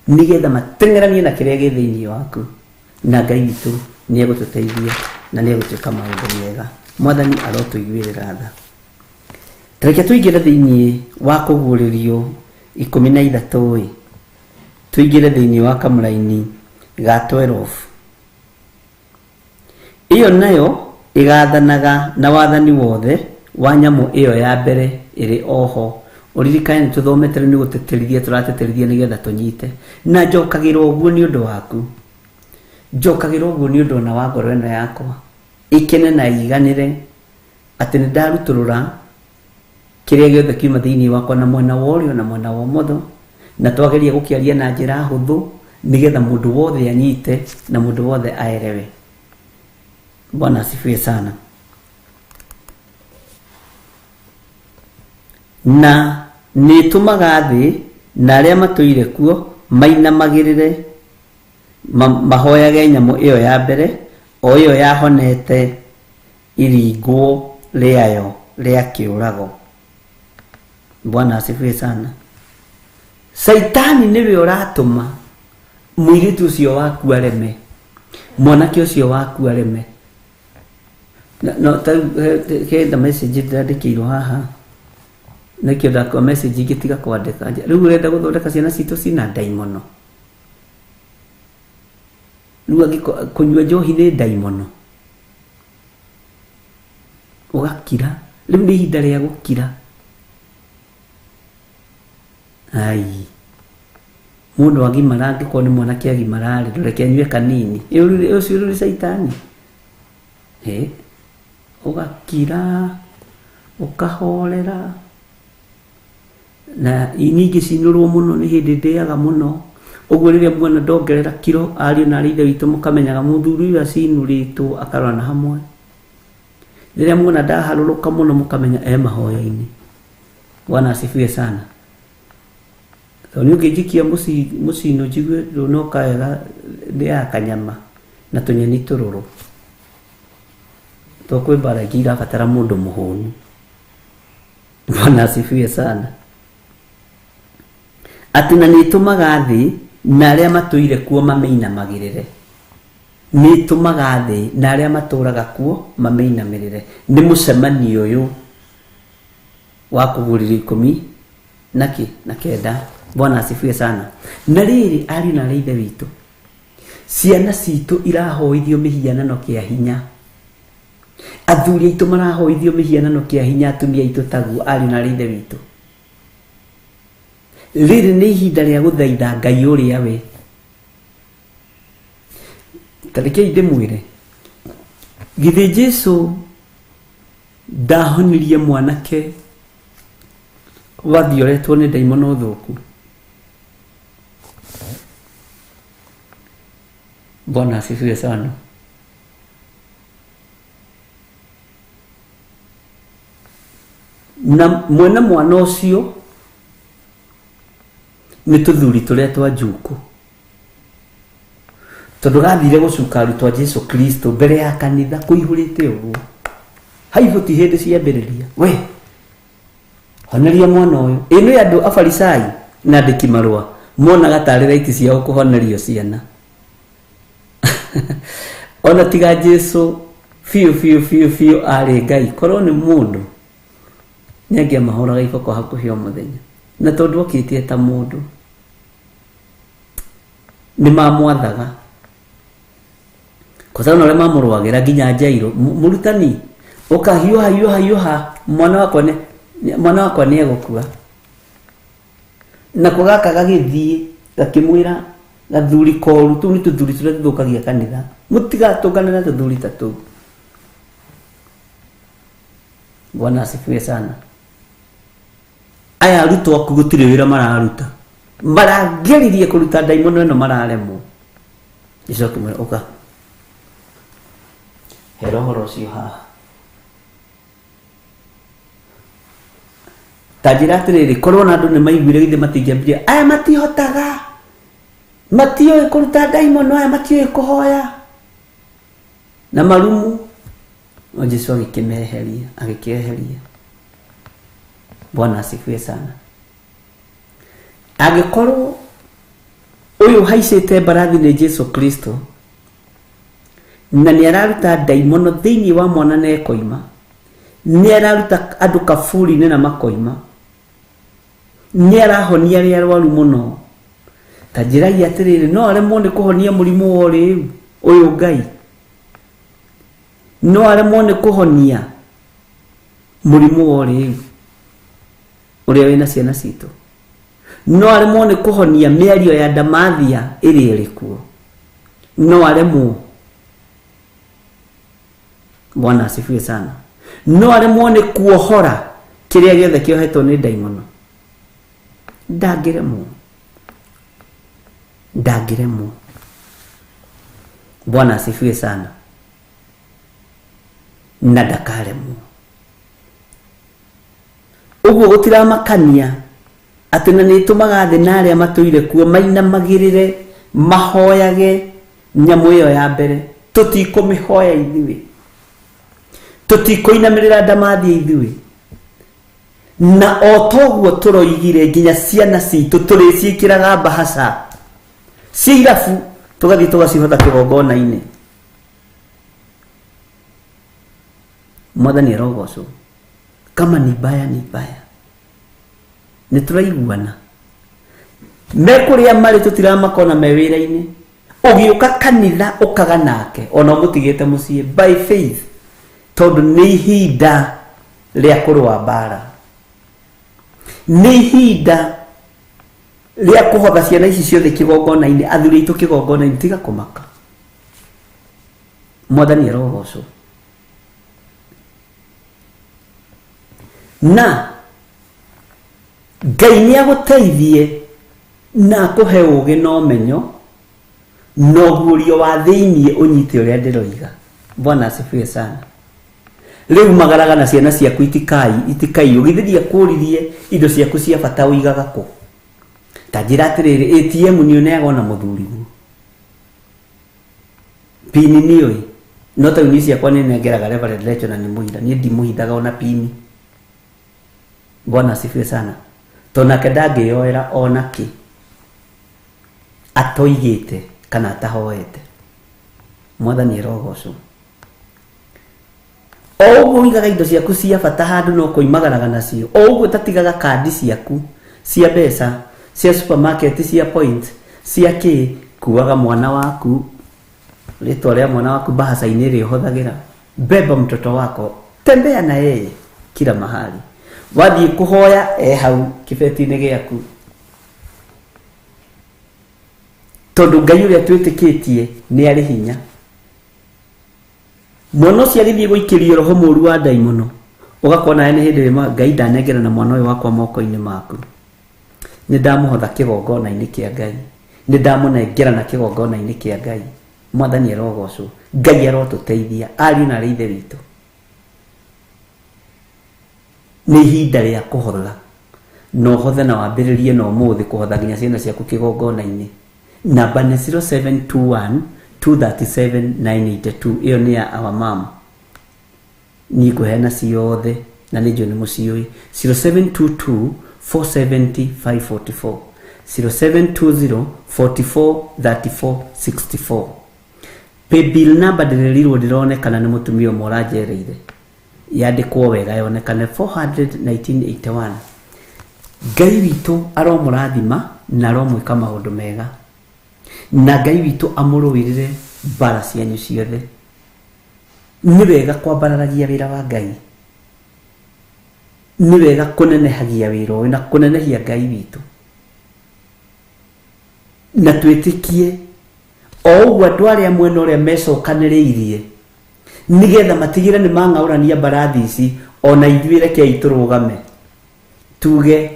nĩgetha mateng'eranie na kĩrĩa gĩ thĩinĩ waku. Na Ngai witũ nĩ egũtũteithia na nĩ egũtwĩka maũndũ mega. Mwathani arotũiguĩrĩra tha. Tareke tũingĩre thĩinĩ wa kũguũrĩrio 13 tũingĩre thĩinĩ wa kamũra-inĩ ga 12. Iyo nayo ĩgathanaga na wathani wothe wa nyamũ ĩyo ya mbere ĩrĩ oho. Ũririkane nĩ tũthomete nĩ gũteterithia tũrateterithia nĩgetha tũnyite. Na njokagĩra ũguo nĩ ũndũ waku. Njokagĩra ũguo nĩ ũndũ wa ngoro ĩno yakwa. Ikene na iganĩre atĩ nĩ ndarutũrũra kiria giothe kiuma thiini wakwa na mwena worio na mwena wa motho na twageria gukiaria na njira huthu nigetha mundu wothe anyite na mundu wothe aelewe. Bwana asifiwe sana. Na nitumaga thi na aria matuire kuo mainamagirire mahoyage nyamu iyo ya mbere o iyo yahonete iringwo riayo ria kiurago. Bwana asifiwe sana. Saitani niwe uratuma mwiritu ucio waku areme, mwanake ucio waku areme. No kenda message ndandikirwo haha nikio ndakwa message igitiga kwandika riu urenda guthondeka ciana citu cina daimono. Riu kunyua njohi ni daimono ugakira. Riu ni ihinda ria gukira. Ai mundu agimara ngiko ni mwanake agimara ri ndureke anyue kanini ucio uri Saitani. Ugakira ukahorera na iningi cinurwo muno ni hindi ndiaga muno. Uguo riria mwana ndongerera kiro ari na rithe witu mukamenyaga muthuri uyu acinuritwo akarana hamwe. Riria mwana ndaharuruka muno mukamenya mahoya-ini. Bwana asifiwe sana. So ni ukijikia musino jigwe runoka ega ndia kanyama na tunyeni tururu. Tokwe baragira fatara mundu muhunu. Bwana asifiwe sana. Atina nitumaga thi na aria matuire kuo mameinamagirire. Nitumaga thi na aria maturaga kuo mameinamirire. Ni mucemanio uyu wa kugurira 10 na kenda. Bwana asifiwe sana. Na riri ari na rithe witu ciana citu irahoithio mihianano kia hinya. Athuri aitu marahoithio mihianano kia hinya. Atumia aitu taguo ari na rithe witu. Riri ni ihinda ria guthaitha Ngai uria we. Tareke ndimwire githe Jesu ndahonirie mwanake wathioretwo ni daimono thuku. Bwana asifiwe sana. Na mwena mwana ucio ni tuthuri turia twa njuku tondu gathire gucukaru twa Jesu Kristo mbere ya kanitha kuihurite uguo haihuti hindi ciambiriria we honeria mwana uyu. Ino andu afarisai na ndiki marua mona gatari raiti ciao kuhonerio ciana. Ona tiga Jesu fiu ari Ngai korwo ni mundu nyangia mahoraga iboko hakuhi o muthenya na tondu okitie ta mundu ni mamwathaga kwa sababu nole mamurwagira nginya Jairo murutani ukahiuha mwana wakwa ni egukua na kugaka gagithie gakimwira gathuri koru tu ni tuthuri turia tuthukagia kanitha mutigatungane na tuthuri tatu. Bwana asifiwe sana. Aya aruto aku gutire wira mararuta marageririe kuruta daimono eno mararemwo. Ico kimwe uka herohoro cio haha tajira atiriri korwo na andu ni maiguire githe matingiambirie aya matihotaga matio kuruta daimono aya matio kuhoya na marumu. O Jesu agikieheria. Bwana asifiwe sana. Agikorwo uyu haicite barathi ni Jesu Kristo na ni araruta daimono thiini wa mwana na ekoima, ni araruta andu kaburi na makoima, ni arahonia ria rwaru muno. Tajirai atiriri no aremwo ni kuhonia murimu wori uyu Ngai, no aremwo ni kuhonia murimu wori uria wina ciana citu, no aremwo ni kuhonia miario ya Damathia iri irikuo, no aremwo. Bwana asifiwe sana. No aremwo ni kuohora kiria giothe kiohetwo ni daimono ndangiremwo. Bwana asifiwe sana. Na ndakaremwo. Uguo gutiramakania ati na nitumaga thi na aria matuire kuo mainamagirire mahoyage nyamu iyo ya mbere. Tutikumihoya ithuĩ, tutikuinamirira ndamathi ithuĩ, na otoguo turoigire nginya ciana citu turiciikiraga bahasha ciirafu tugathi tugacihotha kigongona-ini. Mwathani arogocwo. Kama ni baya ni baya, nituraiguana mekuria mari tutiramakona me wira-ini. Ugiuka kanitha ukaga nake ona mutigite mucie by faith, tondu ni ihinda ria kurwa bara, ni ihinda ria kuhotha ciana ici ciothe kigongona-ini, athuri itu kigongona-ini, tiga kumaka. Mwathani arogocwo. Na Ngai niaguteithie na kuhe ugi na umenyo no gurio wa thiini unyite uria ndiroiga. Bwana asifiwe sana. Riu magaraga na ciana ciaku itikai ugithiria kuririe indo ciaku cia bata uigaga ku. Ta njira atiriri ATM ni uneaga na muthurigu. Pini ni oi. No ta unisi yakwa ni negeraga Reverend Lecho na ni muhitha. Ni ndi muhithaga ona pini. Bwana asifiwe sana. Tona kedage yoera onaki atoigite kana atahoete. Mwathani arogocwo. Oguo igaga indo ciaku cia bata handu no kuimagaraga nacio. Oguo tatigaga kandi ciaku cia mbeca cia supermarket cia point cia ki kuaga mwana waku ritwa ria mwana waku bahasha-ini ri hothagira. Beba mtoto wako, tembea na yeye kila mahali. Wathi kuhoya hau kibeti-ini giaku. Tondu Ngai uria twitikitie ni ari hinya. Mwana ucio agithie guikirio roho muru wa daimono, ugakona ni hindi ma Ngai ndanengera na mwana uyu wakwa moko-ini maku. Ni ndamuhotha kigongona-ini kia Ngai, ni ndamunengera na kigongona-ini kia Ngai. Mwathani arogocwo. Ngai arotuteithia ari na rithe witu. Ni ihinda ria kuhotha no hothe na wambiririe no muthi kuhotha nginya ciana ciaku kigongona-ini. Namba ni 0721 237 982. Iyo ni ya our mom. Ni kuhena ciothe na ni joni mucioi. 0722 470 544 0720 44 34 64. Paybill number ndirirwo ndironekana ni mutumia morajereire yandikwo wega yonekane 41981. Ngai witu aromurathima na aromwika maundu mega, na Ngai witu amuruirire bara cianyu ciothe. Ni wega kwambararagia wira wa Ngai, ni wega kunenehagia wira uyu na kunenehia Ngai witu, na twitikie o andu aria mwena uria mecokaniriirie nigetha matigire ni mangaurania mbarathi ici ona ithuĩ reke iturugame tuge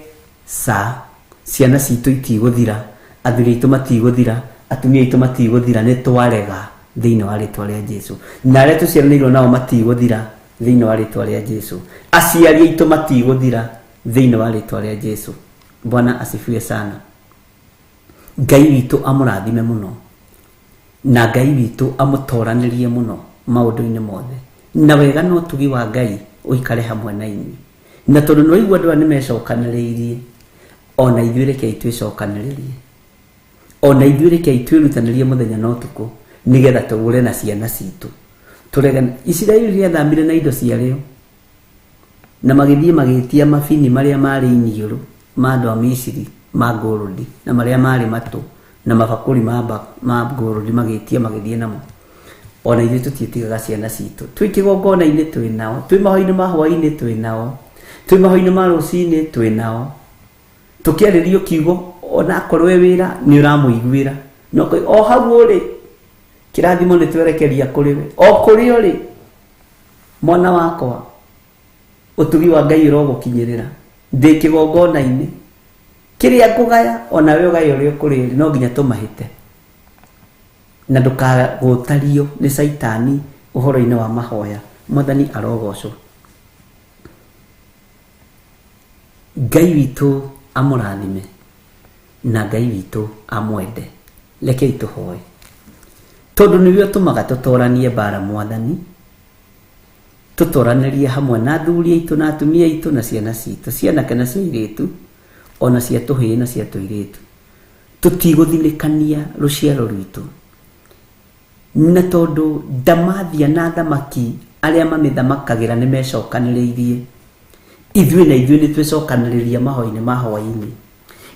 sa ciana citu itiguthira, athuri itu matiguthira, atumia itu matiguthira, ni twarega thiini wa ritwa ria Jesu. Na aria tuciaranirwo nao matiguthira thiini wa ritwa ria Jesu. Aciari itu matiguthira thiini wa ritwa ria Jesu. Bwana asifiwe sana. Ngai witu amurathime muno, na Ngai witu amutoranirie muno maundu-ini mothe, na wega no tugi wa Ngai uikare hamwe na inyi. Na tondu no igua andu ni mecokaniriirie, ona ithuĩ reke itwicokaniririe, ona ithuĩ reke itwirutanirie muthenya na utuku nigetha tugure na ciana citu. Turega Isiraeli ria thamire na indo ciario na magithie magitia mabini maria mari iniuru ma andu a Misiri ma ngurudi na maria mari matu na mabakuri ma ngurudi magitia magithie namo. Ona ithuĩ tutietigaga ciana citu twi kigongona-ini twi nao, twi mahoini ma hwaini twi nao, twi mahoini ma rucini twi nao, tukiaririo kiugo ona akorwe wira ni uramuiguira no o hau uri kirathimo ni twerekeria kuriwe o kuri uri mwana wakwa utugi wa Ngai urogukinyirira ndi kigongona-ini kiria kugaya ona we ugaya uri kuriri no nginya tumahite na ndukagutario ni saitani uhoro-ini wa mahoya. Mwathani arogocwo. Ngai witu amurathime na Ngai witu amwende. Rekei tuhoe tondu niwe tumaga tutoranie bara Mwathani, tutoranirie hamwe na athuri aitu na atumia aitu na ciana citu, cianake na ciairitu, ona cia tuhii na cia tuiritu. Tutiguthinikania ruciaro rwitu na tondu ndamathia na thamaki aria mamithamakagira ni mecokaniriirie. Ithuĩ na ithuĩ nĩ twecokanĩrĩria mahoya-inĩ ma hwaĩ-inĩ,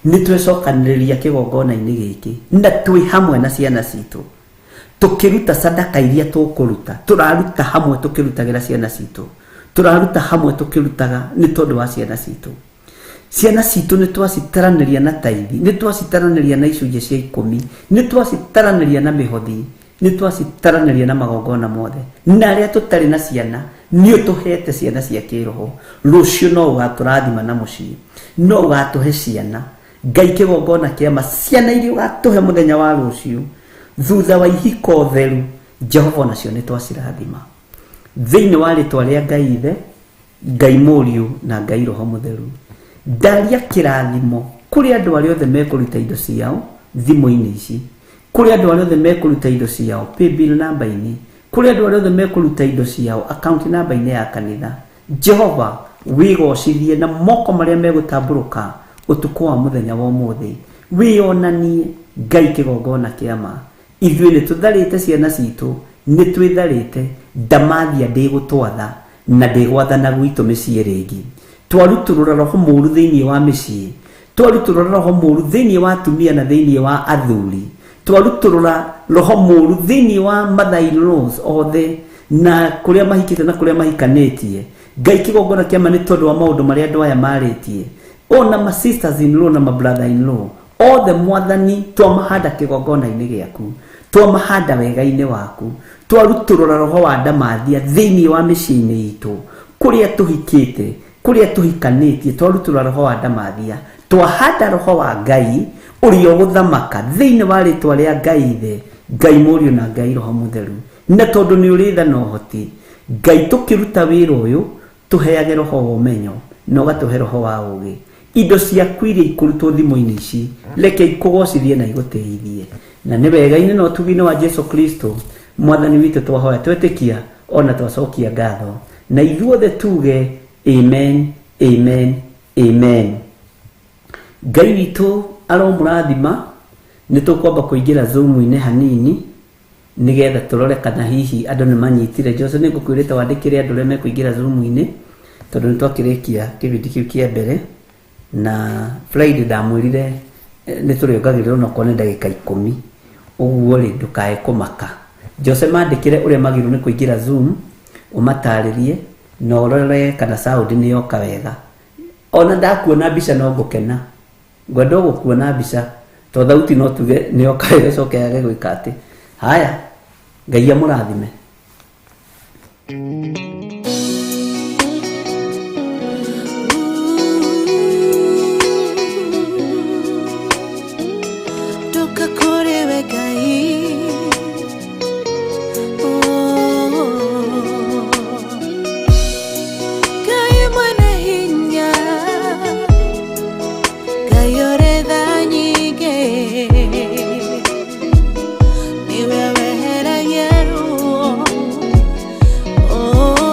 nĩ twecokanĩrĩria kĩgongona-inĩ gĩkĩ na twĩ hamwe na ciana citũ tukiruta sadaka iria tukuruta. Turaruta hamwe tukirutagira ciana citũ, turaruta hamwe tukirutaga ni tondu wa ciana citũ. Ciana citũ nĩ twacitaranĩria na taithi, nĩ twacitaranĩria na icunjĩ cia 10, nĩ twacitaranĩria na mĩhothi, nĩ twacitaranĩria na magongona mothe. Na arĩa tũtarĩ na ciana nĩ ũtũhete ciana cia kĩroho. Rũciũ no ũgatũrathima na mũciĩ, no ũgatũhe ciana. Ngai kĩgongona kĩama ciana iria ũgatũhe mũthenya wa rũciũ thutha wa ihiko theru, Jehova nacio nĩ twacirathima thĩinĩ wa rĩtwa rĩa Ngai Ithe, Ngai Mũriũ na Ngai Roho Mũtheru. Ndaria kĩrathimo kũrĩ andũ arĩa othe mekũruta indo ciao thimũ-inĩ ici, kũrĩ andũ arĩa othe mekũruta indo ciao paybill namba-inĩ, kũrĩ andũ arĩa othe mekũruta indo ciao account namba-inĩ ya kanitha. Jehova wĩgocithie na moko marĩa megũtambũrũka ũtukũ wa mũthenya wa ũmũthĩ. Wĩonanie Ngai kĩgongona kĩama. Ithuĩ nĩ tũtharĩte ciana citũ, nĩ twĩtharĩte. Ndamathia ndĩgũtwatha na ndĩgwathana gwitũ mĩciĩ rĩngĩ. Twarutũrũra roho mũũru thĩinĩ wa mĩciĩ, twarutũrũra roho mũũru thĩinĩ wa atumia na thĩinĩ wa athuri, twarutũrũra roho mũũru thĩinĩ wa mother-in-laws othe na kũrĩa mahikĩte na kũrĩa mahikanĩtie. Ngai kĩgongona kĩama nĩ tondũ wa maũndũ marĩa andũ aya marĩtie, ona ma sisters-in-law na ma brother-in-law othe Mwathani twamahanda kĩgongona-inĩ gĩaku, twamahanda wega-inĩ waku. Twarutũrũra roho wa ndamathia thĩinĩ wa mĩciĩ-inĩ itũ, kũrĩa tũhikĩte, kũrĩa tũhikanĩtie, twarutũrũra roho wa ndamathia. Twahanda roho wa Ngai ũrĩa ũgũthamaka thĩinĩ wa rĩtwa rĩa Ngai Ithe, Ngai Mũriũ na Ngai Roho Mũtheru. Na tondũ nĩ ũrĩ tha na ũhoti, Ngai tũkĩruta wĩra ũyũ tũheage roho wa ũmenyo na ũgatũhe roho wa ũũgĩ. Indo ciaku iria ikũrutwo thimũ-inĩ ici reke ikũgocithie na igũteithie. Na nĩ wega-inĩ na ũtugi-inĩ wa Jesu Kristo Mwathani witũ twahoya twetĩkia ona twacokia ngatho. Na ithuothe tuge amen, amen, amen. Ngai witũ aromũrathima. Nĩ tũkwamba kũingĩra Zoom-inĩ hanini nigetha tũrore kana hihi andũ nĩ manyitire. Jose nĩ ngũkwĩrĩte wandĩkĩre andũ arĩa mekũingĩra Zoom-inĩ tondũ nĩ twakĩrĩkia kĩbindi kĩu kĩa mbere. Na Friday ndamwĩrire nĩ tũrĩongagĩrĩra onakorwo nĩ ndagĩka 10. Ũguo rĩ ndũkae kũmaka. Jose mandĩkĩre ũrĩa magĩrĩirwo nĩ kũingĩra Zoom, ũmatarĩrie na ũrore kana sound nĩ yoka wega. Ona ndakuona mbica no ngũkena, ngwenda gũkuona mbica to thauti no tuge nĩ yoka wega coke yage gwĩka atĩ. Haya, Ngai amũrathime. Oh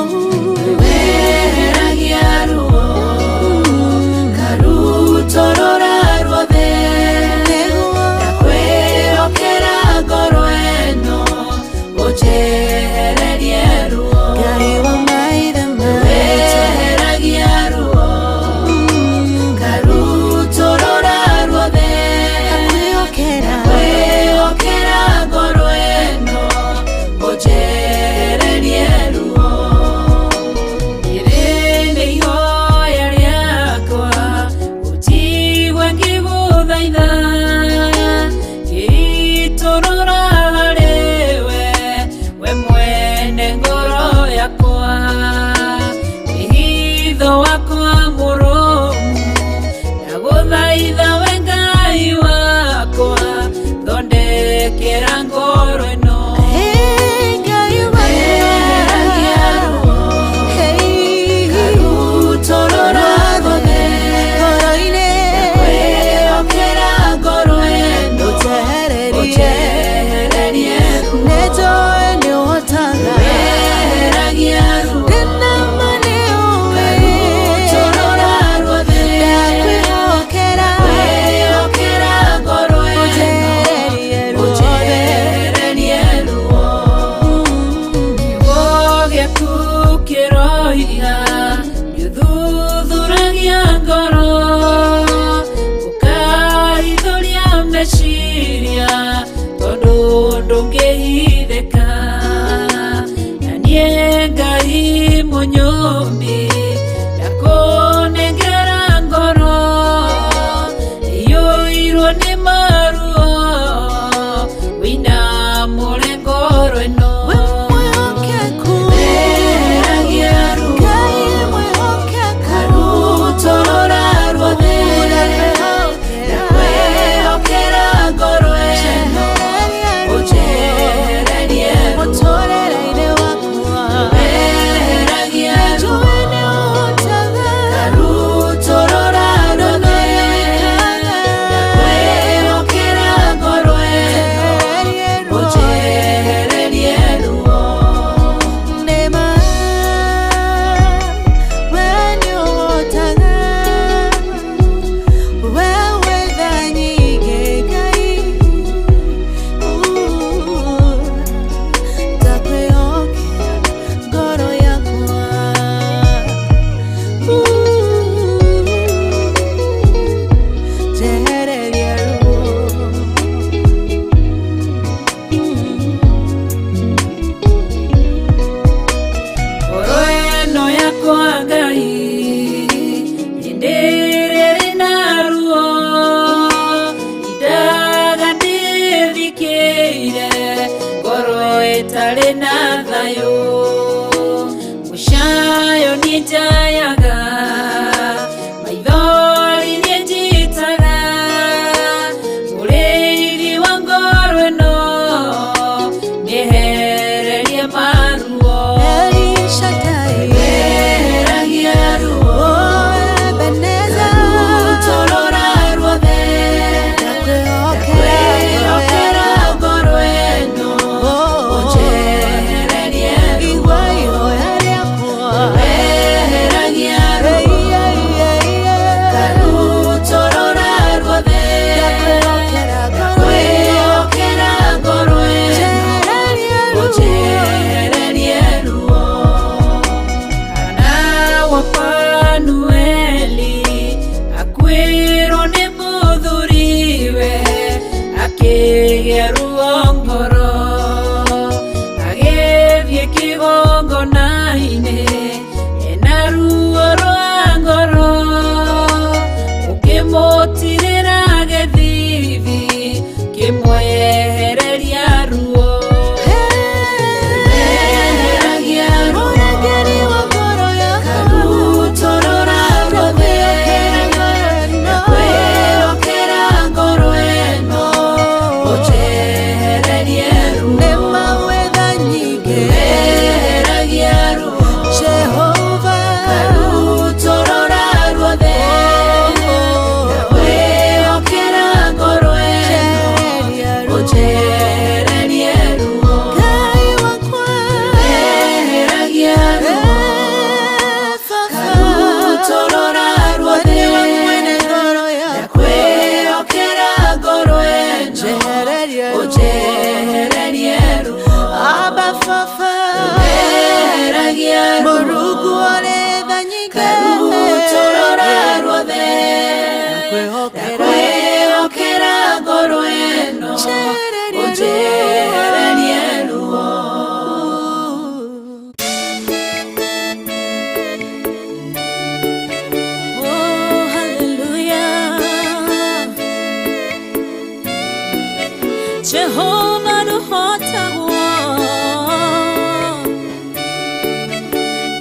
Jehovah no hota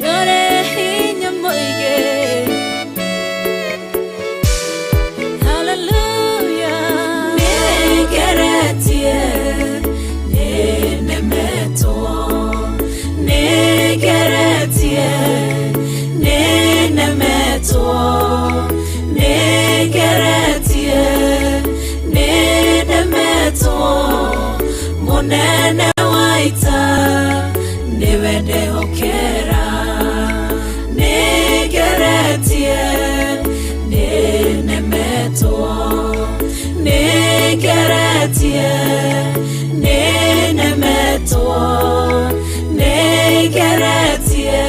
yore hinya moige. Hallelujah. Negeretie negeretie nenemeto negeretie nenemeto munene waita niwende hokera negeretie nenemeto negeretie nenemeto negeretie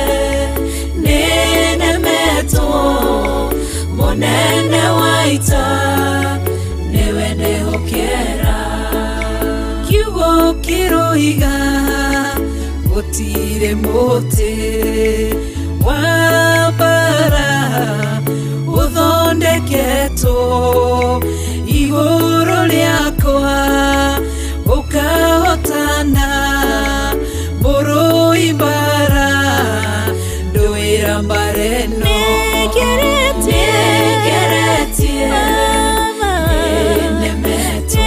nenemeto munene waita niwende hokera kiugo kiroiga gutire muti wabara uthondeketo iguru riakwa ukahotana buru ibara nduira mbareno negeretie nenemeto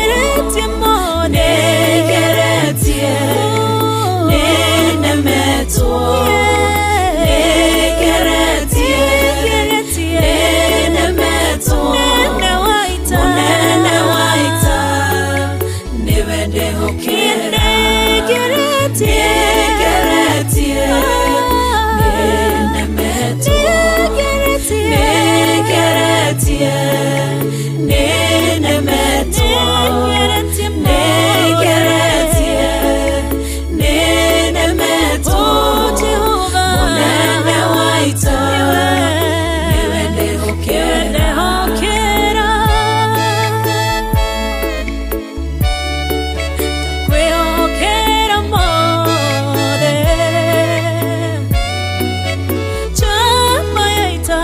negeretie nenemeto negeretie nenemeto munene waita niwende hokera negeretie nenemeto negeretie nenemeto negeretie nenemeto munene waita niwende hokera kwehokera mothe chama yaita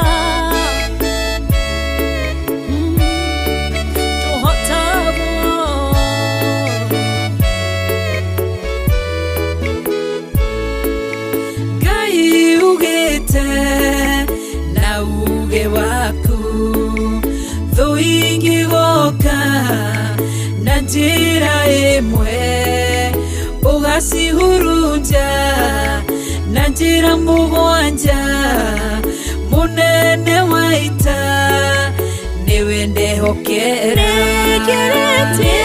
Gai ugete na uge waku thuingi goka na njira imwe ugacihurunja na njira mugwanja munene waita niwende hokera negeretie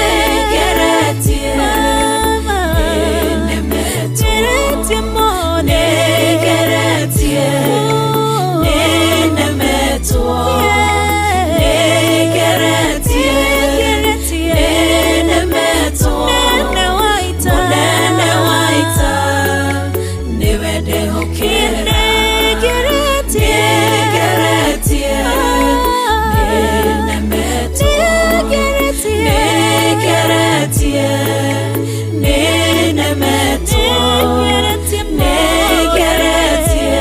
nenemeto negeretie nenemeto negeretie nenemeto munene waita niwende hokera negeretie nenemeto negeretie nenemeto negeretie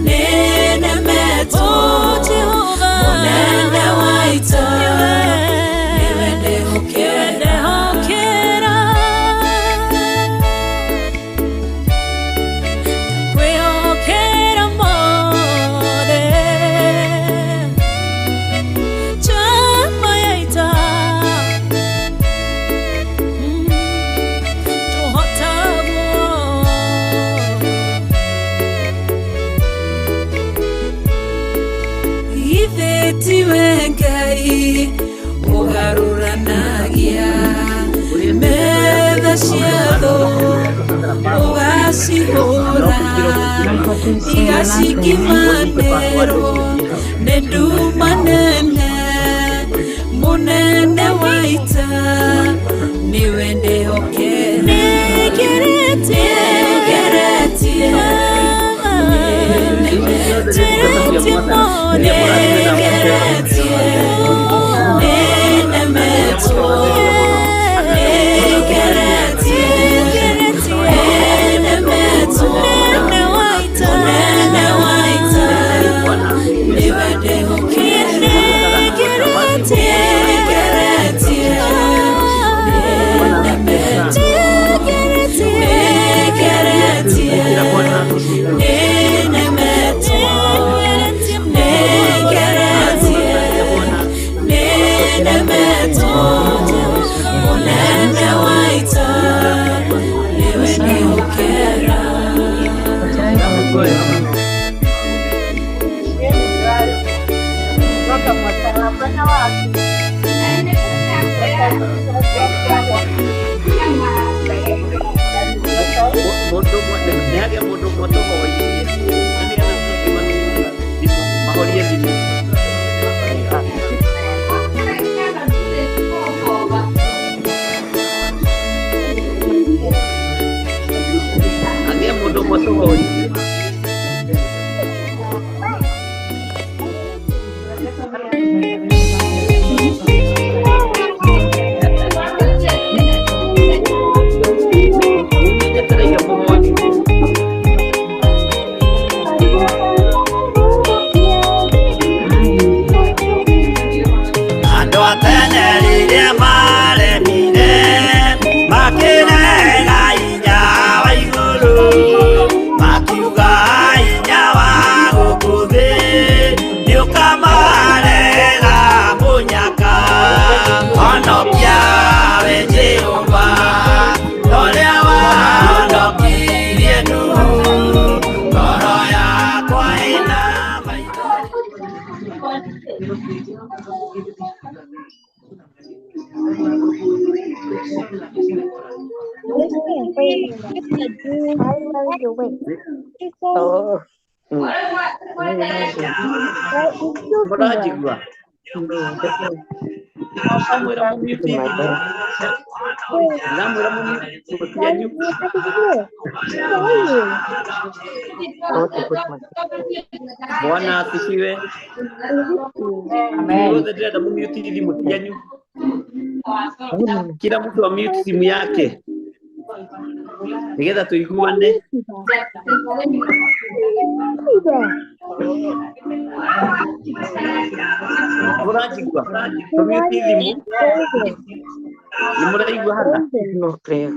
nenemeto munene waita niwende hokera kwehokera mothe chama yaita ithetiwe Ngai ugaruranagia metha ciatho ugacihũra igacikimanĩrwo nĩ nduma nene munene waita niwende hokera negeretie nenemeto nenemeto Bwana asifiwe. Amen. Kila mtu amute simu yake. Nigetha tuiguane. Murajigwa. Tumute simu. Nimuraigwa hata. No creo.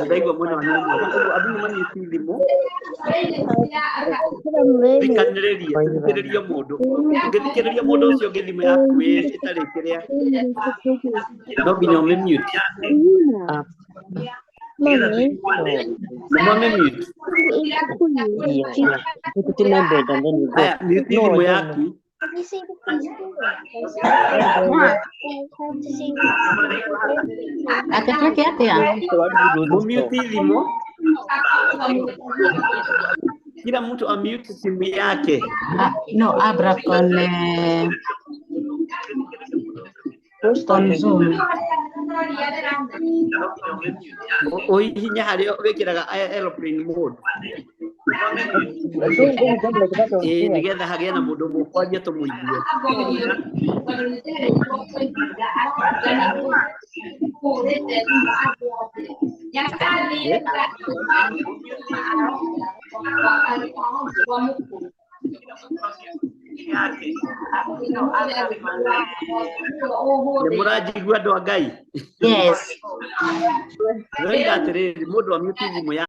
Ndaigua mwena wa nyambo abini mani thimo thikanireria mundu ngithikiriria mundu ucio ngithimo yaku itari kiria no nginya ume mute mami mute thimo yaku Atake atia mute thimo. Kila mtu amute simu yake. No, abra con Zoom. Hinya hario wekiraga airplane mode. Nigetha hagia na mundu mukwaria tumuigue. Nimurajigua andu a Ngai. Yes. Ndoiga atiriri mundu amute thimu ya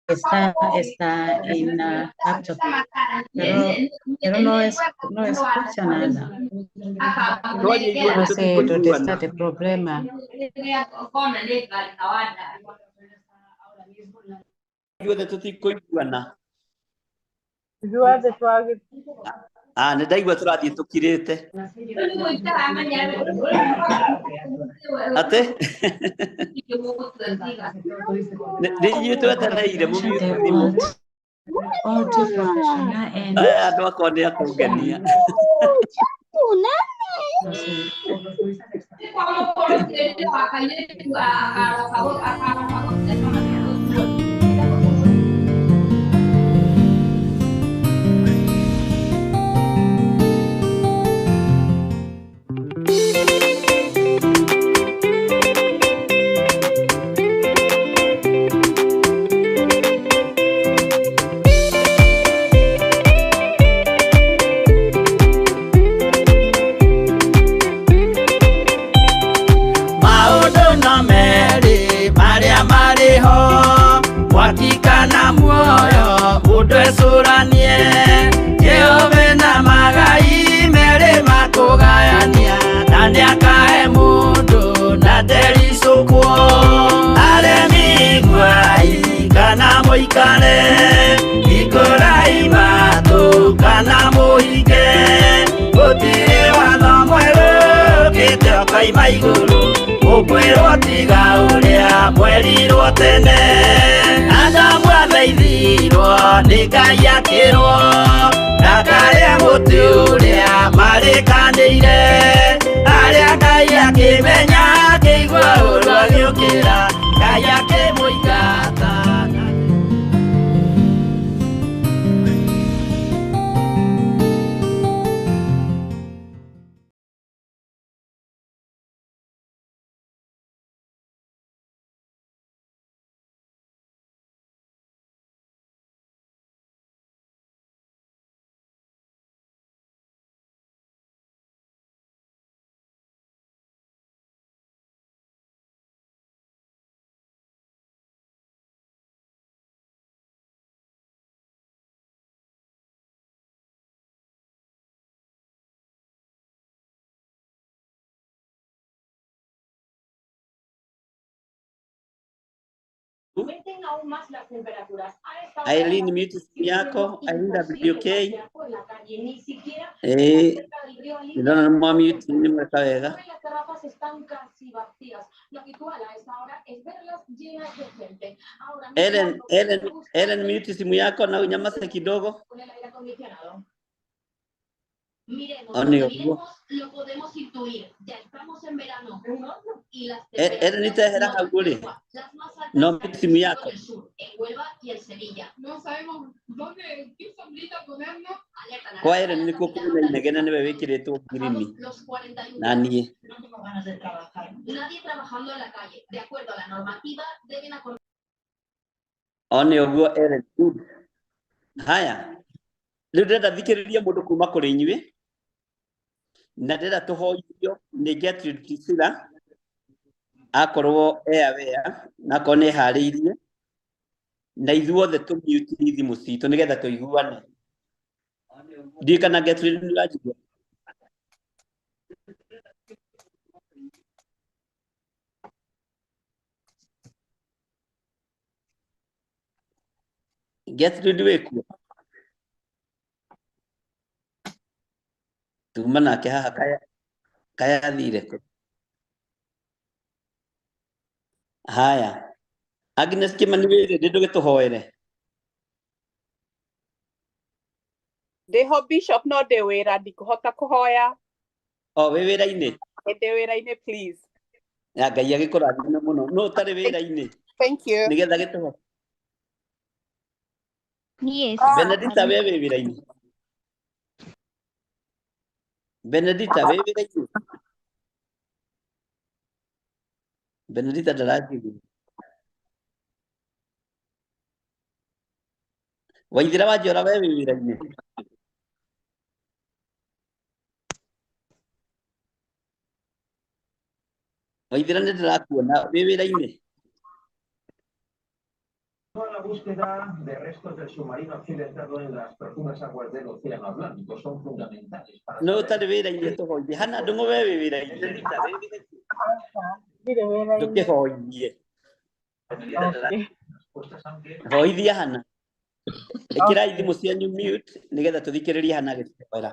Está en laptop, pero no escucha nada. No sé dónde está el problema. Ndaigua turathie tukirite ate ni twetereire mumiu andu akwa ni akungenia mũikare ikũraima kana mũhinge gũtirĩ watho mwerũ ũkĩte ũkaima igũrũ ũkwĩrwo tiga ũrĩa mwerirwo tene Adamu athaithirwo nĩ Ngai akĩrwo ndakarĩe mũtĩ ũrĩa marĩkanĩire arĩa Ngai akĩmenya akĩigua ũru agĩũkĩra Ngai akĩmũingata Aumenten aún más las temperaturas. Aileen, mute yako, Aileen WK. No mute, ni mweka wega. Las terrazas están casi vacías. Lo habitual a esta hora es verlas llenas de gente. Ellen, mute simu yako na unyamaze kidogo. Con el aire acondicionado. Miremos, lo podemos intuir. Ya estamos en verano. Y las temperaturas no simu yako. el sur, en Huelva y en Sevilla. No sabemos dónde, qué sombrita ponernos. Kwa Ellen niko kuna inegena niwe wekire tu green. Los 41. Nani? No tengo ganas de trabajar. Nadie trabajando en la calle. De acuerdo a la normativa, deben acordar. One oguo Ellen. Haya. Rĩu ndĩrenda thikĩrĩria mũndũ kuma kũrĩ inyuĩ na ndĩrenda tũhoithio nĩ Gertrude Kisila akorwo aware na akorwo nĩ eharĩirie na ithuothe tũmute thimũ citũ nĩgetha tũiguane. Ndiũĩ kana Gertrude nĩ ũranjigua? Gertrude wĩkuo? Tuma nake haha kaya thire kũ. Haya. Agnes Kimani wĩrĩ ndũgĩtũhoere. Ndeho Bishop no ndĩ wĩra ndikũhota kũhoya. Wĩ wĩra-inĩ? Ndĩ wĩra-inĩ please. Ya Ngai agĩkũrathime mũno. No ũtarĩ wĩra-inĩ? Thank you. Nĩgetha gĩtũho. Yes. Benedicta wĩ wĩra-inĩ? Benedicta wĩ wĩra-inĩ? Benedicta ndaranjigua. Waithĩra Wanjora wĩ wĩra-inĩ? Waithĩra nĩ ndĩrakuona wĩ wĩra-inĩ? La búsqueda de restos del submarino accidentado en las profundas aguas del Océano Atlántico son fundamentales para... No ũtarĩ wĩra-inĩ tũhoithie. Hana ndũng'ũ we wĩ wĩra-inĩ? Tũkĩhoithie. Hoithia Hana. Ĩkĩrai thimũ cianyu mute nĩgetha tũthikĩrĩrie Hana agĩtũhoera.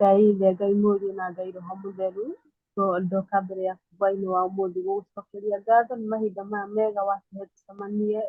Ngai mũriũ na Ngai Roho Mũtheru ndoka mbere ya Ngai wa ũmũthĩ gũgũcokeria ngatho nĩ mahinda maya mega watũhe tũcemanie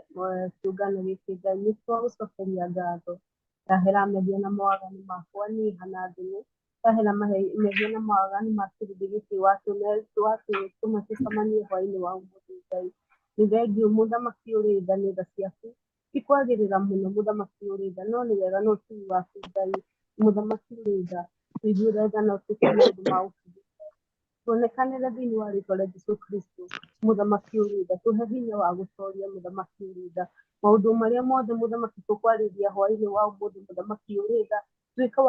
kĩũngano gĩkĩ Ngai nĩ twagũcokeria ngatho. Ndahera mehia na mawaganu makwa niĩ Hana Ndung'u. Ndahera mehia na mawaganu ma kĩrĩndĩ gĩkĩ watũma tũcemanie hwaĩ-inĩ wa ũmũthĩ Ngai. Nĩ thengiũ mũthamaki ũrĩ tha nĩ tha ciaku. Ti kwagĩrĩra mũno mũthamaki ũrĩ tha no nĩ wega no ũtugi waku Ngai. Mũthamaki ũrĩ tha tũiguĩre tha na ũtwĩke maũndũ ma ũbuthi. Tuonekanĩre thĩinĩ wa rĩĩtwa rĩa Jesũ Kristo. Mũthamaki ũrĩ tha tũhe hinya wa gũtooria mũthamaki ũrĩ tha. Maũndũ marĩa mothe mũthamaki tũkwarĩria hwaĩ-inĩ wa ũmũthĩ mũthamaki ũrĩ tha. Tuĩka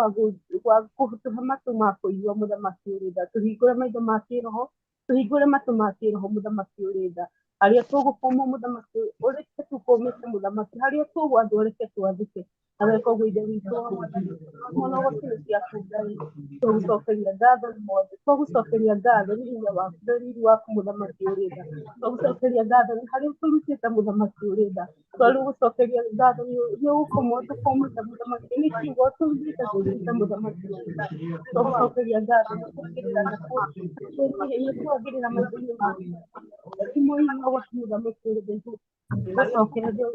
wa kũtũhe matũ ma kũigua mũthamaki ũrĩ tha. Tũhingũre maitho ma kĩroho, tũhingũre matũ ma kĩroho mũthamaki ũrĩ tha. Harĩa tũgũkũma mũthamaki ũreke tũkũmĩte mũthamaki. Harĩa tũgwathwo reke twathĩke. Abeko gwide witũ mũno gũkĩrĩkia Ngai tũgũcokeria ngatho mothe tũgũcokeria ngatho nĩ hinya waku rĩrĩ waku mũthamaki ũrĩ tha tũgũcokeria ngatho nĩ harĩa tũrutĩte mũthamaki ũrĩ tha tũgũcokeria ngatho nĩ ũgũkoma tũkomĩte mũthamaki nĩ kiugo tũrutĩte mũthamaki ũrĩ tha tũgũcokeria ngatho nĩ kuongerera na kuongerera maitho-inĩ maku ti mũhinya gwaku mũthamaki ũrĩ tha tũcokeria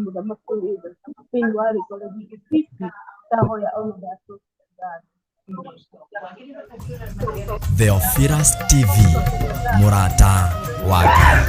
mũthamaki ũrĩ tha thĩinĩ wa rĩĩtwa rĩa Jesũ Kristo ndahoya ona ndacokeria ngatho. Theophilus TV, mũrata wa Ngai.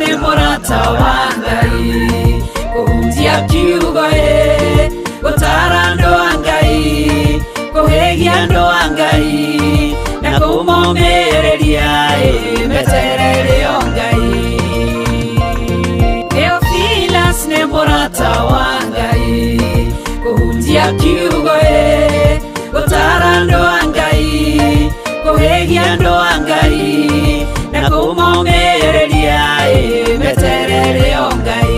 Nĩ mũrata wa Ngai kũhunjia kiugo gũtara andũ a Ngai kũhĩgia andũ a Ngai na kũmomĩrĩria meterere o Ngai. Theophilus nĩ mũrata wa Ngai kũhunjia kiugo gũtara andũ a Ngai kũhĩgia andũ a Ngai na kũmomĩrĩria meterere o Ngai.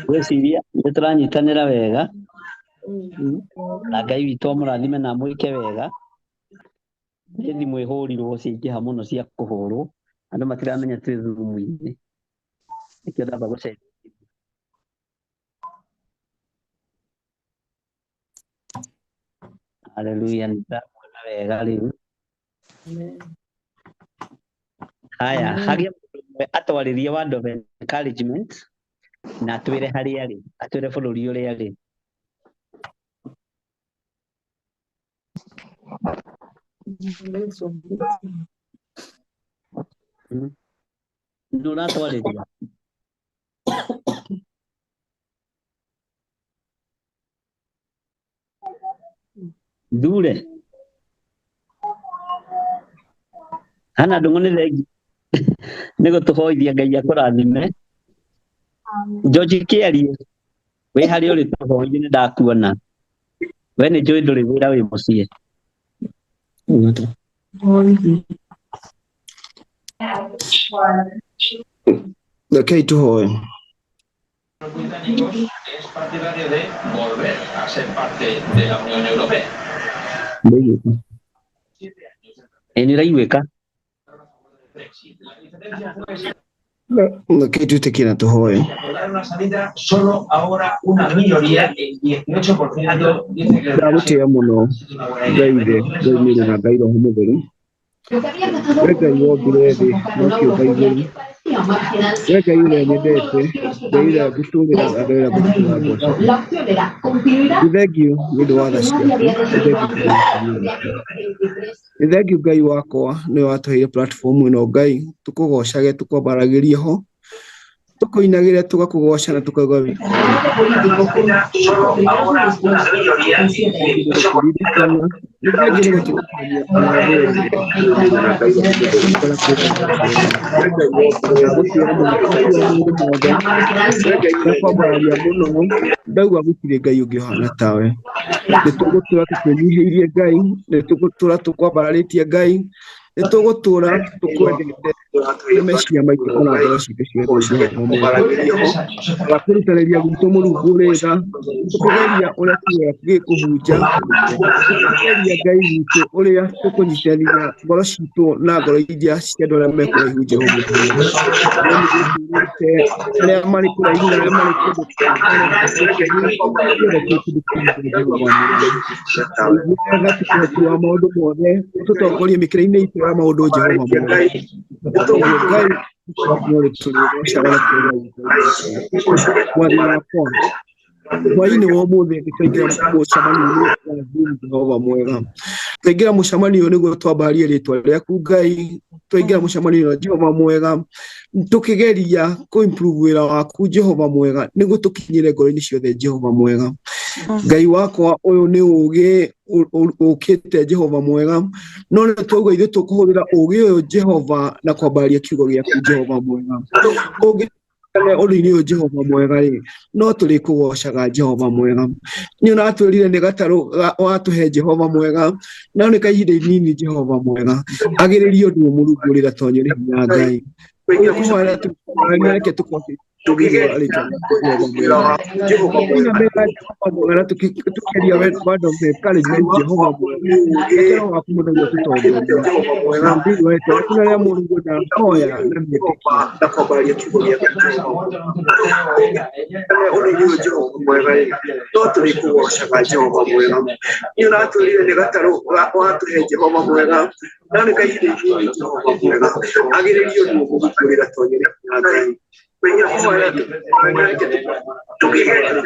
Gwĩciria nĩ tũranyitanĩra wega na Ngai witũ amũrathime na amwĩke wega. Nĩ thimũ ihũrirwo ciaingĩha mũno cia kũhũrwo andũ matiramenya twĩ thumu-inĩ nĩkĩo ndamba gũcenjia. Haleluya, nĩndamwona wega rĩu. Haya, hagĩa mũndũ ũmwe atwarĩrie word of encouragement na atwĩre harĩa arĩ, atwĩre bũrũri ũrĩa arĩ. Ndũratwarĩria. Dure. Hana ndũng'ũ nĩ thengi nĩ gũtũhoithia Ngai akũrathime. George Kĩarie wĩ harĩa ũrĩ tũhoithie nĩ ndakuona. We nĩ njũĩ ndũrĩ wĩra wĩ mũciĩ. Rekei tũhoe. Es partidario de volver a ser parte de la Unión Europea. Nĩraiguĩka. Rekei twĩtĩkie na tũhoe. Una salida solo ahora una minoría, el 18% dice que ndagũtĩĩa mũno Ngai nĩ na Ngai Roho Mũtheru. Ngai wombire thĩ no kĩũmba igũrũ. Ngai ũrĩa nyendete, Ngai ũrĩa ngũtũũrĩra andũ arĩa ngũtũũra mboco. Nĩ thengiũ nĩ ũndũ wa tha ciaku. Nĩ thengiũ Ngai wakwa nĩwe watũheire platform ĩno Ngai tũkũgocage tũkwambaragĩrie ho tũkũinagĩre tũgakũgoca na tũkauga ndauga gũtirĩ Ngai ũngĩ ũhana tawe. Nĩ tũgũtũra tũkwĩnyihĩirie Ngai, nĩ tũgũtũra tũkwambararĩtie Ngai, nĩ tũgũtũra tũkwendete meciria maitũ ona ngoro citũ ciothe gakũrutanĩria gwitũ Mũrungu ũrĩ tha tũkũgeria ũrĩa tuoya gĩkũhunja tũkũgeria Ngai witũ ũrĩa tũkũnyitithania ngoro citũ na ngoro iria cia andũ arĩa mekũrahunjia arĩa marĩ kũraihu na arĩa marĩ kũndũ tũkũhotithia maũndũ mothe tũtongorie mĩkĩra-inĩ itũ ya maũndũ Jehova hwaĩ-inĩ wa ũmũthĩ nĩtwaingĩra mũcemanio-inĩ wa Jehova mwega. twaingira mucemanio niguo twambarie ritwa riaku Ngai twaingira mucemanio na Jehova mwega tukigeria ku improve wira waku Jehova mwega niguo tukinyire ngoro-ini ciothe Jehova mwega Ngai wakwa uyu ni ugi ukite Jehova mwega no ni twauga ithu tukuhurira ugi uyu Jehova na kwambaria kiugo giaku Jehova mwega ugi uri ni Jehova mwega no turi kugocaga Jehova mwega ni unatwirire ni gataru watuhe Jehova mwega no ni kaihinde nini Jehova mwega agiririo ndu murugurira tonyo ni hinya Ngai kumara tukareke tukote tukigeria Jehova mwega tukigeria word of encouragement Jehova mwega wakumuda tutongo na mbili wetu tunalia Mungu na hoya na mikopa na kubalia kibulia uri Jehova mwega toto likuosha Jehova mwega ni unatulile ni gataru watu Jehova mwega na ni kaihinde Jehova mwega agiririo ndu murugurira tonyo ni Ngai Kwenye kumara tukigeria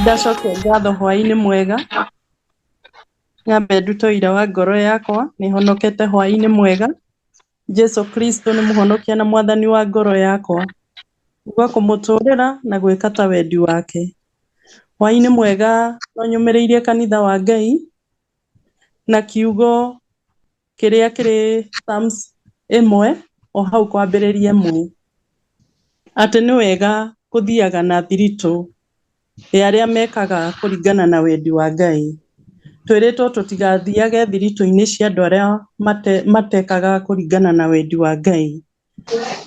Ndacoke ngatho hwaini mwega nyambe ndutoira wa ngoro yakwa ni honokete hwaini mwega Jesu Kristo ni muhonokia na mwathani wa ngoro yakwa gwa kumuturira na gwika ta wendi wake hwaini mwega no nyumireirie kanitha wa Ngai na kiugo kiria kiri Psalms 1 o hau kwambiriria 1 ati ni wega kuthiaga na thirito aria mekaga kuringana na wendi wa Ngai twiritwo tutigathiage thirito-ini cia andu aria matekaga kuringana na wendi wa Ngai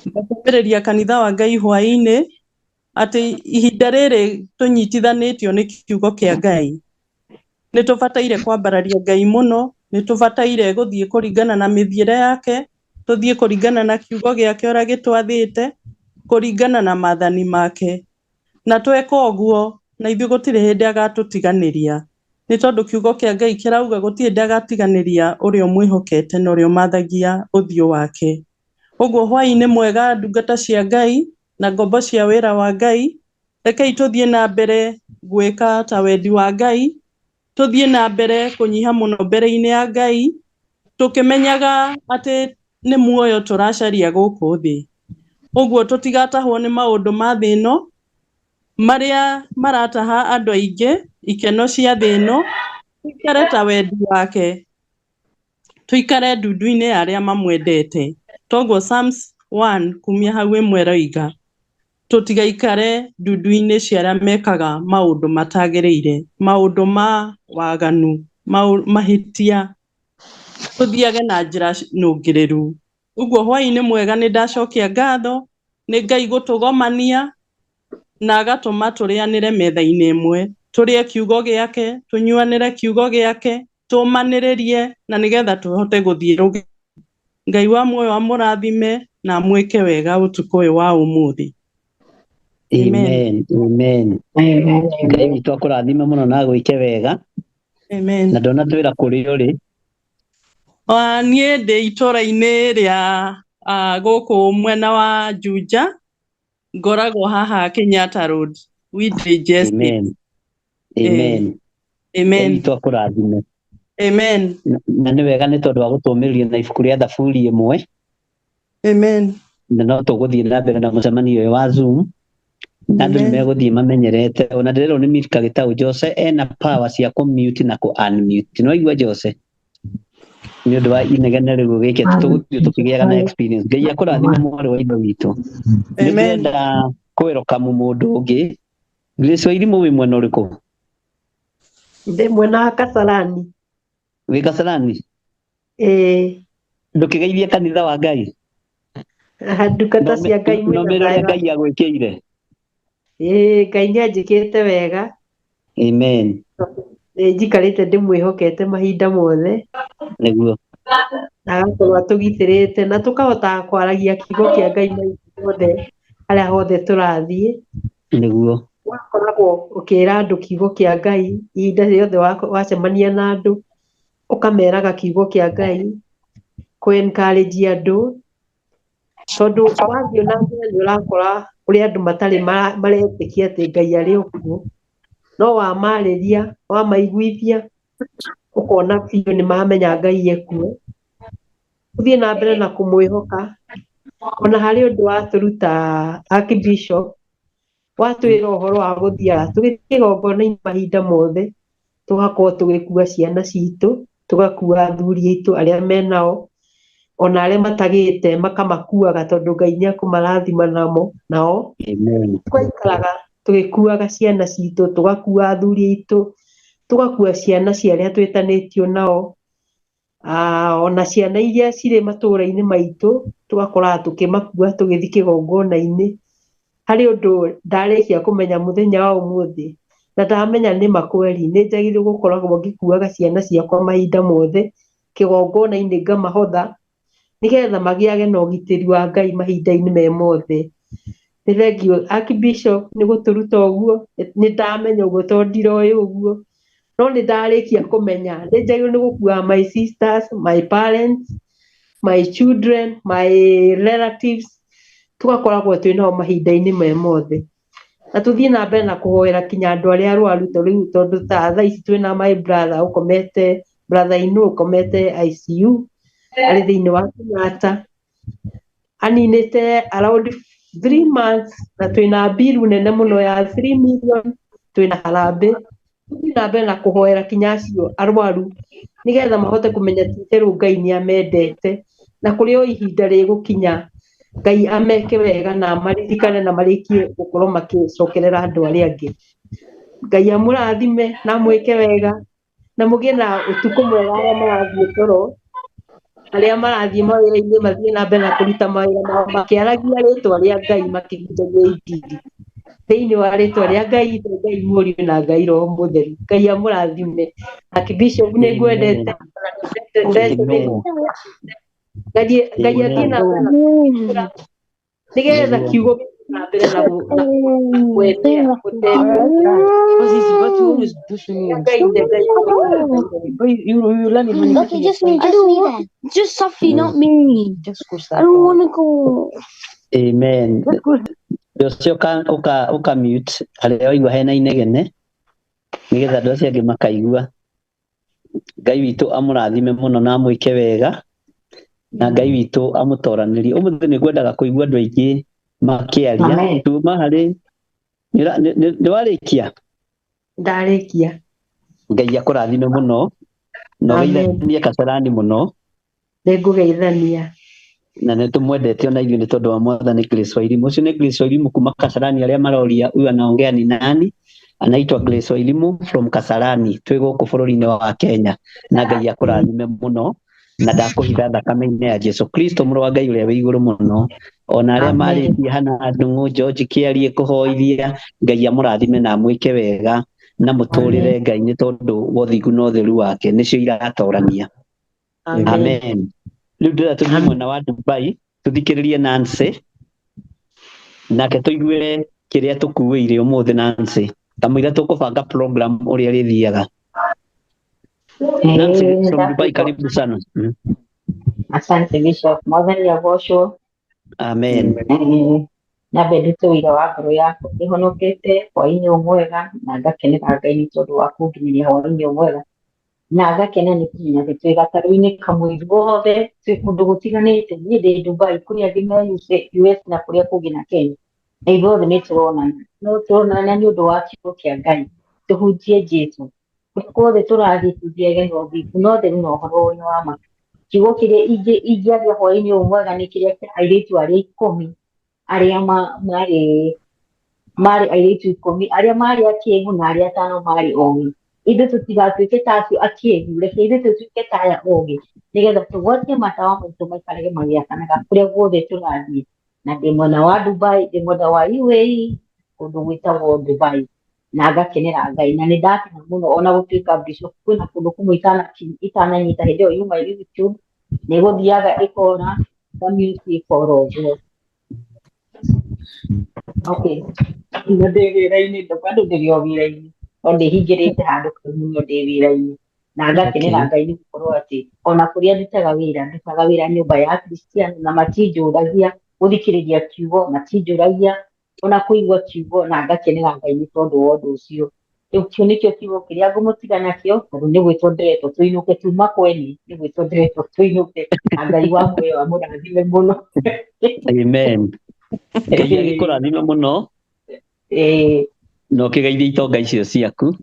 ndakumbiriria kanitha wa Ngai hwaini ati ihinda riri tunyitithanitio ni kiugo kia Ngai ni tubataire kwambararia Ngai muno ni tubataire guthie kuringana na mithiire yake tuthie kuringana na kiugo giake uria gitwathite kuringana na maathani make na tweka uguo na ithuĩ gũtirĩ hĩndĩ agatũtiganĩria nĩ tondũ kiugo kĩa Ngai kĩrauga gũtirĩ hĩndĩ agatiganĩria ũrĩa mwĩhokete na ũrĩa mathagia ũthiũ wake ũguo hwaĩ-inĩ mwega ndungata cia Ngai na ngombo cia wĩra wa Ngai rekei tũthiĩ na mbere gwĩka ta wendi wa Ngai tũthiĩ na mbere kũnyiha mũno mbere-inĩ ya Ngai tũkĩmenyaga atĩ nĩ muoyo tũracaria gũkũ thĩ ũguo tũtigatahwo nĩ maũndũ ma thĩ ĩno maria marataha andu aingi ikeno cia thĩ ĩno tuikare ta wendi wake tuikare ndundu-inĩ ya aria mamwendete toguo Psalms 1 kumia hau 1 roiga tutigaikare ndundu-inĩ cia arĩa mekaga maũndũ matagĩrĩire, maũndũ ma waganu, mahĩtia, tũthiage na njĩra nũngĩrĩru. Ũguo hwaĩ-inĩ mwega nĩ ndacokia ngatho nĩ Ngai gũtũgomania na agatũma tũrĩanĩre metha-inĩ ĩmwe, tũrĩe kiugo gĩake, tũnyuanĩre kiugo gĩake, tũmanĩrĩrie na nĩgetha tũhote gũthiĩ rũgendo. Ngai wa muoyo amũrathime na mwĩke wega ũtukũ ũyũ wa ũmũthĩ. Amen. Amen. Ngai witũ akũrathime mũno na gwĩke wega. Amen. Na ndona twĩra kũrĩ ũrĩ. Niĩ ndĩ itũũra-inĩ rĩa gũkũ mwena wa Juja, ngoragwo haha Kenyatta Road, Widridge Estate. Amen. Amen. Amen. Ngai witũ akũrathime. Amen. Na nĩ wega nĩ tondũ wa gũtũmĩrĩria na ibuku rĩa Thaburi 1. Amen. Na no tũgũthiĩ na mbere na mũcemanio ũyũ wa Zoom. Na andũ nĩ megũthiĩ mamenyerete. Ona ndĩrerwo nĩ Milka Gĩtaũ Jose ena power cia kũ-mute na kũ-unmute. No igua Jose? Nĩ ũndũ wa inegene rĩu gĩkĩ tũgũthiĩ tũkĩgĩaga na experience. Ngai akũrathime mwarĩ wa ithe witũ. Nĩ ndĩrenda kwĩrokamu mũndũ ũngĩ. Grace wa irimũ wĩ mwena ũrĩkũ? Ndĩ mwena wa Kasarani. Wĩ Kasarani? Ndũkĩgeithie kanitha wa Ngai? Ndungata cia Ngai mwĩna no mĩrore Ngai agwĩkĩire. Ngai nĩ anjĩkĩte wega. Amen. Njikarĩte ndĩmwĩhokete mahinda mothe. Nĩguo. Na agakorwo atũgitĩrĩte na tũkahota kwaragia kiugo kĩa Ngai mahinda mothe harĩa hothe tũrathiĩ. Nĩguo. Wakoragwo ũkĩra andũ kiugo kĩa Ngai ihinda rĩothe wacemania na andũ ũkameraga kiugo kĩa Ngai, kũ-encourage andũ, tondũ wathiĩ na mbere nĩ ũrakora ũrĩa andũ matarĩ maretĩkia atĩ Ngai arĩ okuo, no wamarĩria, wamaiguithia, ũkona biũ nĩ mamenya Ngai ekuo. Ũthiĩ na mbere na kũmwĩhoka, ona harĩ ũndũ watũruta Archbishop, watwĩra ũhoro wa gũthiaga tũgĩthiĩ kĩgongona-inĩ mahinda mothe, tũgakorwo tũgĩkua ciana citũ, tũgakua athuri aitũ arĩa menao, ona arĩa matagĩte makamakuaga tondũ Ngai nĩ akũmarathima nao. Tũgaikaraga tũgĩkuaga ciana citũ, tũgakua athuri aitũ, tũgakua ciana cia arĩa twĩtanĩtio nao, ona ciana iria cirĩ matũũra-inĩ maitũ, tũgakoraga tũkĩmakua tũgĩthiĩ kĩgongona-inĩ. Harĩ ũndũ ndarĩkia kũmenya mũthenya wa ũmũthĩ, na ndamenya nĩ makweri, nĩ njagĩrĩirwo gũkoragwo ngĩkuaga ciana ciakwa mahinda mothe kĩgongona-inĩ ngamahotha, nĩgetha magĩage na ũgitĩri wa Ngai mahinda-inĩ me mothe. Nĩ thengio Archbishop nĩ gũtũruta ũguo, nĩ ndamenya ũguo tondũ ndiroĩ ũguo, no nĩ ndarĩkia kũmenya nĩ njagĩrĩirwo nĩ gũkuaga my sisters, my parents, my children, my relatives, tũgakoragwo twĩnao mahinda-inĩ me mothe. Na tũthiĩ na mbere na kũhoera kinya andũ arĩa arwaru tondũ ta thaa ici twĩna my brother ũkomete, brother Inu ũkomete ICU, arĩ thĩinĩ wa Kenyatta, aninĩte around 3 months, na twĩna bill nene mũno ya 3 million, twĩna harambĩ. Tũthiĩ na mbere na kũhoera kinya acio arwaru, nĩgetha mahote kũmenya ti-itherũ Ngai nĩ amendete, na kũrĩ o ihinda rĩgũkinya Ngai ameke wega na amaririkane na marĩkie gũkorwo makĩcokerera andũ arĩa angĩ. Ngai amũrathime na mwĩke wega na mũgĩe na ũtukũ mwega arĩa marathiĩ toro, arĩa marathiĩ mawĩra-inĩ mathiĩ na mbere na kũruta mawĩra mao makĩaragia rĩtwa rĩa Ngai, makĩhunjagia injili thĩinĩ wa rĩtwa rĩa Ngai, Ngai Mũriũ na Ngai Roho Mũtheru. Ngai amũrathime. Archbishop nĩ ngwendete, Ngai athiĩ na mbere nĩgetha kiugo na mbere na gwĩtĩa Just Sophie, not me. I don't want to go. Amen. Ũcio ũka mute harĩa waigua hena inegene, nĩgetha andũ acio angĩ makaigua. Ngai witũ amũrathime mũno na amwĩke wega, na Ngai witũ amũtoranĩrie. Ũmũthĩ nĩ ngwendaga kũigua andũ aingĩ makĩaria. Tuma harĩ nĩ warĩkia? Ndarĩkia. Ngai akũrathime mũno na ũgeithanie Kasarani mũno. Nĩngũgeithania. na nä tå mwendete ona ithuä nä tondå wa mwathani Grace Wairimu. Ũcio nä Grace Wairimu kuma Kasarani, arĩa maroria huyu anaongea ni nani. Anaitwa Grace Wairimu from Kasarani, twĩ gũkũ bũrũri-inĩ wa Kenya, na Ngai akũrathime mũno na ndakũhitha thakame-inĩ ya Jesu Kristo mũrũ wa Ngai ũrĩa wĩ igũrũ mũno. Ona arĩa marĩtie hana Ndung'u, George Kĩarie kũhoithia, Ngai amũrathime na amwĩke wega na mũtũrĩre Ngai nĩ tondũ wa ũthingu na ũtheru wake nĩcio iratorania. Amen. Rĩu ndĩrenda tũthiĩ mwena wa Dubai tũthikĩrĩrie Nancy, nake tũiguĩre kĩrĩa tũkuĩire ũmũthĩ Nancy, kamũira tũkũbanga program ũrĩa rĩthiaga. Nancy from Dubai, karibu sana. Asante Bishop, mwathani agocwo. Amen. Na mbendete wĩra wa ngoro yaku ĩhonokete hwaĩ-inĩ ũmwega, na ngakenera Ngai nĩ tondũ wa kũnginyĩria hwaĩ-inĩ ũmwega, na ngakena nĩ kũmenya atĩ twĩ gatarũ-inĩ kamwe guothe twĩ kũndũ gũtiganĩte. Niĩ ndĩ Dubai, kũrĩa angĩ me US na kũrĩa kũngĩ na Kenya, na ithuothe nĩ tũronana, no tũronana nĩ ũndũ wa kiugo kĩa Ngai, tũhunjie Jesũ. Kuothe tũrathiĩ tũthiage na ũthingu na ũtheru na ũhoro ũyũ wa ma. Kiugo kĩrĩa ingĩaria hwaĩ-inĩ ũyũ mwega nĩ kĩrĩa kĩa airĩtu arĩa 10 arĩa marĩ airĩtu 10 arĩa marĩ akĩĩgu na arĩa 5 marĩ ogĩ. Ithuĩ tũtigatuĩke ta acio akĩĩgu, reke ithuĩ tũtuĩke ta aya ogĩ, nĩgetha tũgwatie matawa maitũ maikarage magĩakanaga kũrĩa guothe tũrathiĩ. Na ndĩ mwena wa Dubai, ndĩ mwena wa UAE, kũndũ gwĩtagwo Dubai, na ngakenera Ngai na nĩ ndakena mũno ona gũtuĩka Bishop kwĩna kũndũ kũmwe itananyita hĩndĩ ĩyo yuma YouTube, nĩ gũthiaga ĩkora community for all. Okay, no ndĩ wĩra-inĩ, bado ndĩrĩ o wĩra-inĩ, no ndĩhingĩrĩte handũ kau mũno ndĩ wĩra-inĩ, na ngakenera Ngai nĩ gũkorwo atĩ ona kũrĩa ndutaga wĩra nyũmba ya Kristiano, na matinjũragia gũthikĩrĩria kiugo, matinjũragia ona kũigua kiugo, na ngakenera Ngai nĩ tondũ wa ũndũ ũcio. Rĩu kĩu nĩkĩo kiugo kĩrĩa ngũmũtiga nakĩo, tondũ nĩ gwĩtwo ndĩretwo tũinũke tuma kweni, nĩ gwĩtwo ndĩretwo tũinũke, na Ngai wa muoyo amũrathime mũno. Amen. Ngai agĩkũrathime mũno na ũkĩgeithia itonga icio ciaku.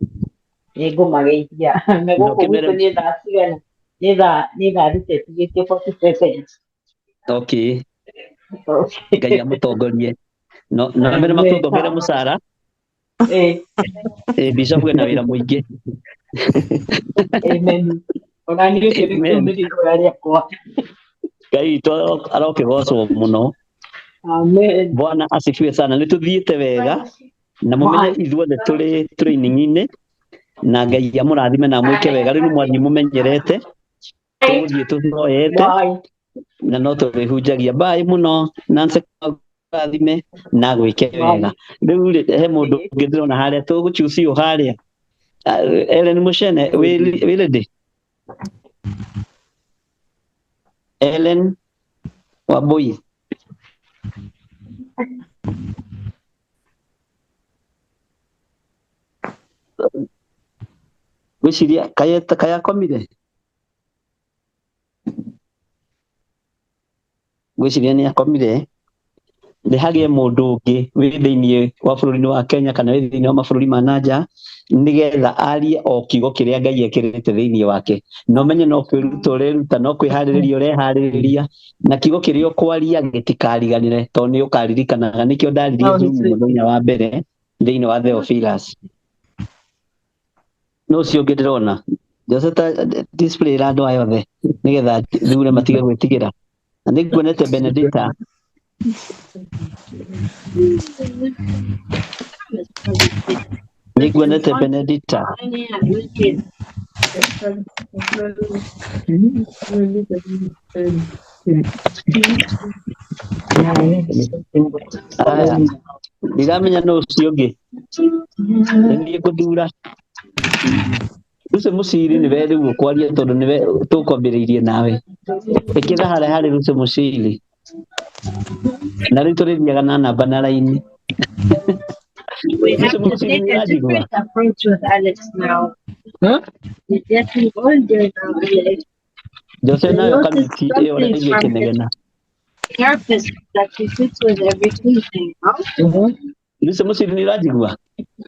Nĩ ngũmageithia na gũkũ gwitũ nĩ thaa cigana? Nĩ thaa thĩtĩgĩtie 40 seconds. Okay. Ngai amũtongorie no mbere matũngomere mũcara. Bishop wĩna wĩra mũingĩ. Amen. Ona niĩ ũcio nĩ rĩtwa rĩakwa. Ngai witũ arokĩgocwo mũno. Amen. Bwana asifiwe sana. Nĩ tũthiĩte wega na mũmenye ithuothe tũrĩ training-inĩ, na Ngai amũrathime na amwĩke wega. Rĩu mwathi mũmenyerete, tũgũthiĩ tũhoete na no tũrĩhunjagia. Bye mũno Nancy, rathime na gwĩke wega. Rĩu he mũndũ ũngĩ ndĩrona harĩa tũgũchucio harĩa. Ellen Muchene, wĩ ready? Ellen Wambui. Gwĩciria kayakomire? Gwĩciria nĩ akomire? Nĩ hagĩe mũndũ ũngĩ wĩ thĩinĩ wa bũrũri-inĩ wa Kenya kana wĩ thĩinĩ wa mabũrũri ma nanja, nĩgetha arie o kiugo kĩrĩa Ngai ekĩrĩte thĩinĩ wake. No menye no kwĩruta ũreruta, no kwĩharĩrĩria ũreharĩrĩria, na kiugo kĩrĩa ũkwaria gĩtikariganĩre, tondũ nĩ ũkaririkanaga. Nĩkĩo ndaririe mũthenya wa mbere thĩinĩ wa Theophilus. No ũcio ũngĩ ndĩrona njoceta display ĩra andũ aya othe nĩgetha thure matige gwĩtigĩra. Na nĩ nguonete Benedicta. Nĩ nguonete Benedicta. Ndiramenya no ũcio ũngĩ. Nĩ ngũthura. Lucy Muciri nĩwe rĩu ũkwaria tondũ nĩwe tũkwambĩrĩirie nawe. Ĩkĩra harĩa harĩ Lucy Muciri. Na rĩu tũrĩthiaga na namba na raini. We have to take a different approach with Alex now. Huh? We definitely going there now, Alex. Jose nayo kamiti ĩyo ũrĩa ĩgĩkenegena. Therapist that she sits with every Tuesday, no? Lucy Muciri nĩ ũranjigua?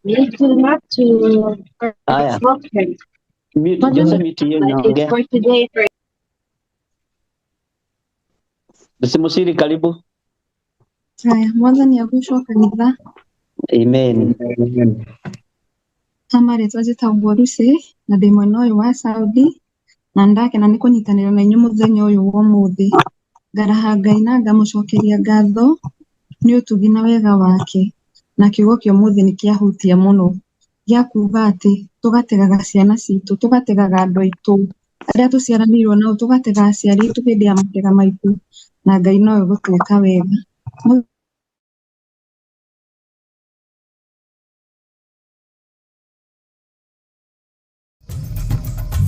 Me too, not to. Aya. Jose miti ĩyo nyonge. For today, for Msimusiri, karibu. Haya, Mwathani agocwo kanitha. Amen. Amarĩtwa njĩtagwo Lucy na ndĩ mwena ũyũ wa Saudi na ndakena nĩ kũnyitanĩra na inyuĩ mũthenya ũyũ wa ũmũthĩ. Ngaraha Ngai na ngamũcokeria ngatho nĩ ũtugi na wega wake, na kiugo kĩa ũmũthĩ nĩ kĩahutia mũno gĩa kuuga atĩ tũgategaga ciana citũ, tũgategaga andũ aitũ arĩa tũciaranĩirwo nao, tũgatega aciari aitũ hĩndĩ ya matega maitũ, na Ngai nowe gũtwĩka wega.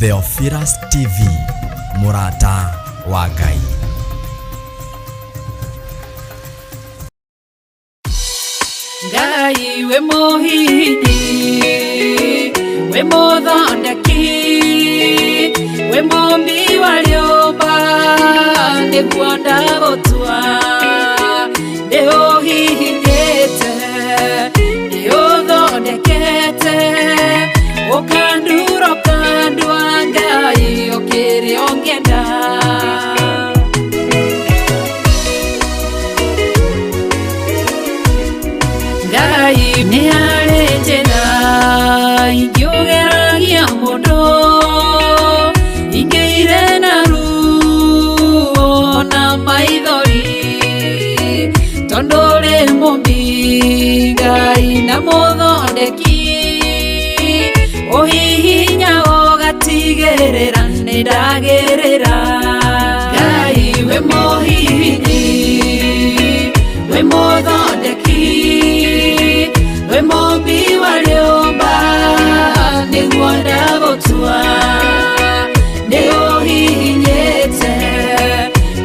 Theophilus TV, mũrata wa Ngai. Ngai we mũhihi, we mũthondeki, we mũmbi wa rĩũmba, nĩguo ndagũtua, ndĩũhihithĩte, ndĩũthondekete, ũkandura ũkandua Ngai ũkĩrĩ ũngĩenda. Ngai nĩ harĩ njĩra ingĩũgeragia mũndũ, ingĩire na ruo na maithori, tondũ ũrĩ mũmbi Ngai na mũthondeki, ũhihinya ũgatigĩrĩra nĩ ndagĩrĩra. Ngai we mũhihinyi, we mũthondeki, we mũmbi wa rĩũmba, nĩguo ndagũtua, nĩ ũhihinyĩte,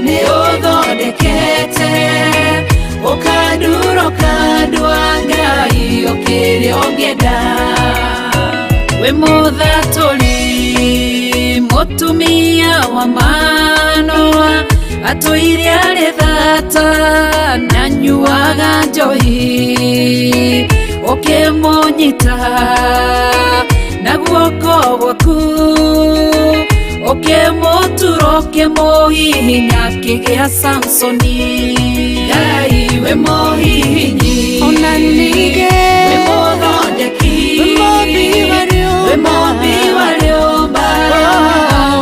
nĩ ũthondekete, ũkandura ũkandua Ngai ũkĩrĩ ũngĩenda. We mũthatũri, mũtumia wa Manoa, atũire arĩ thata na nyuaga njohi, ũkĩmũnyita na guoko gwaku, ũkĩmũtura ũkĩmũhihinya akĩgĩa Samsoni. Ngai we mũhihinyi, ona ningĩ we mũthondeki, we mũmbi wa rĩũmba,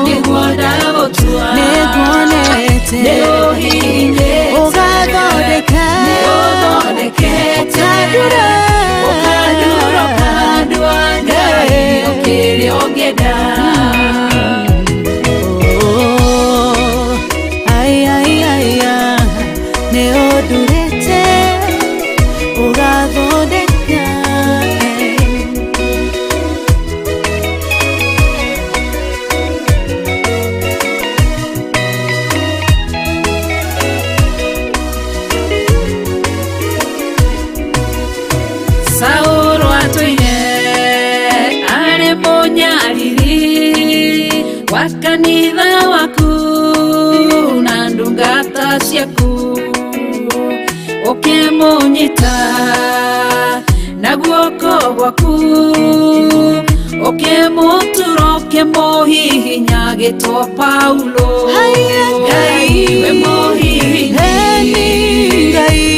nĩguo ndagũtua, nĩguonete, nĩũhihinyĩte, ũgathondeka, nĩũthondekete, ũkandura ũkandua Ngai ũkĩrĩ ũngĩenda. Nĩũndurĩte, ũgathondeka. Saũlũ atũire arĩ mũnyariri wa kanitha waku na ndungata ciaku, ũkĩmũnyita na guoko gwaku, ũkĩmũtura ũkĩmũhihinya agĩtwo Paulo. Ngai we mũhihinyi,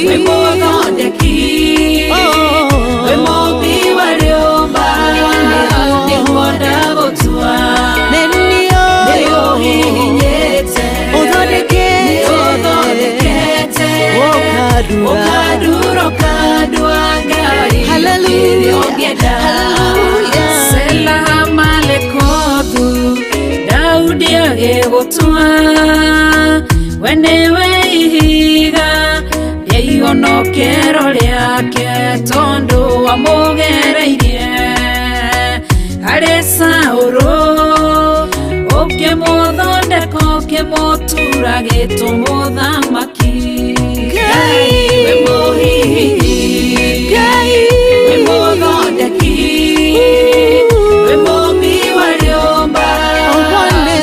we mũthondeki, we mũmbi wa rĩũmba, nĩguo ndagũtua, nĩũhihinyĩte, nĩũthondekete, ũkandura ũkandua Ngai ũkĩrĩ ũngĩenda. Selaha malekothu, Daudi agĩgũtua, we nĩwe ihiga rĩa ihonokero rĩake, tondũ wamũgereirie harĩ Saũlũ, ũkĩmũthondeka ũkĩmũtura agĩtwo mũthamaki. Ngai we mũhihinyi, we mũthondeki, we mũmbi wa rĩũmba,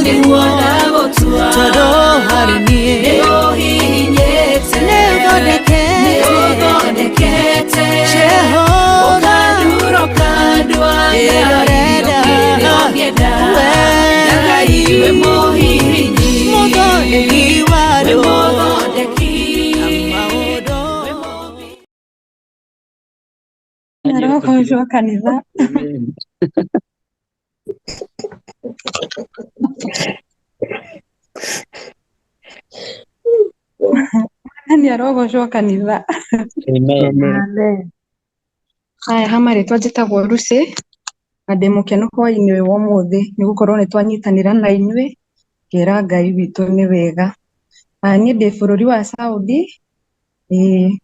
nĩguo ndagũtua, nĩũhihinyĩte, nĩũthondekete, ũkandura ũkandua Ngai ũkĩrĩ ũngĩenda. Ngai we mũhihinyi, we mũthondeki, rogoco wa kanitha. Amen. Nĩ arogoco wa kanitha. Amen. Amen. Haya ha marĩtwa njĩtagwo Lucy na ndĩ mũkenu hwaĩ-inĩ ũyũ wa ũmũthĩ nĩ gũkorwo nĩ twanyitanĩra na inyuĩ ngera Ngai witũ nĩ wega. Niĩ ndĩ bũrũri wa Saudi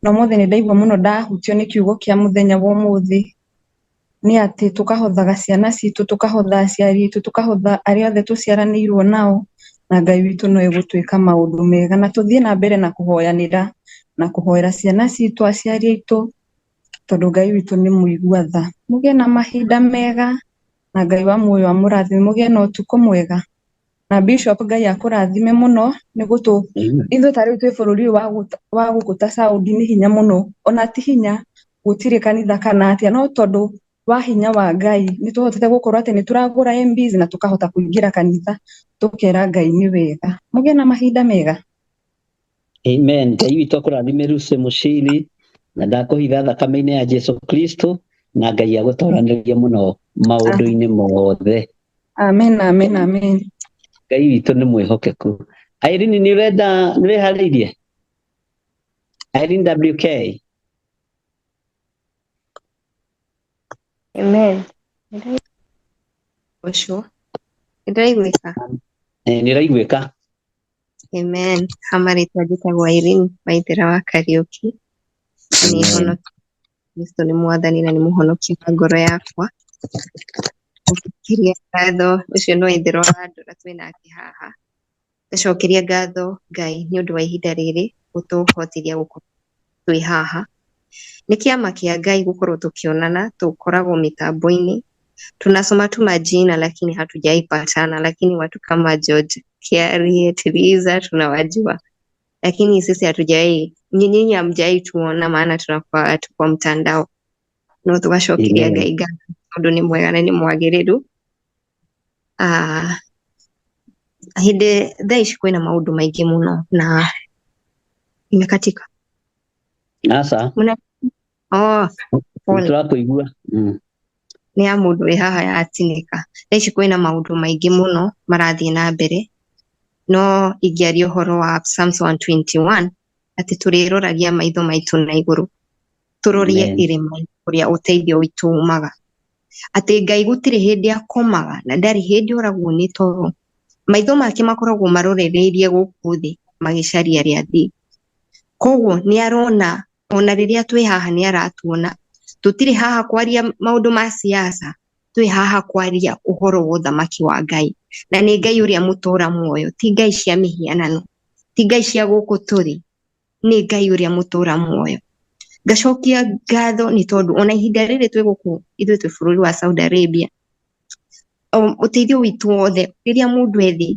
na ũmũthĩ nĩ ndaigua mũno ndahutio nĩ kiugo kĩa mũthenya wa ũmũthĩ nĩ atĩ tũkahothaga ciana citũ, tũkahotha aciari aitũ, tũkahotha arĩa othe tũciaranĩirwo nao na Ngai witũ no egũtwĩka maũndũ mega, na tũthiĩ na mbere na kũhoyanĩra na kũhoera ciana citũ, aciari aitũ, tondũ Ngai witũ nĩ mũigua tha. Mũgĩe na mahinda mega na Ngai wa muoyo amũrathime, mũgĩe na ũtukũ mwega na Bishop Ngai akũrathime mũno nĩ gũtũ ithuĩ ta rĩu twĩ bũrũri ũyũ wa gũkũ ta Saudi nĩ hinya mũno, ona ti hinya gũtirĩ kanitha kana atĩa, no tondũ wa hinya wa Ngai nĩ tũhotete gũkorwo atĩ nĩ tũragũra MBs na tũkahota kũingĩra kanitha tũkera Ngai nĩ wega. Mũgĩe na mahinda mega. Amen. Ngai witũ akũrathime Lucy Muchiri na ndakũhitha thakame-inĩ ya Jesu Kristo na Ngai agũtoranĩrie mũno maũndũ-inĩ mothe. Amen, amen, amen. Ngai witũ nĩ mwĩhokeku. Irene nĩ ũrenda nĩ wĩharĩirie? Irene WK. Amen. Osho. Nĩndĩraiguĩka. Nĩ ũraiguĩka? Amen. Hamarĩtwa njĩtagwo Irene Waithĩra wa Kariũki. Nĩ honokia Kristo nĩ mwathani na nĩ mũhonokia wa ngoro yakwa. Gũcokeria ngatho ũcio nĩ Waithĩra wa Ndũra twĩ nake haha. Gũcokeria ngatho Ngai nĩ ũndũ wa ihinda rĩrĩ gũtũhotithia gũkorwo twĩ haha. Nĩ kĩama kĩa Ngai gũkorwo tukionana, tukoragwo mitambo-inĩ. Tunasoma tu majina lakini hatujaipatana, lakini watu kama George Kiarie, Teresa tunawajua. Lakini sisi hatujai, nyinyi hamjai tuona maana tunakuwa tuko mtandao. No tugashokeria Ngai tondũ nĩ mwega na nĩ mwagĩrĩru. Hĩndĩ thaa ici kwĩna maũndũ maingĩ mũno na imekatika. Asa. Tũrakũigua. Nĩ ya mũndũ wĩ haha yatinĩka. Thaa ici kwĩna maũndũ maingĩ mũno marathiĩ na mbere. No ingĩaria ũhoro wa Psalms 121 atĩ tũrĩroragia maitho maitũ na igũrũ. Tũrorie irĩma kũrĩa ũteithio witũ umaga. Atĩ Ngai gũtirĩ hĩndĩ akomaga na ndarĩ hĩndĩ oragwo nĩ toro. Maitho make makoragwo marorereirie gũkũ thĩ magĩcaria rĩa thĩ. Koguo nĩ arona ona rĩrĩa twĩ haha nĩ aratuona. Tũtirĩ haha kwaria maũndũ ma siasa, twĩ haha kwaria ũhoro wa ũthamaki wa Ngai. Na nĩ Ngai ũrĩa mũtũra muoyo, ti Ngai cia mĩhianano, ti Ngai cia gũkũ tũrĩ, nĩ Ngai ũrĩa mũtũra muoyo. Ngacokia ngatho nĩ tondũ ona ihinda rĩrĩ twĩ gũkũ ithuĩ twĩ bũrũri wa Saudi Arabia, ũteithio witũ wothe rĩrĩa mũndũ ethĩ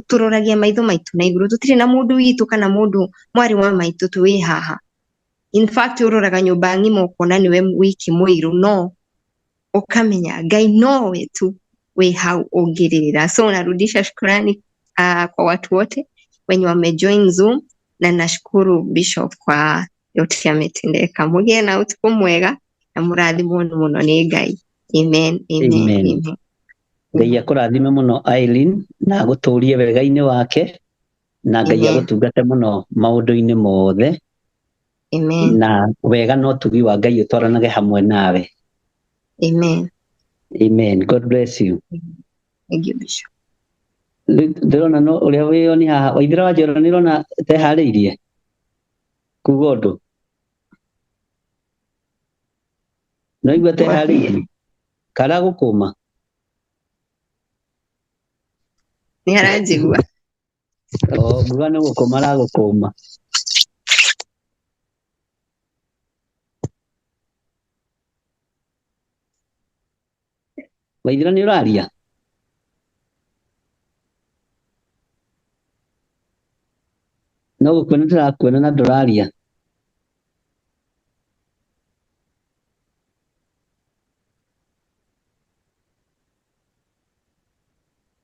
tũroragia maitho maitũ na igũrũ. Tũtirĩ na mũndũ witũ kana mũndũ mwarĩ wa maitũ twĩ haha. In fact ũroraga nyũmba ng'ima ũkona niwe wiki mũiru, no ukamenya Ngai nowe tu we hau ũngĩrĩra. So narudisha shukrani kwa watu wote wenye wamejoin Zoom na nashukuru Bishop kwa yote yametendeka. Mũgĩe na ũtukũ mwega na mũrathimwo mũno nĩ Ngai. Amen, amen, amen. Ngai akũrathime mũno Irene na agũtũrie wega-inĩ wake na Ngai agũtungate mũno maũndũ-inĩ mothe. Amen. Na wega no tugi wa Ngai ũtwaranage hamwe nawe. Amen. Amen. God bless you. Thank you, Bishop. Ndĩrona no ũrĩa wĩyoni haha Waithĩra wa Njera nĩ ũrona teharĩirie kuga ũndũ. No igua teharĩirie kara gũkũma. Nĩ aranjigua. Nguga nĩ gũkũma aragũkũma. Waithĩra nĩ ũraria? No gũkuona ndĩrakuona na ndũraria.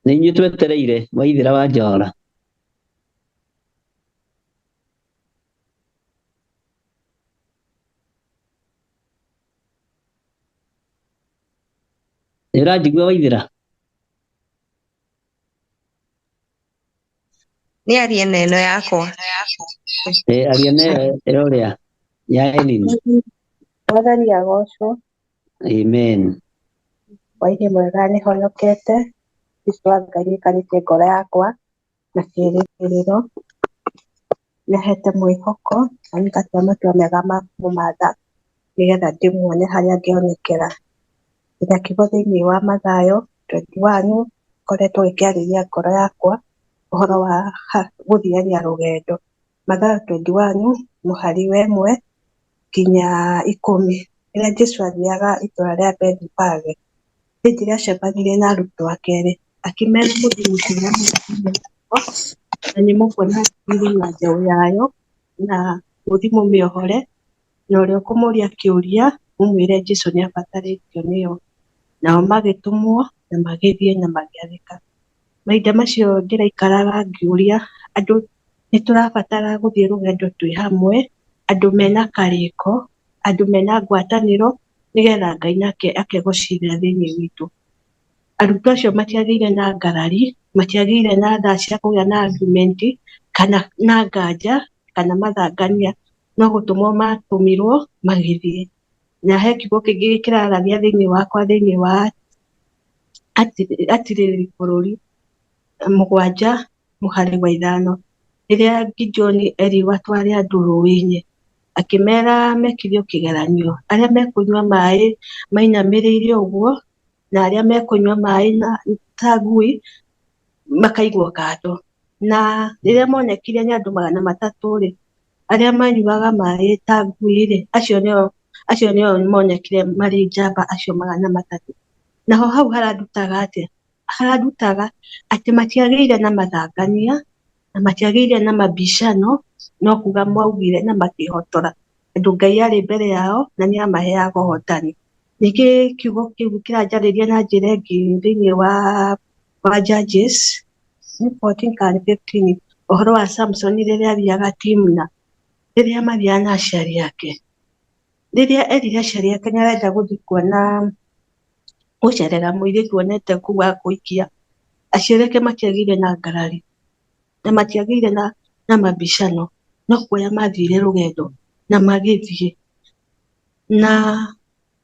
Nĩ inyuĩ twetereire Waithĩra wa Njora. Nĩũranjigua Waithĩra? Nĩ aria neno yakwa. Aria nayo ĩrĩa ya Elini. Mwathani agocwo. Amen. Hwaĩ-inĩ mwega nĩ honokete. Kristo wa Ngai aikarĩte ngoro yakwa na kĩĩrĩgĩrĩro. Nĩahete mwĩhoko na ngatua matua mega ma kũmũmatha nĩgetha ndĩmuone harĩa angĩonekera. Nginya kiugo thĩinĩ wa Mathayo 21 ngoretwo gĩkĩarĩria ngoro yakwa ũhoro wa gũthiania rũgendo. Mathayo 21 mũhari wa 1 nginya 10 rĩrĩa Jesũ athiaga itũũra rĩa Bethifage. Hĩndĩ ĩrĩa acemanirie na arutwo ake erĩ akĩmera mũthuri kĩrĩa na nĩ mũkuona thiri na njaũ yayo na gũthiĩ mũmĩohore, na ũrĩa ũkũmũũria kĩũria mũmwĩre Jesũ nĩ abatarĩtio nĩyo. Nao magĩtũmwo na magĩthiĩ na magĩathĩka. Mahinda macio ndĩraikaraga ngĩũria andũ nĩ tũrabatara gũthiĩ rũgendo twĩ hamwe, andũ mena karĩko, andũ mena ngwatanĩro nĩgetha Ngai nake akegocithia thĩinĩ witũ. Arutwo acio matiagĩire na ngarari, matiagĩire na thaa cia kũgĩa na argument kana na nganja kana mathangania, no gũtũmwo matũmirwo magĩthiĩ. Na he kiugo kĩngĩ kĩraragia thĩinĩ wakwa thĩinĩ wa atirĩrĩ bũrũri 7 mũhari wa 5 rĩrĩa Gideon erirwo atware andũ rũĩ-inĩ akĩmera mekithio kĩgeranio, arĩa mekũnyua maĩ mainamĩrĩire ũguo na arĩa mekũnyua maĩ na ta ngui makaigwo kando. Na rĩrĩa monekire nĩ andũ 300 arĩa manyuaga maĩ ta ngui acio nĩo monekire marĩ njamba acio 300. Naho hau harandutaga atĩa? Harandutaga atĩ matiagĩire na mathangania na matiagĩire na mabicano, no kuga maugire na makĩhotora. Andũ Ngai arĩ mbere yao na nĩ amaheaga ũhotani. Ningĩ kiugo kĩu kĩranjarĩria na njĩra ĩngĩ thĩinĩ wa Judges 14 kana 15 ũhoro wa Samson rĩrĩa athiaga Timna, rĩrĩa mathiaga na aciari ake. Rĩrĩa erire aciari ake nĩ arenda gũthiĩ kuona gũcerera mũirĩtu onete kũu wa kũikia, aciari ake matiagĩire na ngarari na matiagĩire na mabicano, no kuoya mathire rũgendo na magĩthiĩ. Na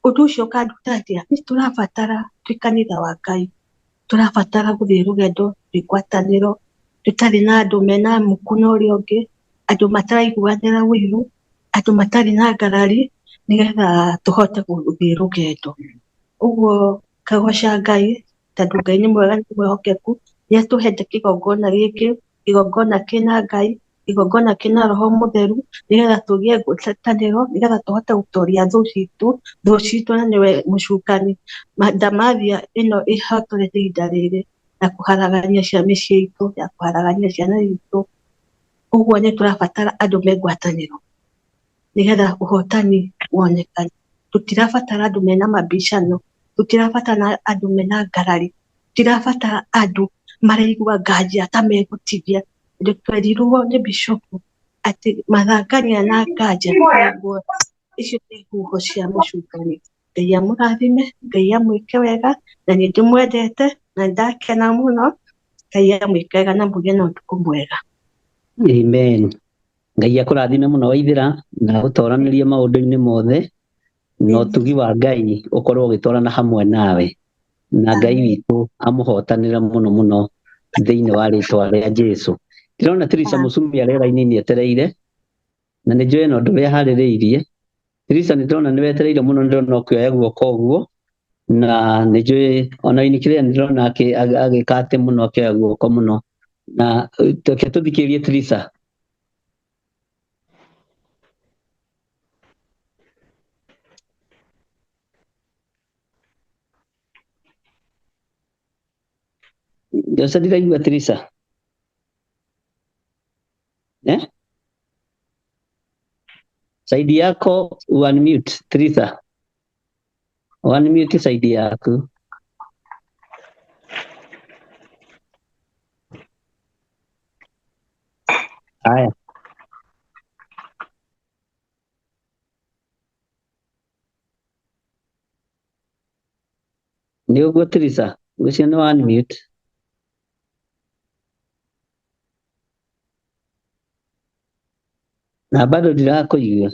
ũndũ ũcio ũkanduta atĩa? Nĩ tũrabatara twĩ kanitha wa Ngai, tũrabatara gũthiĩ rũgendo twĩ ngwatanĩro, tũtarĩ na andũ mena mũkuna ũrĩa ũngĩ, andũ mataraiguanĩra ũiru, andũ matarĩ na ngarari, nĩgetha tũhote gũthiĩ rũgendo. Ũguo kagoca Ngai tondũ Ngai nĩ mwega nĩ mwĩhokeku, nĩ atũhete kĩgongona gĩkĩ, kĩgongona kĩna Ngai, kĩgongona kĩna Roho Mũtheru, nĩgetha tũgĩe ngwatanĩro, nĩgetha tũhote gũtooria thũ citũ na nĩwe mũcukani. Ndamathia ĩno ĩhotorete ihinda rĩrĩ na kũharagania cia mĩciĩ itũ, ya kũharagania ciana itũ. Ũguo nĩ tũrabatara andũ me ngwatanĩro nĩgetha ũhotani wonekane. Tũtirabatara andũ mena mabicano, tũtirabatara andũ mena ngarari, tũtirabatara andũ maraigua nganja ta megũtithia. Twerirwo nĩ bishopu atĩ mathangania na nganja icio nĩ huho cia mũcukani. Ngai amũrathime, Ngai amwĩke wega, na nĩ ndĩmwendete na ndakena mũno. Ngai amwĩke wega na mũgĩe na ũtukũ mwega. Amen. Ngai akũrathime mũno Waithĩra na gũtooranĩrie maũndũ-inĩ mothe na ũtugi wa Ngai ũkorwo ũgĩtwarana hamwe nawe, na Ngai witũ amũhotanĩre mũno mũno thĩinĩ wa rĩĩtwa rĩa Jesũ. Ndĩrona Teresa Mũcumia rĩera-inĩ nĩ etereire na nĩ njũĩ no ndũreharĩrĩirie. Teresa nĩ ndĩrona nĩ wetereire mũno, nĩ ndĩrona ũkĩoya guoko ũguo, na nĩ njũĩ ona Winnie nĩ ndĩrona agĩka atĩ mũno akĩoya guoko mũno, na reke tũthikĩrĩrie Teresa. Ndosa ndiraigua Teresa. Saidi yako unmute Teresa. Unmute saidi yako. Haya. Nĩ ũguo Teresa, ũcio nĩ unmute. Na bado ndirakũigua.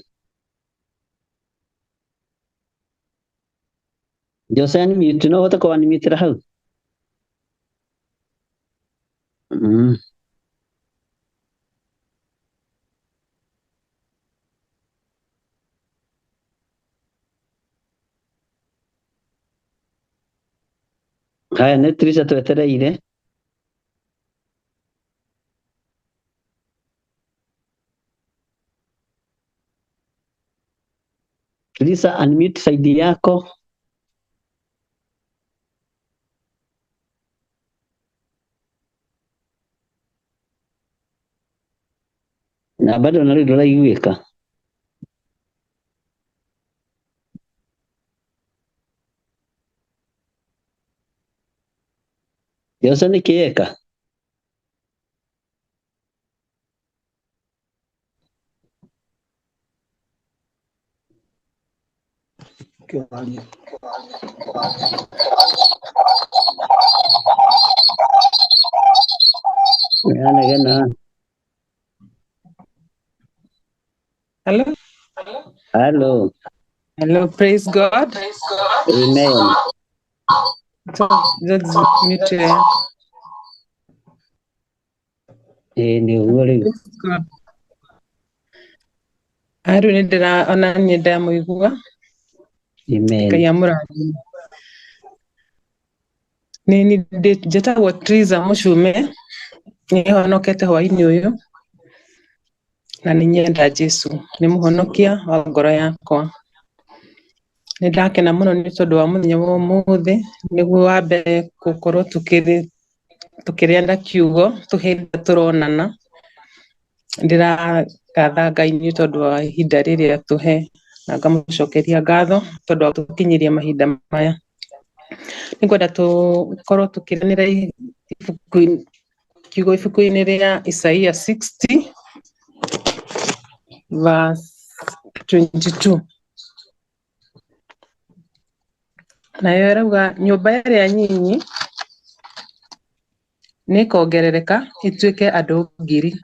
Jose unmute, no ũhote kũ unmute hau? Haya, nĩ Teresa twetereire. Teresa, unmute side yako. Na bado narĩ ndũraiguĩka. Jose nĩkĩ eka? Yanegena. Hello? Hello. Hello, praise God. Amen. So, just mute here. Nĩ ũguo rĩu. Praise God. Aru nĩ ndĩraona nĩ ndamũigua. Amen. Ngai amũrathime. Nĩ njĩtagwo Teresa Mũcume, nĩ honokete hwaĩ-inĩ ũyũ, na nĩ nyenda Jesũ, nĩ mũhonokia wa ngoro yakwa. Nĩ ndakena mũno nĩ tondũ wa mũthenya wa ũmũthĩ, nĩguo wa mbere gũkorwo tũkĩrĩana kiugo tũhĩndĩ tũronana. Ndĩragatha Ngai nĩ tondũ wa ihinda rĩrĩa tũhe, na ngamũcokeria ngatho tondũ wa gũtũkinyĩria mahinda maya. Nĩ ngwenda tũkorwo tũkĩranĩra kiugo ibuku-inĩ rĩa Isaia 60 verse 22. Nayo ĩrauga nyũmba ĩrĩa nyinyi nĩ ĩkongerereka ĩtuĩke andũ 1000,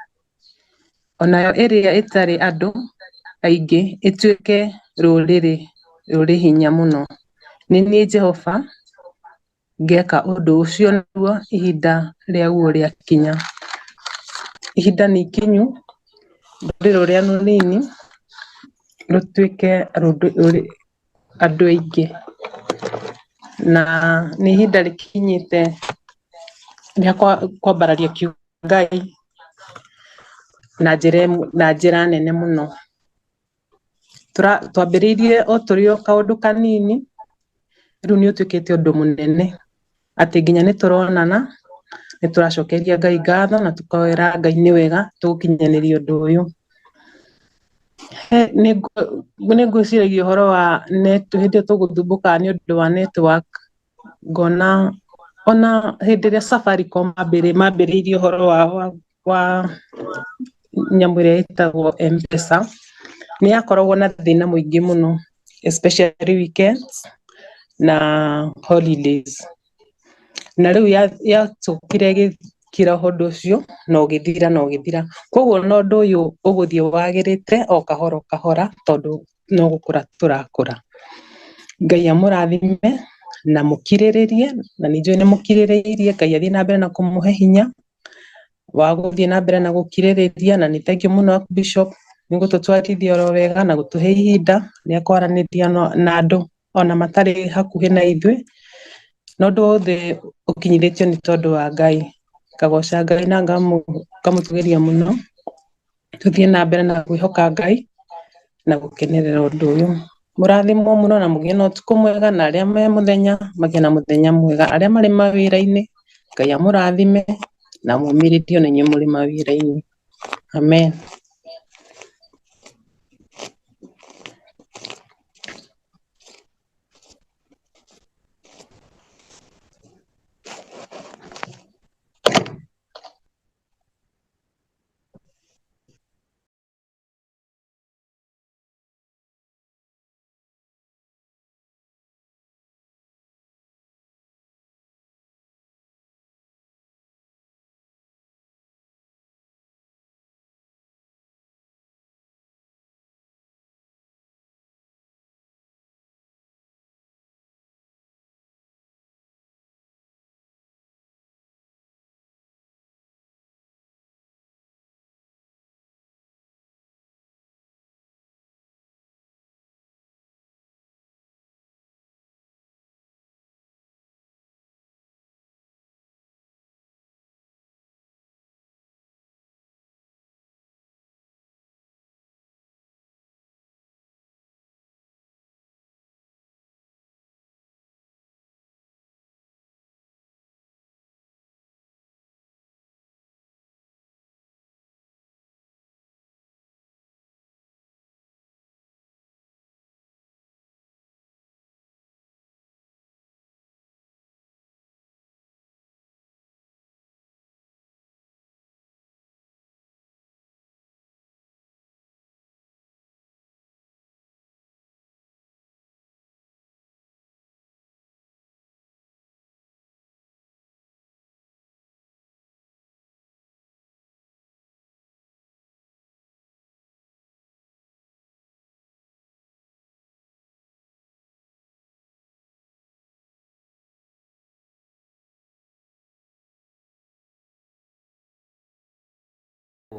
onayo ĩrĩa ĩtarĩ andũ aingĩ ĩtuĩke rũrĩrĩ rũrĩ hinya mũno. Nĩ niĩ Jehova ngeka ũndũ ũcio nĩguo ihinda rĩaguo rĩakinya. Ihinda nĩ ikinyu rũrĩrĩ rũrĩa rũnini rũtuĩke andũ aingĩ, na nĩ ihinda rĩkinyĩte rĩa kwambararia kiugo Ngai na njĩra nene mũno. Twambĩrĩirie o tũrĩ o kaũndũ kanini, rĩu nĩ ũtuĩkĩte ũndũ mũnene, atĩ nginya nĩ tũronana, nĩ tũracokeria Ngai ngatho na tũkawĩra Ngai nĩ wega tũgũkinyanĩria ũndũ ũyũ. Nĩ ngwĩciragia ũhoro wa hĩndĩ tũgũthumbũka nĩ ũndũ wa network, ngona ona hĩndĩ ĩrĩa Safaricom mambĩrĩirie ũhoro wa nyamũ ĩrĩa ĩtagwo M-Pesa, nĩ yakoragwo na thĩna mũingĩ mũno, especially weekends na holidays. Na rĩu yacokire ĩgĩkira ũndũ ũcio na ũgĩthira. Koguo na ũndũ ũyũ ũgũthiĩ wagĩrĩte o kahora kahora, tondũ no gũkũra tũrakũra. Ngai amũrathime na mũkirĩrĩrie, na nĩ njũĩ nĩ mũkirĩrĩirie. Ngai athiĩ na mbere na kũmũhe hinya wa gũthiĩ na mbere na gũkirĩrĩria, na nĩ thengiũ mũno Bishop nĩ gũtũtwarithia oro wega na gũtũhe ihinda rĩa kwaranĩria na andũ ona matarĩ hakuhĩ na ithuĩ, na ũndũ wothe ũkinyithĩtio nĩ tondũ wa Ngai. Ngagoca Ngai na ngamũtũgĩria mũno, tũthiĩ na mbere na kwĩhoka Ngai na gũkenerera ũndũ ũyũ. Mũrathimwo mũno na mũgĩe na ũtukũ mwega, na arĩa me mũthenya magĩe na mũthenya mwega. Arĩa marĩ mawĩra-inĩ, Ngai amũrathime na mũmĩrĩrio na inyuĩ mũrĩ mawĩra-inĩ. Amen.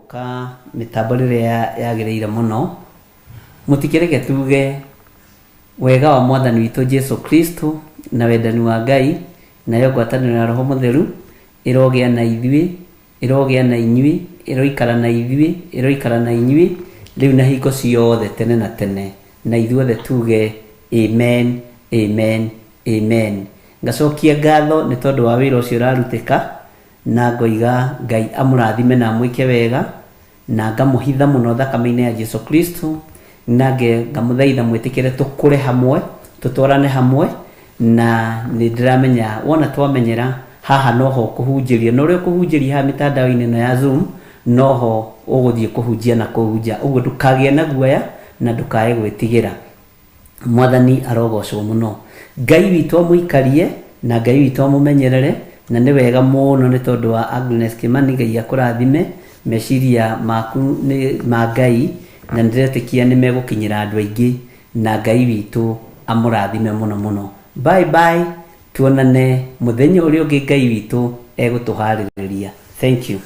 guka mitambo riria yagiriire muno mutikireke tuge wega wa mwathani witu Jesu Kristo na wendani wa Ngai nayo ngwatanĩro ya Roho Mũtheru irogia na ithuĩ irogia na inyuĩ iroikara na ithuĩ iroikara na inyuĩ riu na hingo ciothe tene na tene na ithuothe tuge amen amen amen. Ngacokia ngatho nĩ tondũ wa wĩra ũcio ũrarutĩka na ngoiga Ngai amũrathime na amwĩke wega na ngamũhitha mũno thakame-inĩ ya Jesu Kristo na ngamũthaitha mwĩtĩkĩre tũkũre hamwe tũtwarane hamwe na nĩ ndĩramenya wona twamenyera haha noho kũhunjĩria na ũrĩa kũhunjĩria haha mĩtandao-inĩ ĩno ya Zoom noho ũgũthiĩ kũhunjia na kũhunja ũguo ndũkagĩe na guoya na ndũkae gwĩtigĩra. Mwathani arogocwo mũno. Ngai witũ amũikarie na Ngai witũ amũmenyerere na nĩ wega mũno nĩ tondũ wa Agnes Kimani. Ngai akũrathime meciria maku nĩ ma Ngai na ndĩretĩkia nĩ megũkinyĩra andũ aingĩ na Ngai witũ amũrathime mũno mũno. Bye bye, tuonane mũthenya ũrĩa ũngĩ Ngai witũ egũtũharĩrĩria. Thank you.